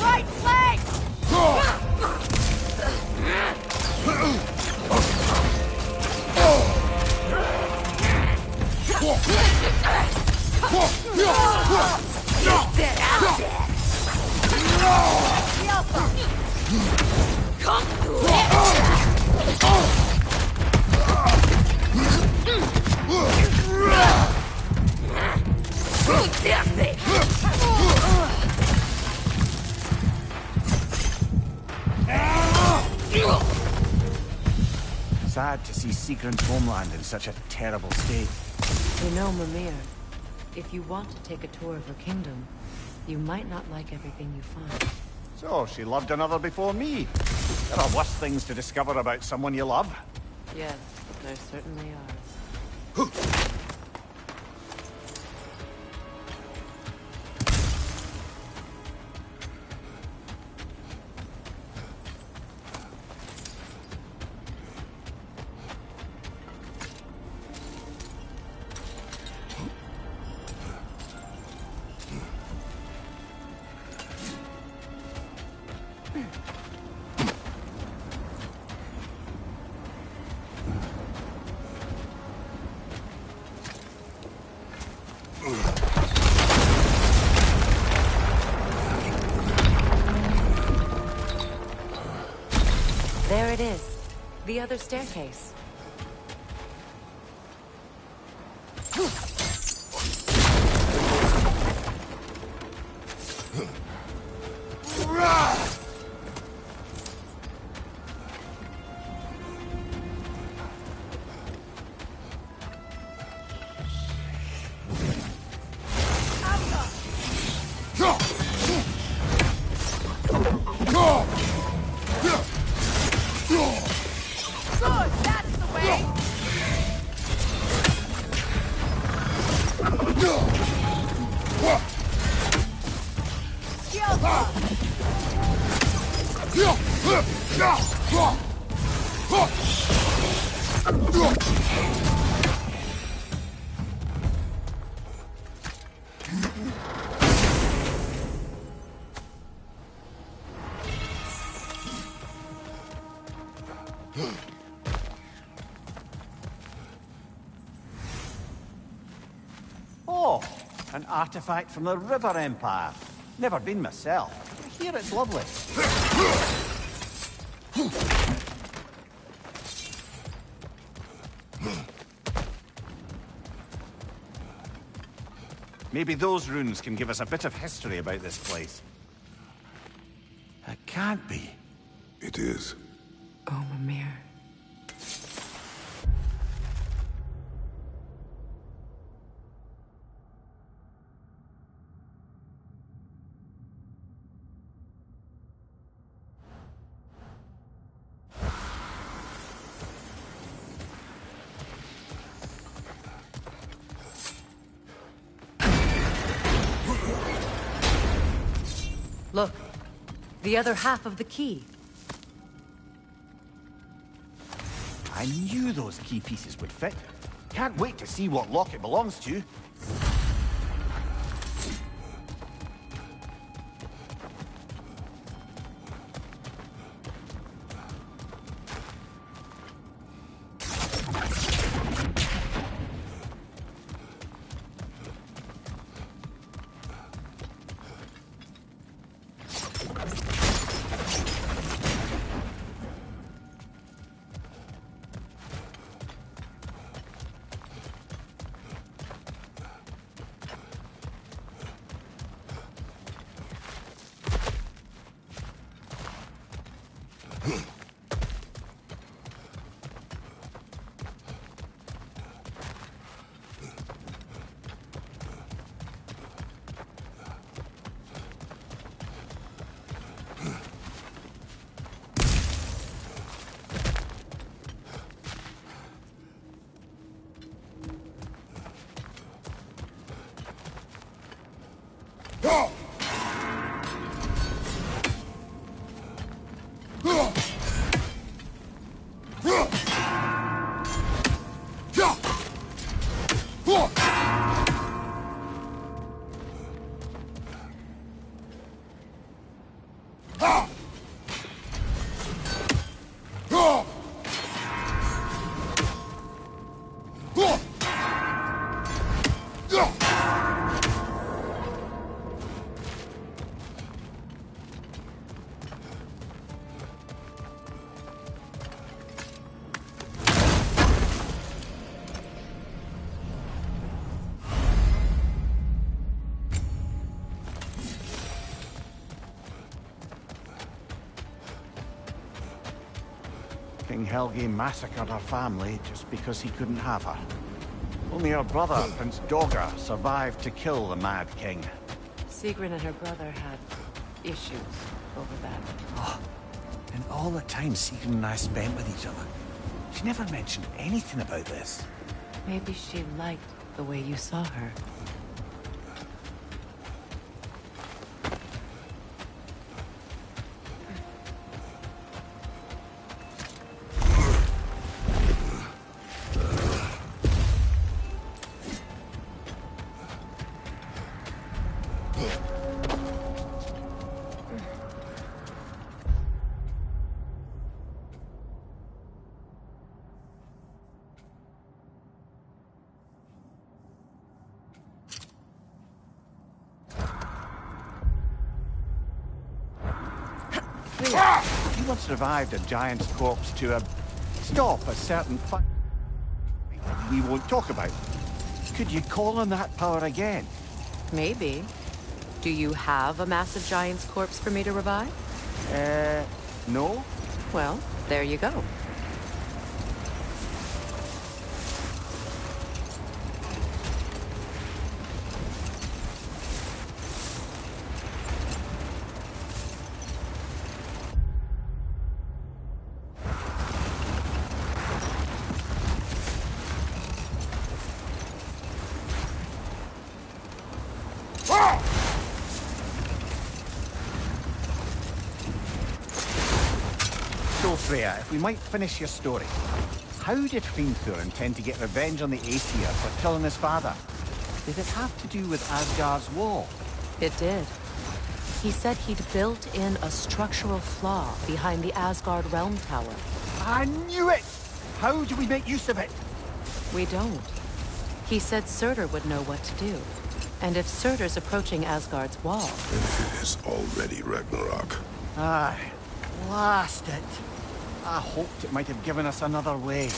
Right flank! Come Sad to see Seagram's homeland in such a terrible state. You know, Mimir, if you want to take a tour of her kingdom, you might not like everything you find. So, she loved another before me. There are worse things to discover about someone you love. Yes, there certainly are. There it is. The other staircase. Good, that's the way! Skill up! Oh, an artifact from the River Empire. Never been myself. I hear it's lovely. Maybe those runes can give us a bit of history about this place. It can't be. It is. Oh, Mimir. Look, the other half of the key. I knew those key pieces would fit. Can't wait to see what lock it belongs to. King Helgi massacred her family just because he couldn't have her. Only her brother, Prince Dogger, survived to kill the Mad King. Sigrun and her brother had issues over that. Oh, and all the time Sigrun and I spent with each other, she never mentioned anything about this. Maybe she liked the way you saw her. You once revived a giant's corpse to stop a certain fight we won't talk about. Could you call on that power again? Maybe. Do you have a massive giant's corpse for me to revive? No? Well, there you go. So, Freya, if we might finish your story. How did Hrimthur intend to get revenge on the Aesir for killing his father? Did it have to do with Asgard's wall? It did. He said he'd built in a structural flaw behind the Asgard Realm Tower. I knew it! How do we make use of it? We don't. He said Surtur would know what to do. And if Surtur's approaching Asgard's wall... It is already Ragnarok. Aye. Blast it. I hoped it might have given us another way.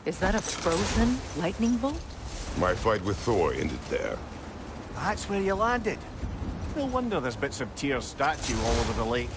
Is that a frozen lightning bolt? My fight with Thor ended there. That's where you landed. No wonder there's bits of Tyr's statue all over the lake.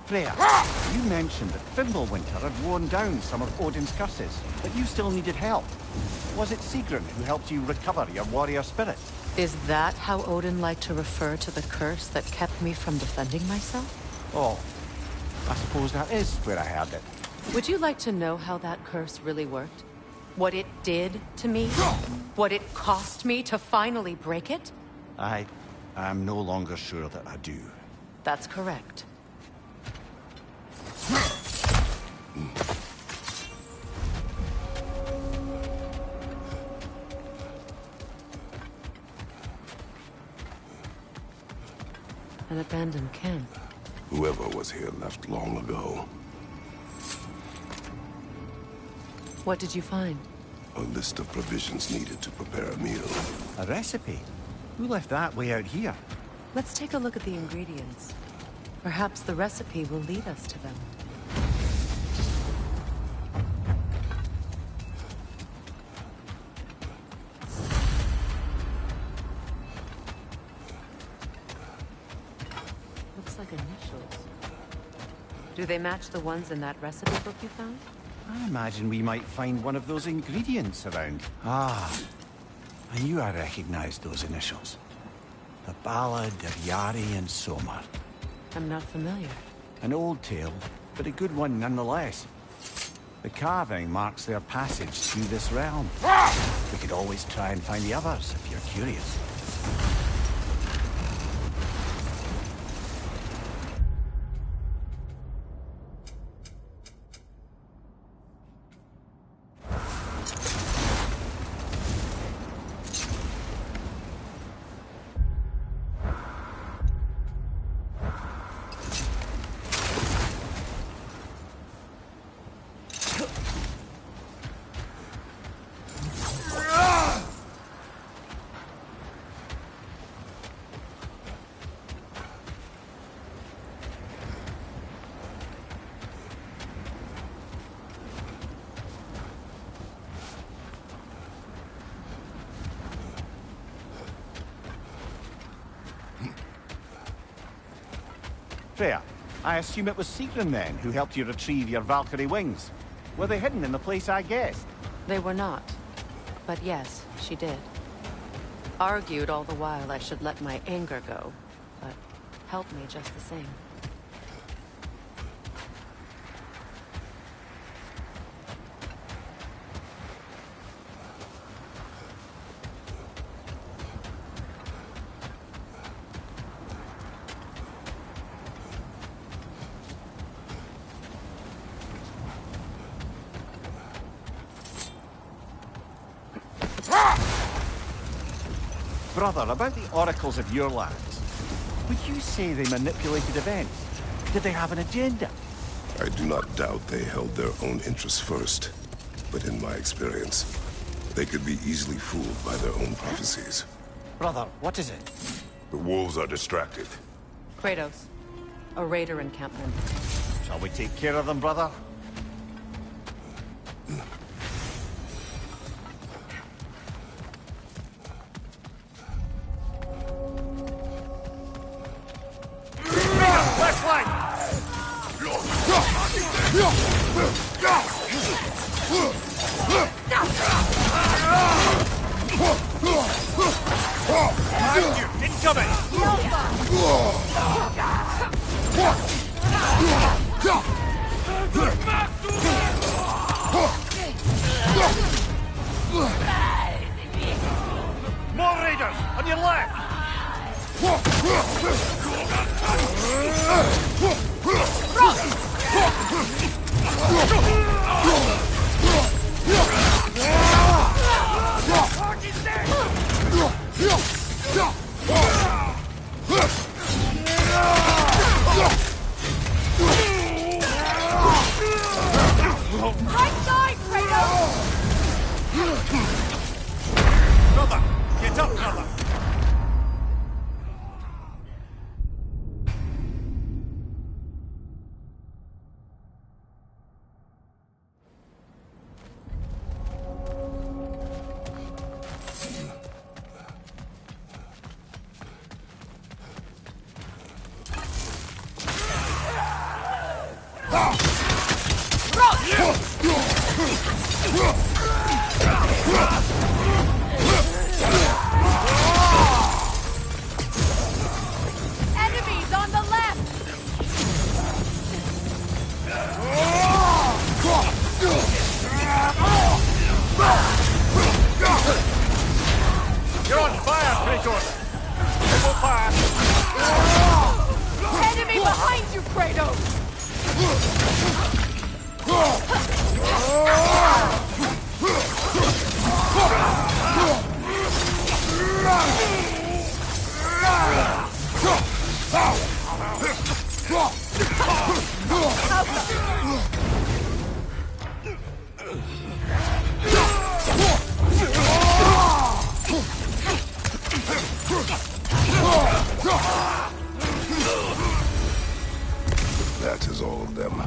Freya, you mentioned that Fimbulwinter had worn down some of Odin's curses, but you still needed help. Was it Sigrun who helped you recover your warrior spirit? Is that how Odin liked to refer to the curse that kept me from defending myself? Oh, I suppose that is where I heard it. Would you like to know how that curse really worked? What it did to me? What it cost me to finally break it? I'm no longer sure that I do. That's correct. An abandoned camp. Whoever was here left long ago. What did you find? A list of provisions needed to prepare a meal. A recipe? Who left that way out here? Let's take a look at the ingredients. Perhaps the recipe will lead us to them. Looks like initials. Do they match the ones in that recipe book you found? I imagine we might find one of those ingredients around. Ah, I knew I recognized those initials. The Ballad of Yari and Somar. I'm not familiar. An old tale, but a good one nonetheless. The carving marks their passage through this realm. We could always try and find the others if you're curious. Freya, I assume it was Sigrun then who helped you retrieve your Valkyrie wings. Were they hidden in the place I guessed? They were not. But yes, she did. Argued all the while I should let my anger go, but helped me just the same. Brother, about the oracles of your lands, would you say they manipulated events? Did they have an agenda? I do not doubt they held their own interests first. But in my experience, they could be easily fooled by their own prophecies. Brother, what is it? The wolves are distracted. Kratos, a raider encampment. Shall we take care of them, brother? Left flank! Behind you! Incoming! More raiders! On your left! Right side, Kratos! Brother! Get up, brother! Enemies on the left! You're on fire, Kratos! It will pass! Enemy behind you, Kratos! That is all of them.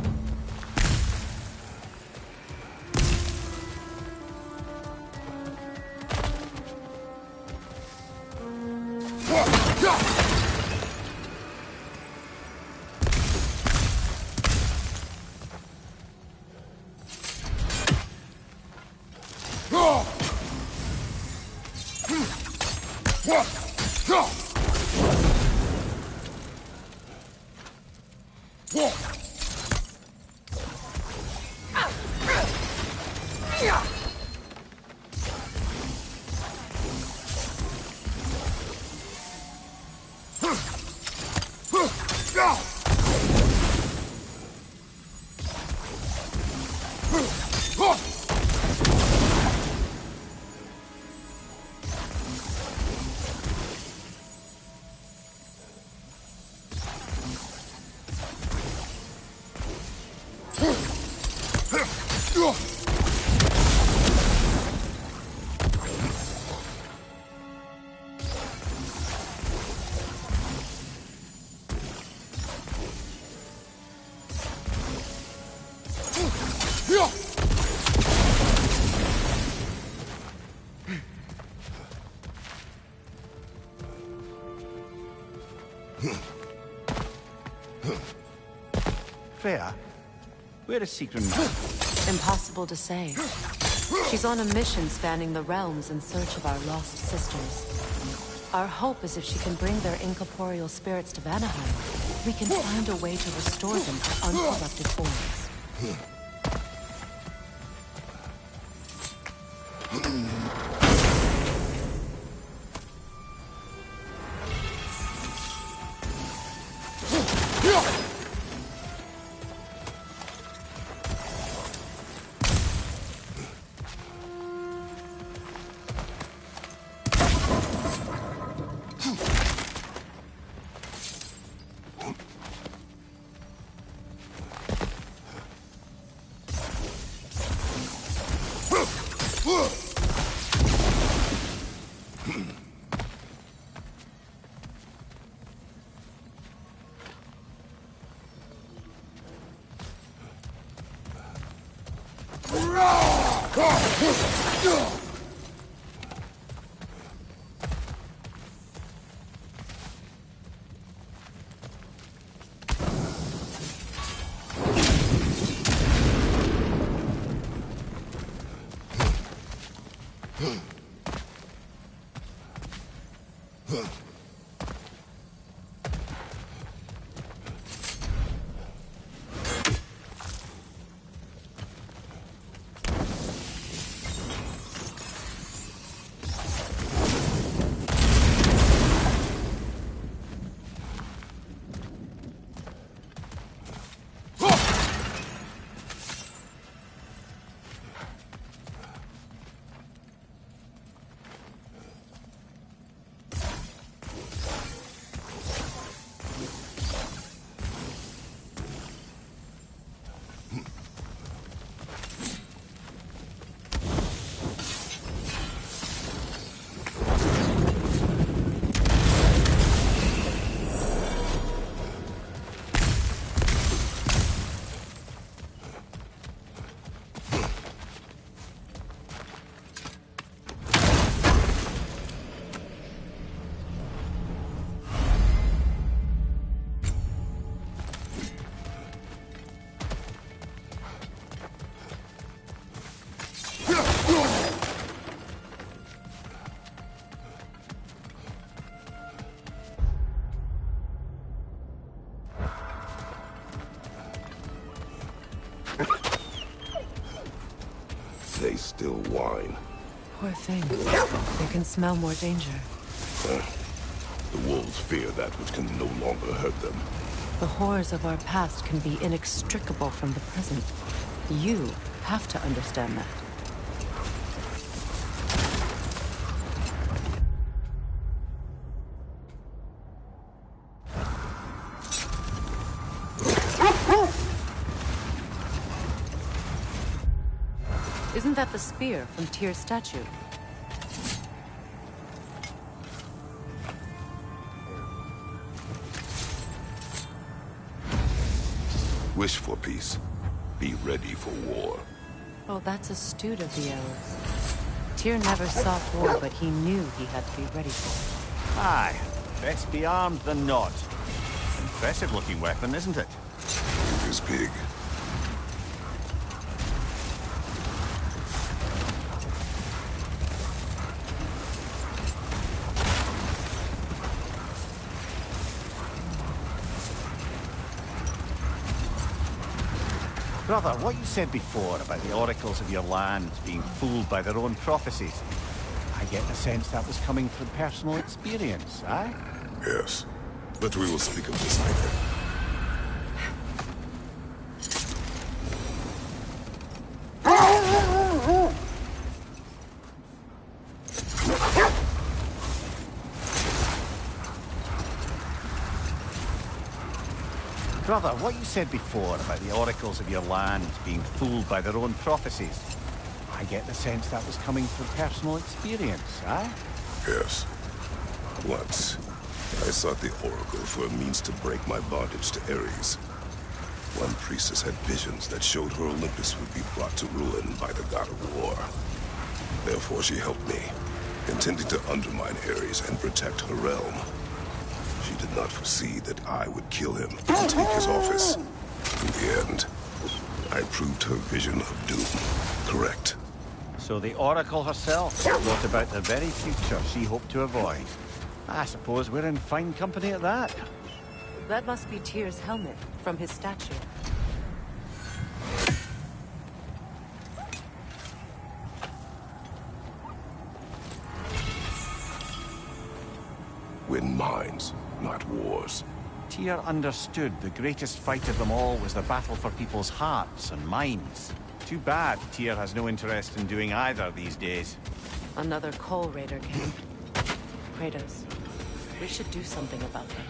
Freya, where is Sigrun now? Impossible to say. She's on a mission spanning the realms in search of our lost sisters. Our hope is if she can bring their incorporeal spirits to Vanaheim, we can find a way to restore them to uncorrupted forms. They still whine. Poor thing. They can smell more danger. The wolves fear that which can no longer hurt them. The horrors of our past can be inextricable from the present. You have to understand that. Isn't that the spear from Tyr's statue? Wish for peace. Be ready for war. Oh, that's astute of the arrows. Tyr never sought war, but he knew he had to be ready for it. Aye, best be armed than not. Impressive-looking weapon, isn't it? It is big. Brother, what you said before about the oracles of your land being fooled by their own prophecies, I get the sense that was coming from personal experience, aye? Yes, but we will speak of this later. Brother, what you said before about the oracles of your land being fooled by their own prophecies, I get the sense that was coming from personal experience, aye? Yes. Once, I sought the oracle for a means to break my bondage to Ares. One priestess had visions that showed her Olympus would be brought to ruin by the god of war. Therefore she helped me, intending to undermine Ares and protect her realm. She did not foresee that I would kill him and take his office. In the end, I proved her vision of doom correct. So the Oracle herself wrote about the very future she hoped to avoid. I suppose we're in fine company at that. That must be Tyr's helmet from his statue. Win minds, not wars. Tyr understood the greatest fight of them all was the battle for people's hearts and minds. Too bad Tyr has no interest in doing either these days. Another Coal Raider came. Kratos, we should do something about them.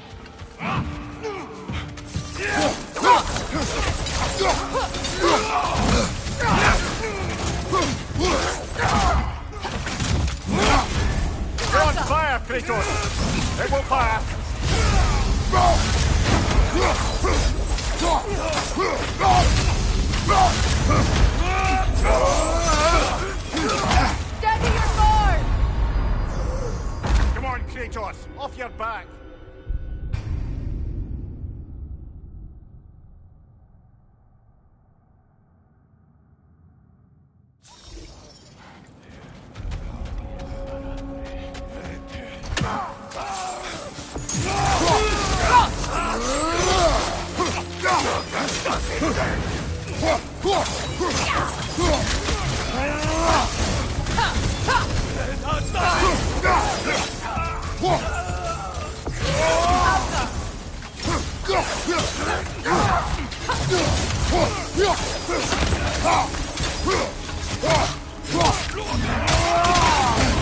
You're on fire, Kratos! It will pass! back.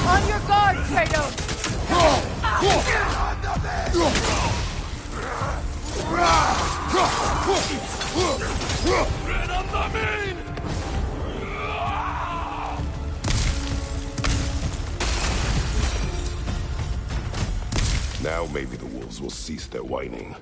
On your guard, Kratos! Now maybe the wolves will cease their whining.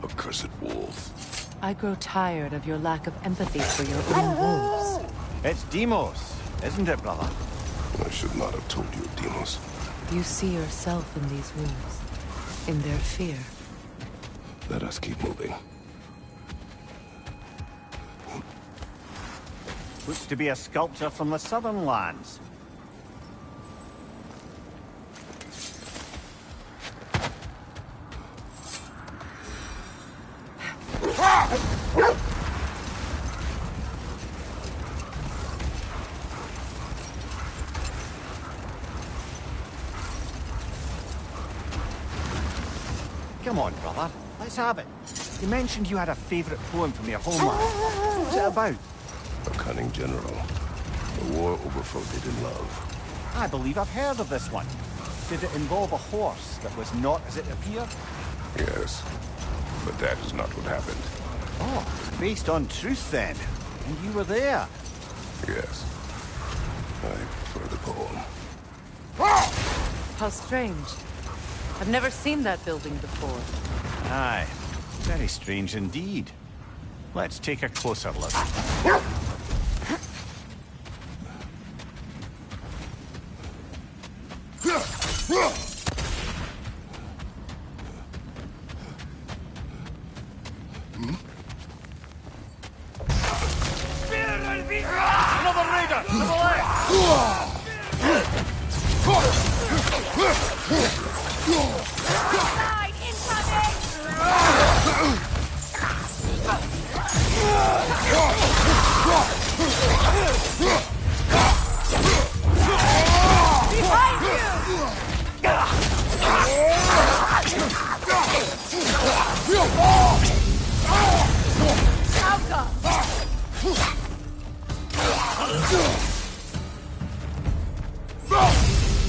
Accursed wolves. I grow tired of your lack of empathy for your own wolves. It's Deimos, isn't it, brother? I should not have told you of Deimos. You see yourself in these wolves, in their fear. Let us keep moving. Looks to be a sculpture from the southern lands. Come on, brother. Let's have it. You mentioned you had a favorite poem from your homeland. What was it about? A cunning general. A war over forbidden love. I believe I've heard of this one. Did it involve a horse that was not as it appeared? Yes. But that is not what happened. Oh, it's based on truth then. And you were there. Yes. I prefer the poem. How strange. I've never seen that building before. Aye. Very strange indeed. Let's take a closer look. Another raider! To the left! Side incoming! Behind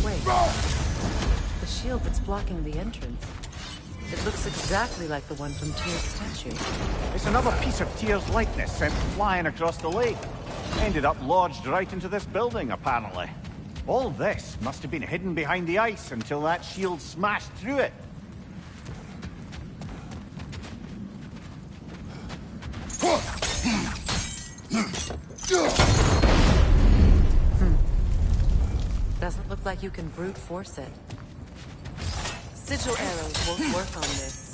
Wait. The shield that's blocking the entrance. It looks exactly like the one from Tyr's statue. It's another piece of Tyr's likeness sent flying across the lake. Ended up lodged right into this building, apparently. All this must have been hidden behind the ice until that shield smashed through it. Doesn't look like you can brute force it. Sigil arrows won't work on this.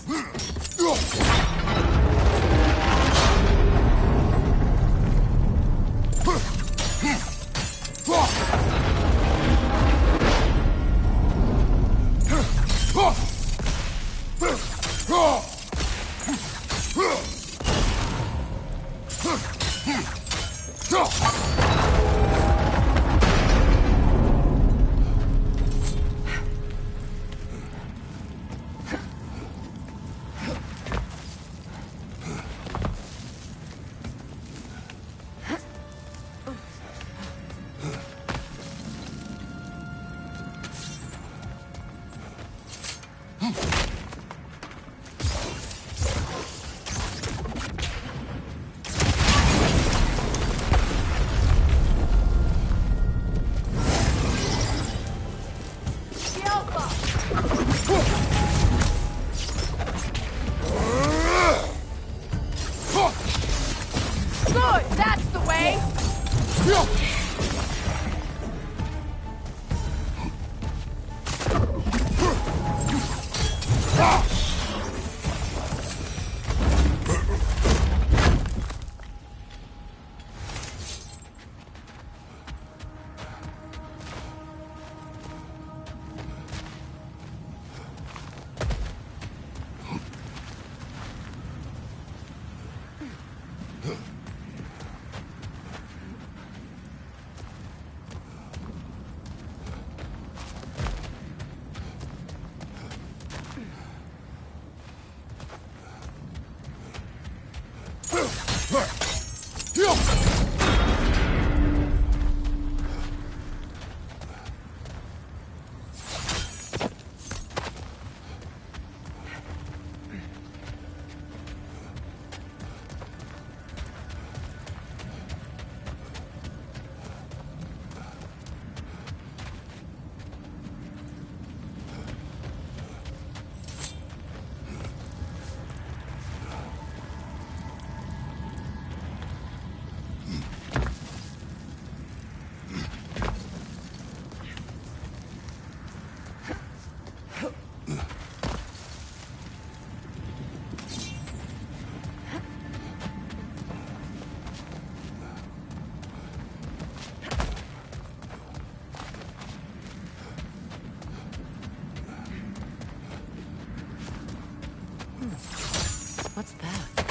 What's that?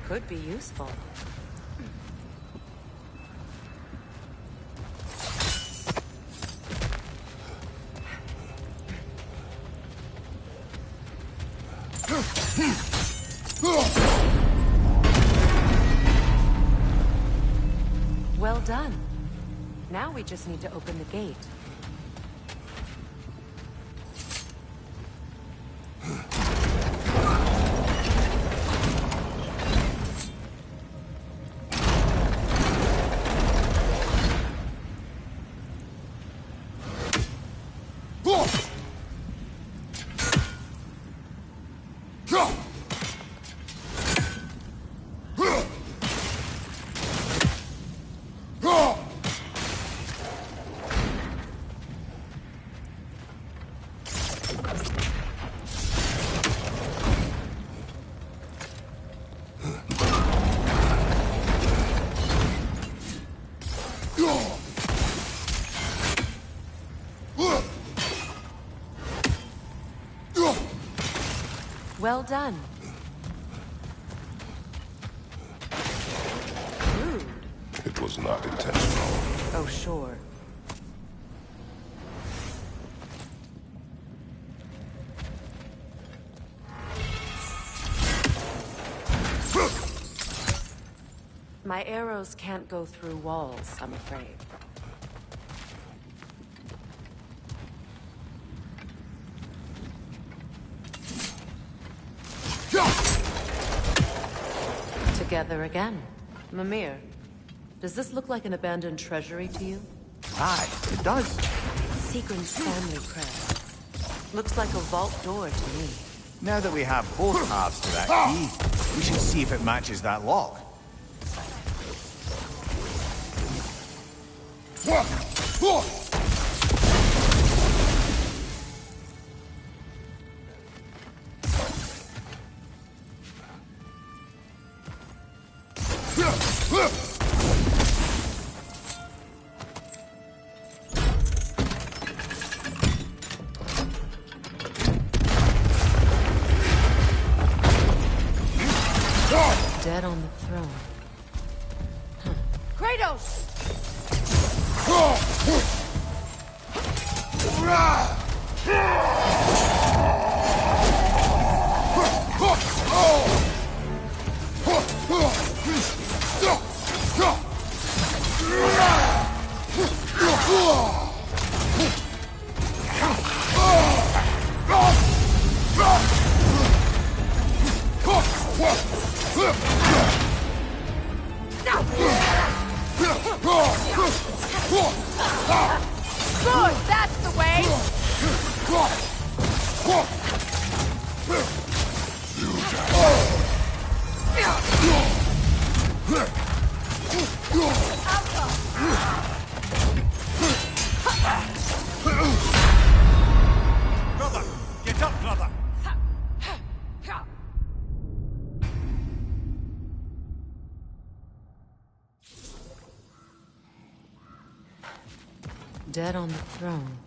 Could be useful. Well done. Now we just need to open the gate. Well done. Rude. It was not intentional. Oh, sure. My arrows can't go through walls, I'm afraid. Together again. Mimir, does this look like an abandoned treasury to you? Aye, it does. Seagram's family crest. Looks like a vault door to me. Now that we have both halves to that key, we should see if it matches that lock. Dead on the throne. Kratos! Good, that's the way! Brother! Get up, brother! Dead on the throne.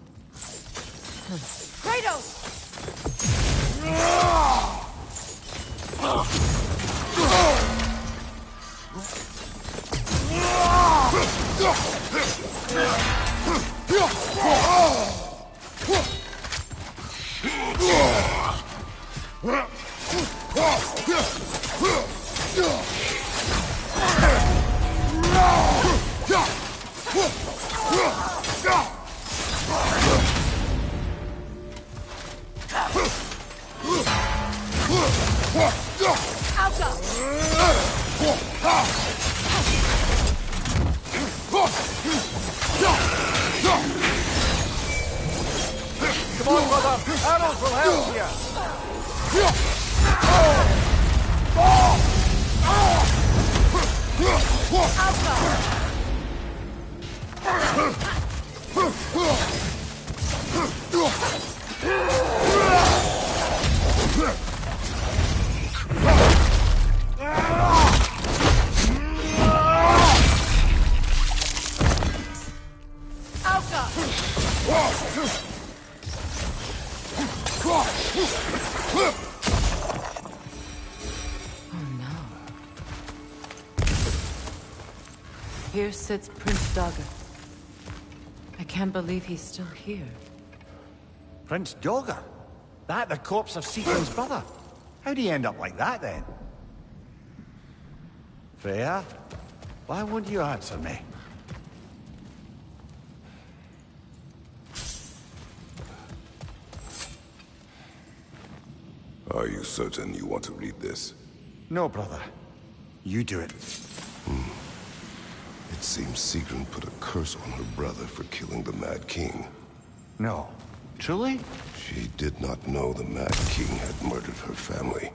Kratos! Come on, brother! Arrows will help you! Here sits Prince Dagger. I can't believe he's still here. Prince Dagger? That the corpse of Siegfried's brother? How'd he end up like that, then? Freya? Why won't you answer me? Are you certain you want to read this? No, brother. You do it. It seems Sigrun put a curse on her brother for killing the Mad King. No. Truly? She did not know the Mad King had murdered her family.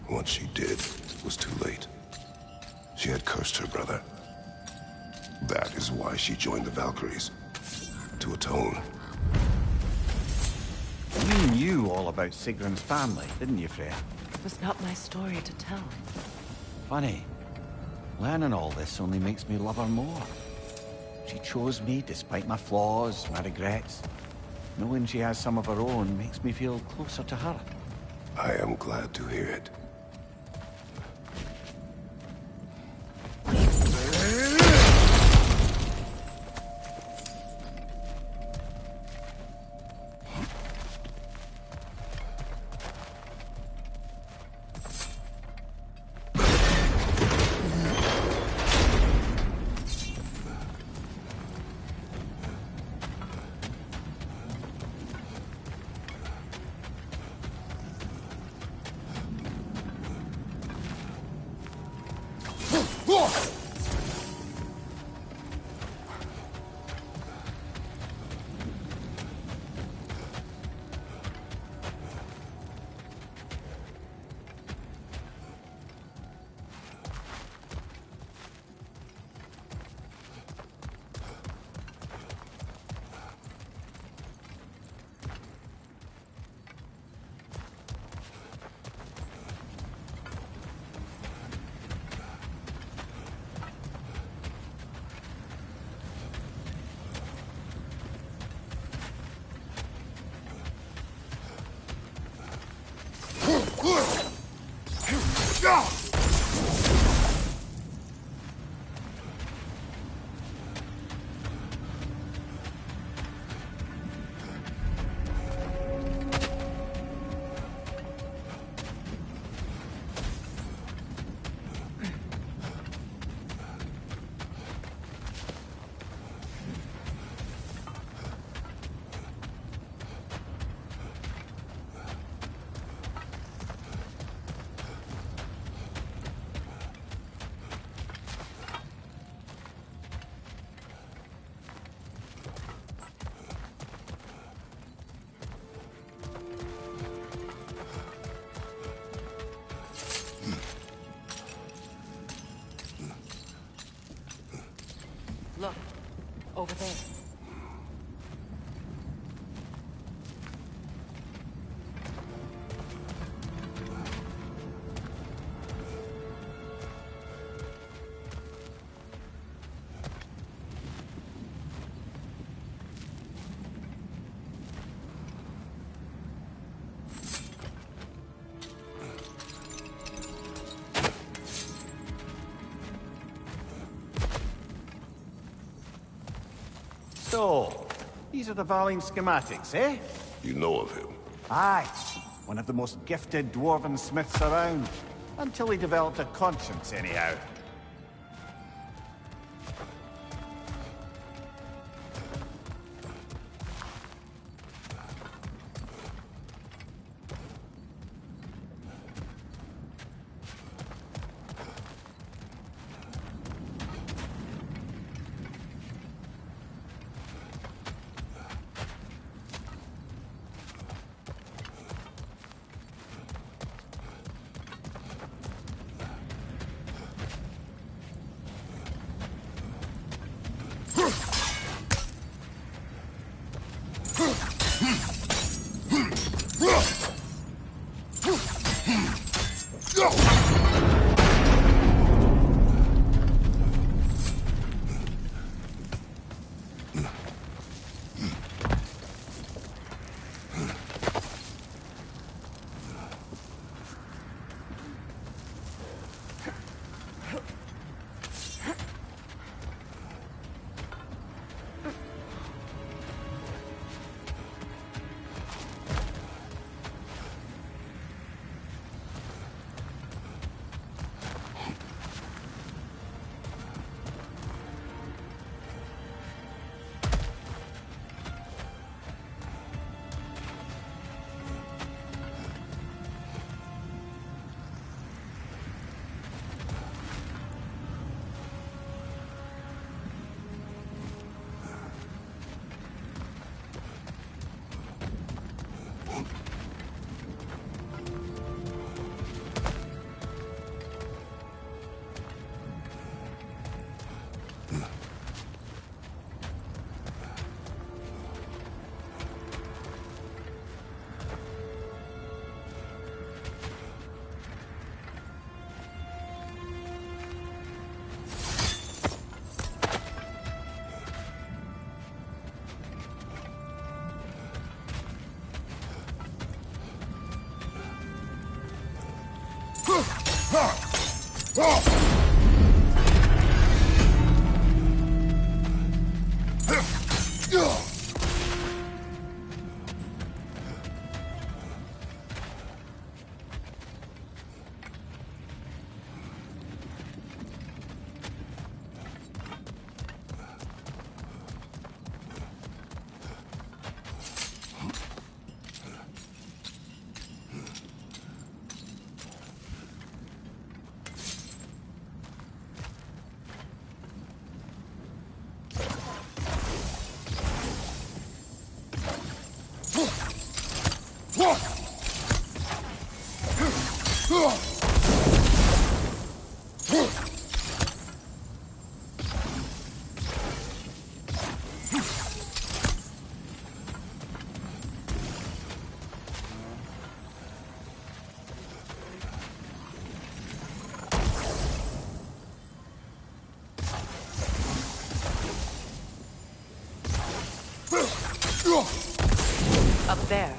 Once she did, it was too late. She had cursed her brother. That is why she joined the Valkyries. To atone. You knew all about Sigrun's family, didn't you, Freya? It was not my story to tell. Funny. Learning all this only makes me love her more. She chose me despite my flaws, my regrets. Knowing she has some of her own makes me feel closer to her. I am glad to hear it. Look, over there. So, these are the Valine schematics, eh? You know of him? Aye. One of the most gifted dwarven smiths around. Until he developed a conscience, anyhow. Up there.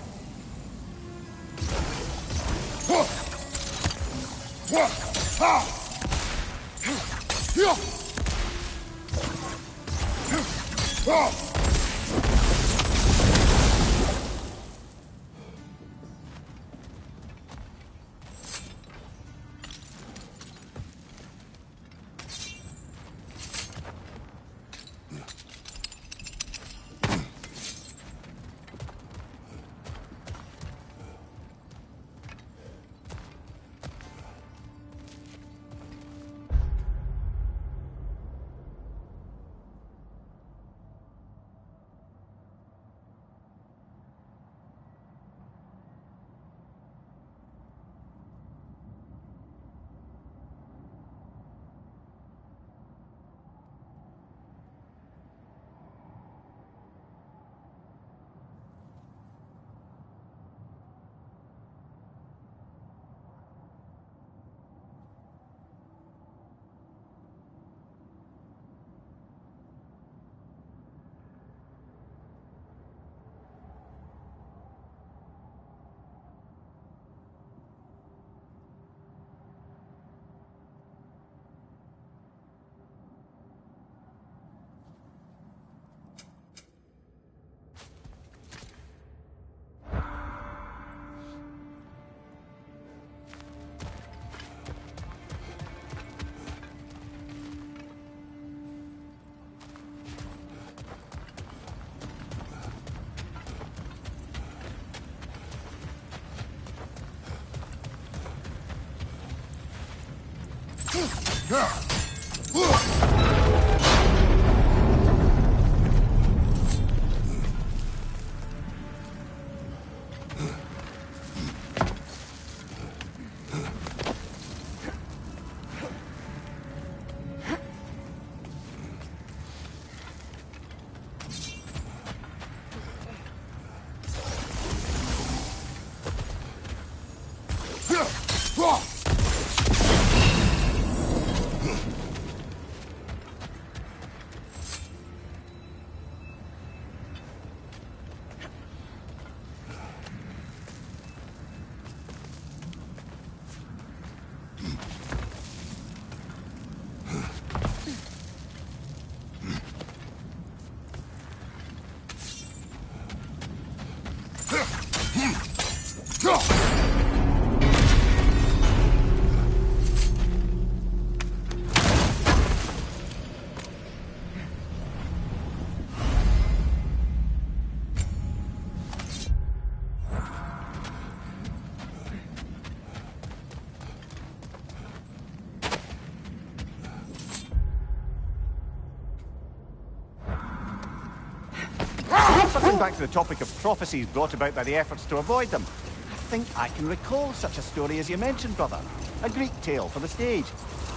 Circling back to the topic of prophecies brought about by the efforts to avoid them, I think I can recall such a story as you mentioned, brother. A Greek tale for the stage.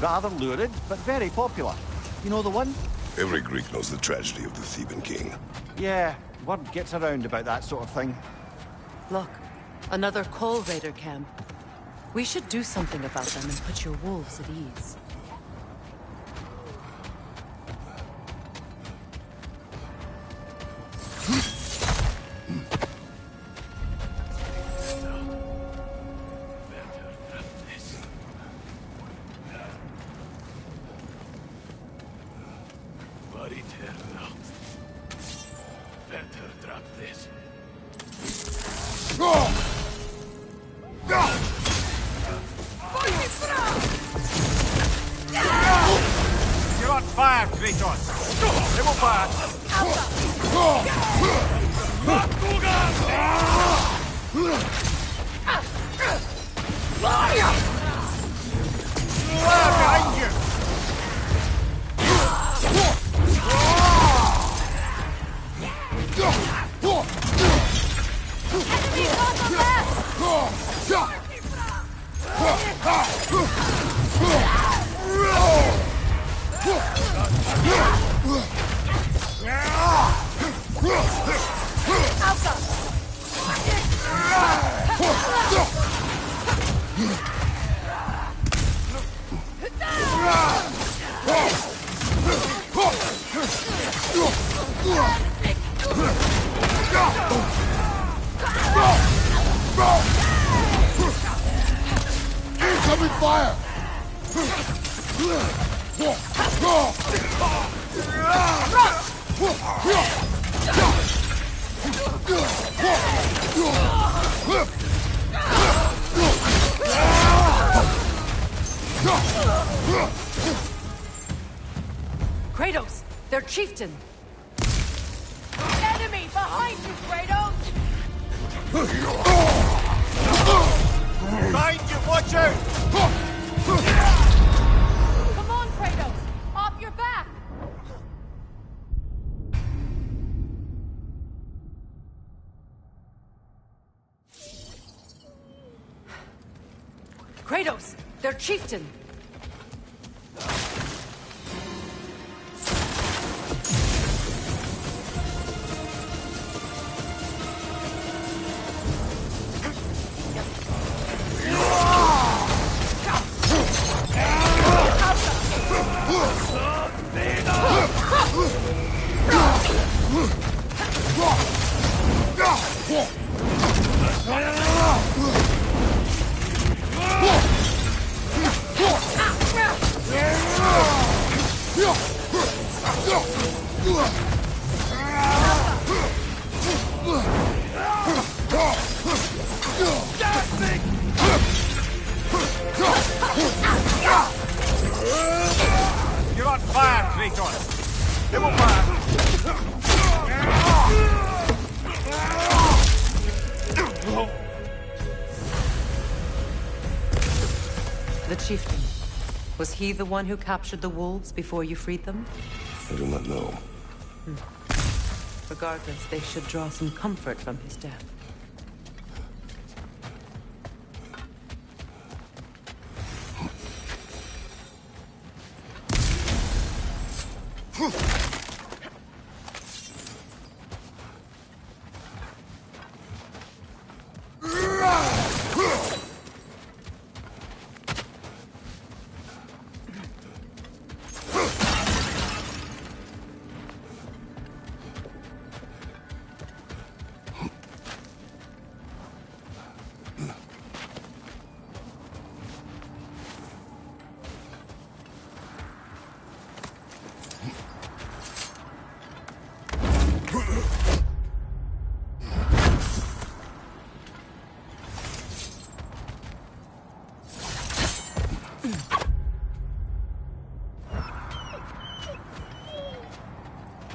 Rather lurid, but very popular. You know the one? Every Greek knows the tragedy of the Theban king. Yeah, word gets around about that sort of thing. Look, another coal raider camp. We should do something about them and put your wolves at ease. You're on fire, Kratos! They will fire! Fire behind you! Enemies on the left! Incoming fire! Kratos! Their chieftain! Enemy behind you, Kratos! Behind you, watch out! Come on, Kratos! Off your back! Kratos! Their chieftain! You're on fire, Kratos! They will fire! The chieftain. Was he the one who captured the wolves before you freed them? I do not know. Regardless, they should draw some comfort from his death.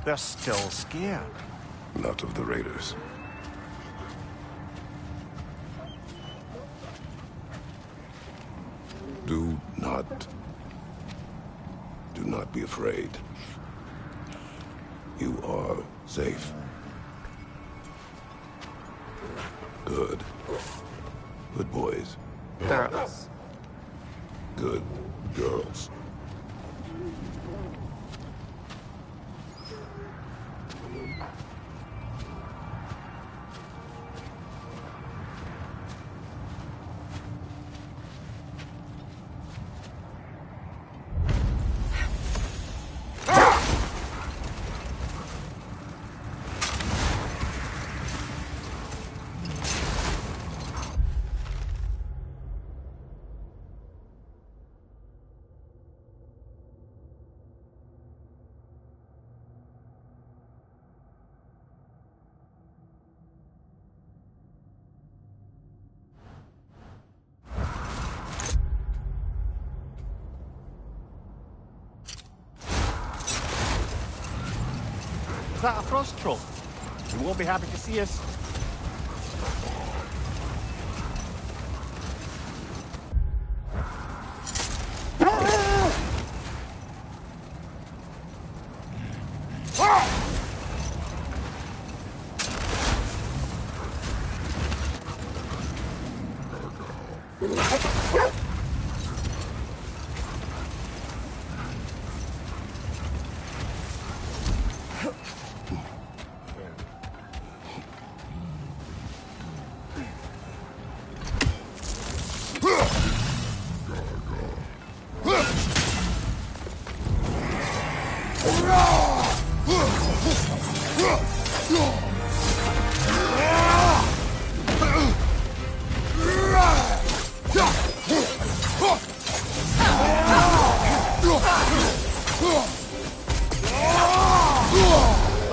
They're still scared. Not of the raiders. Do not be afraid. You are safe. Good. Good boys. Girls. Good girls. Is that a frost troll? You won't be happy to see us.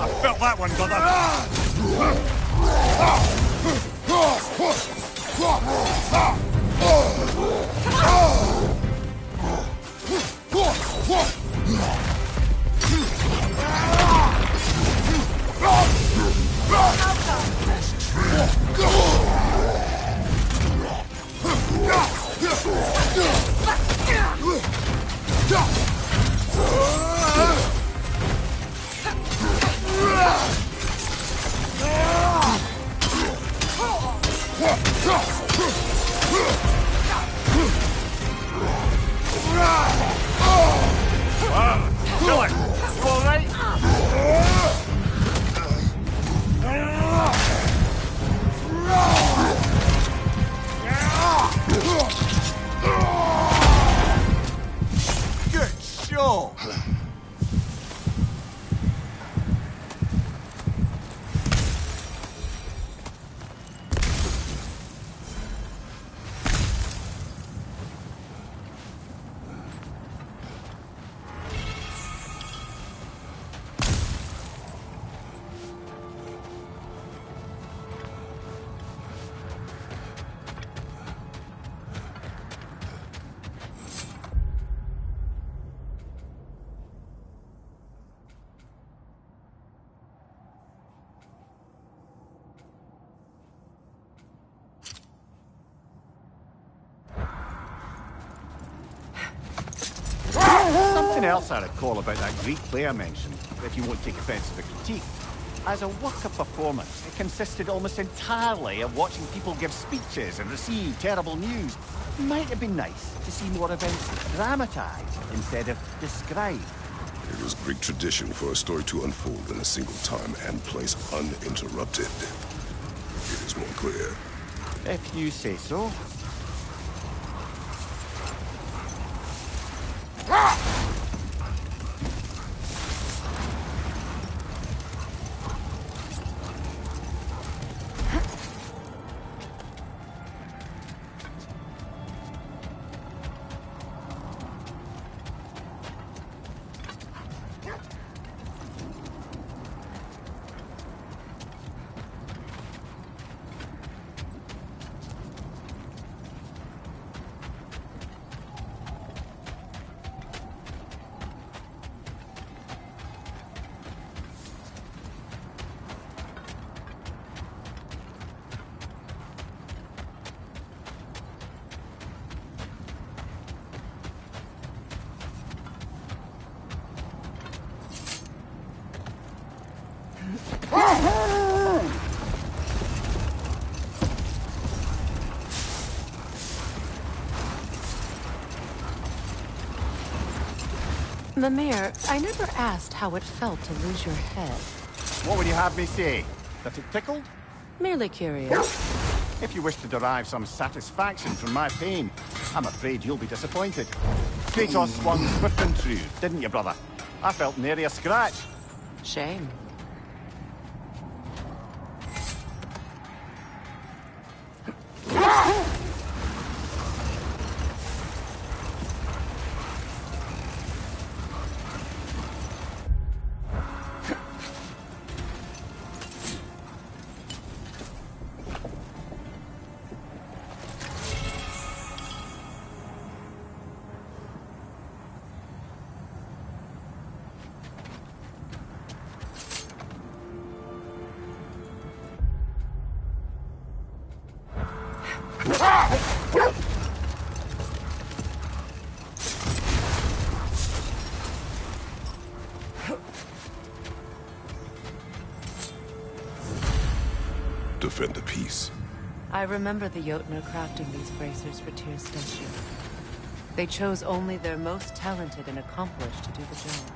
I felt that one, brother. Kill it! You all right? Good show! Something else I recall about that Greek play I mentioned, if you won't take offense to the critique. As a work of performance, it consisted almost entirely of watching people give speeches and receive terrible news. It might have been nice to see more events dramatized instead of described. It was Greek tradition for a story to unfold in a single time and place uninterrupted. It is more clear. If you say so. Mimir, I never asked how it felt to lose your head. What would you have me say? That it tickled? Merely curious. If you wish to derive some satisfaction from my pain, I'm afraid you'll be disappointed. Kratos swung swift and true, didn't you, brother? I felt nary a scratch. Shame. Defend the peace. I remember the Jotnar crafting these bracers for Tyr's statue. They chose only their most talented and accomplished to do the job.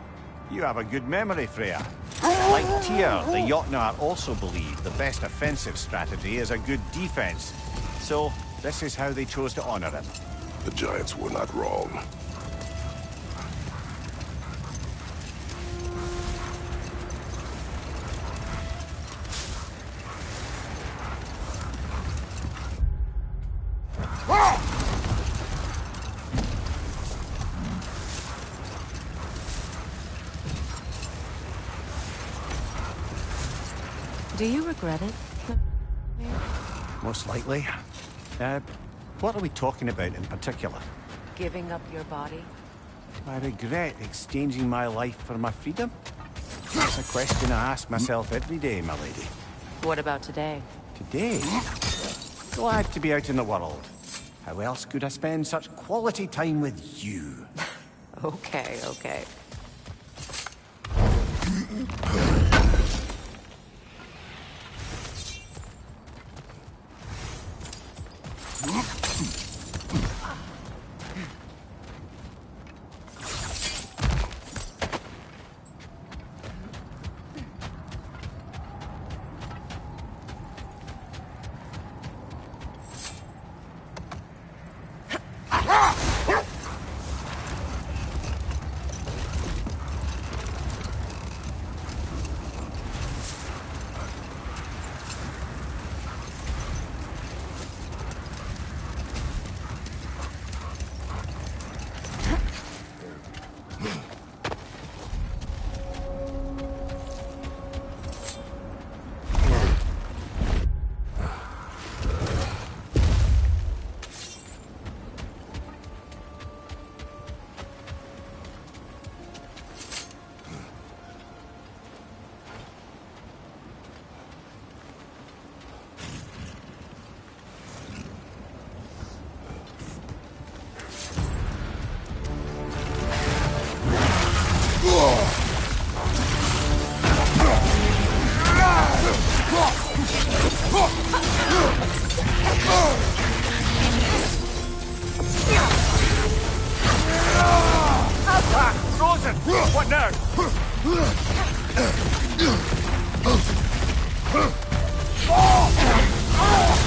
You have a good memory, Freya. Like Tyr, the Jotnar also believe the best offensive strategy is a good defense. So, this is how they chose to honor him. The Giants were not wrong. Do you regret it? Most likely. What are we talking about in particular? Giving up your body? I regret exchanging my life for my freedom? That's a question I ask myself every day, my lady. What about today? Today? Glad to be out in the world. How else could I spend such quality time with you? Okay, okay. What now?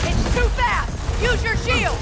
It's too fast! Use your shield!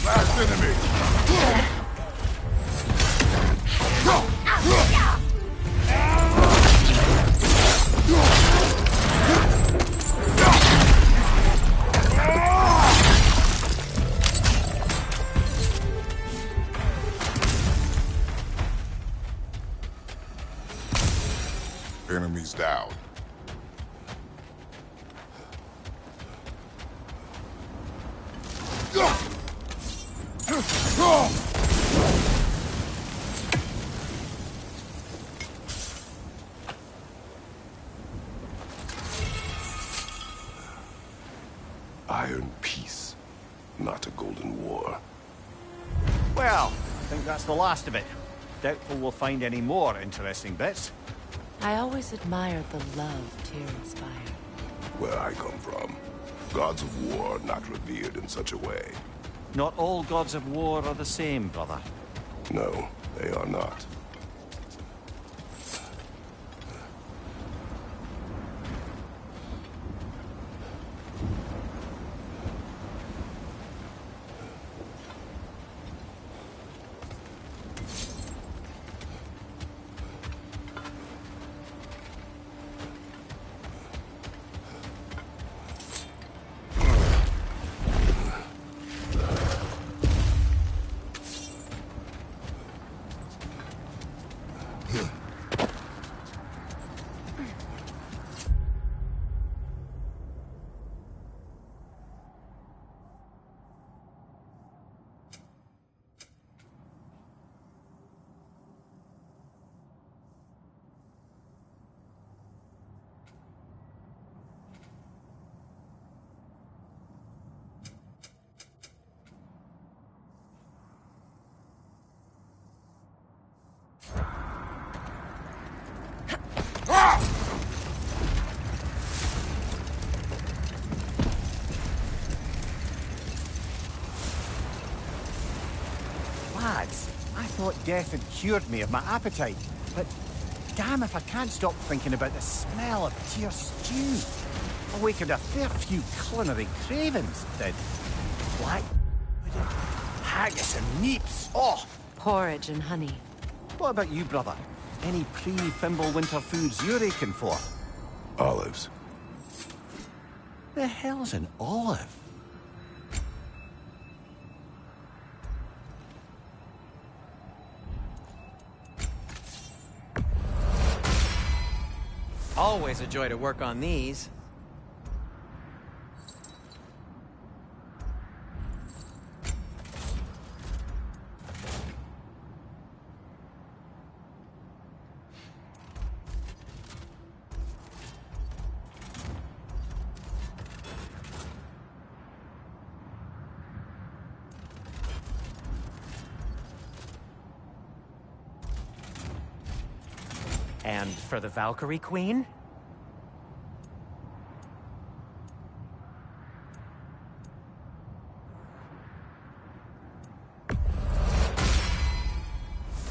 Last enemy! Enemies down. Iron peace, not a golden war. Well, I think that's the last of it. Doubtful we'll find any more interesting bits. I always admired the love Tyr inspired. Where I come from, gods of war are not revered in such a way. Not all gods of war are the same, brother. No, they are not. Lads, I thought death had cured me of my appetite, but damn if I can't stop thinking about the smell of Tyr stew. Awakened a fair few culinary cravings, did. Black haggis and neeps. Oh! Porridge and honey. What about you, brother? Any pre-Fimbulwinter foods you're aching for? Olives. The hell's an olive? Always a joy to work on these. And for the Valkyrie Queen?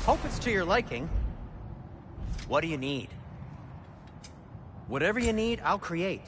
Hope it's to your liking. What do you need? Whatever you need, I'll create.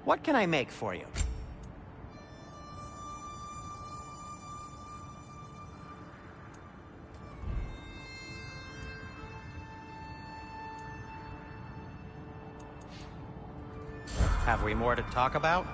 What can I make for you? Have we more to talk about?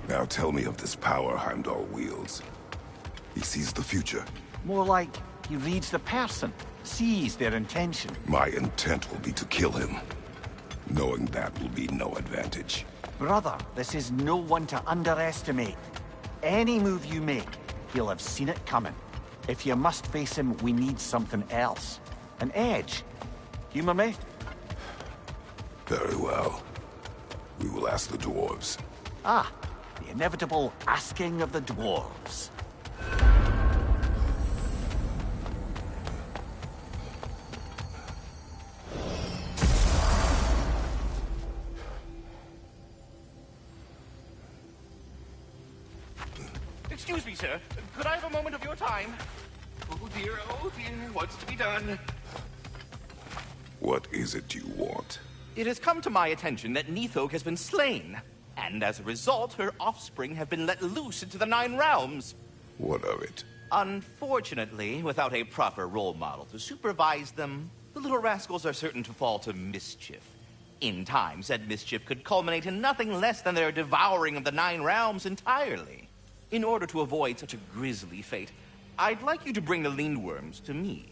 Now tell me of this power Heimdall wields. He sees the future. More like he reads the person, sees their intention. My intent will be to kill him. Knowing that will be no advantage. Brother, this is no one to underestimate. Any move you make, he'll have seen it coming. If you must face him, we need something else. An edge. Humor me? Very well. We will ask the dwarves. Ah, the inevitable asking of the dwarves. Excuse me, sir. Could I have a moment of your time? Oh dear, what's to be done? What is it you want? It has come to my attention that Nithog has been slain, and as a result, her offspring have been let loose into the Nine Realms. What of it? Unfortunately, without a proper role model to supervise them, the little rascals are certain to fall to mischief. In time, said mischief could culminate in nothing less than their devouring of the 9 realms entirely. In order to avoid such a grisly fate, I'd like you to bring the Lindworms to me.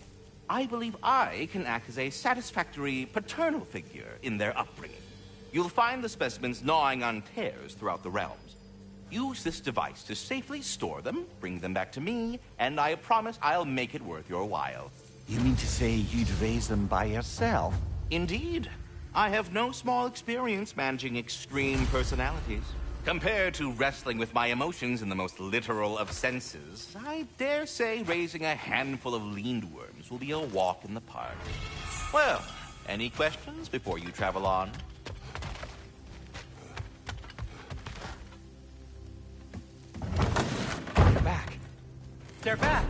I believe I can act as a satisfactory paternal figure in their upbringing. You'll find the specimens gnawing on tears throughout the realms. Use this device to safely store them, bring them back to me, and I promise I'll make it worth your while. You mean to say you'd raise them by yourself? Indeed. I have no small experience managing extreme personalities. Compared to wrestling with my emotions in the most literal of senses, I dare say raising a handful of Lindworms will be a walk in the park. Well, any questions before you travel on? They're back.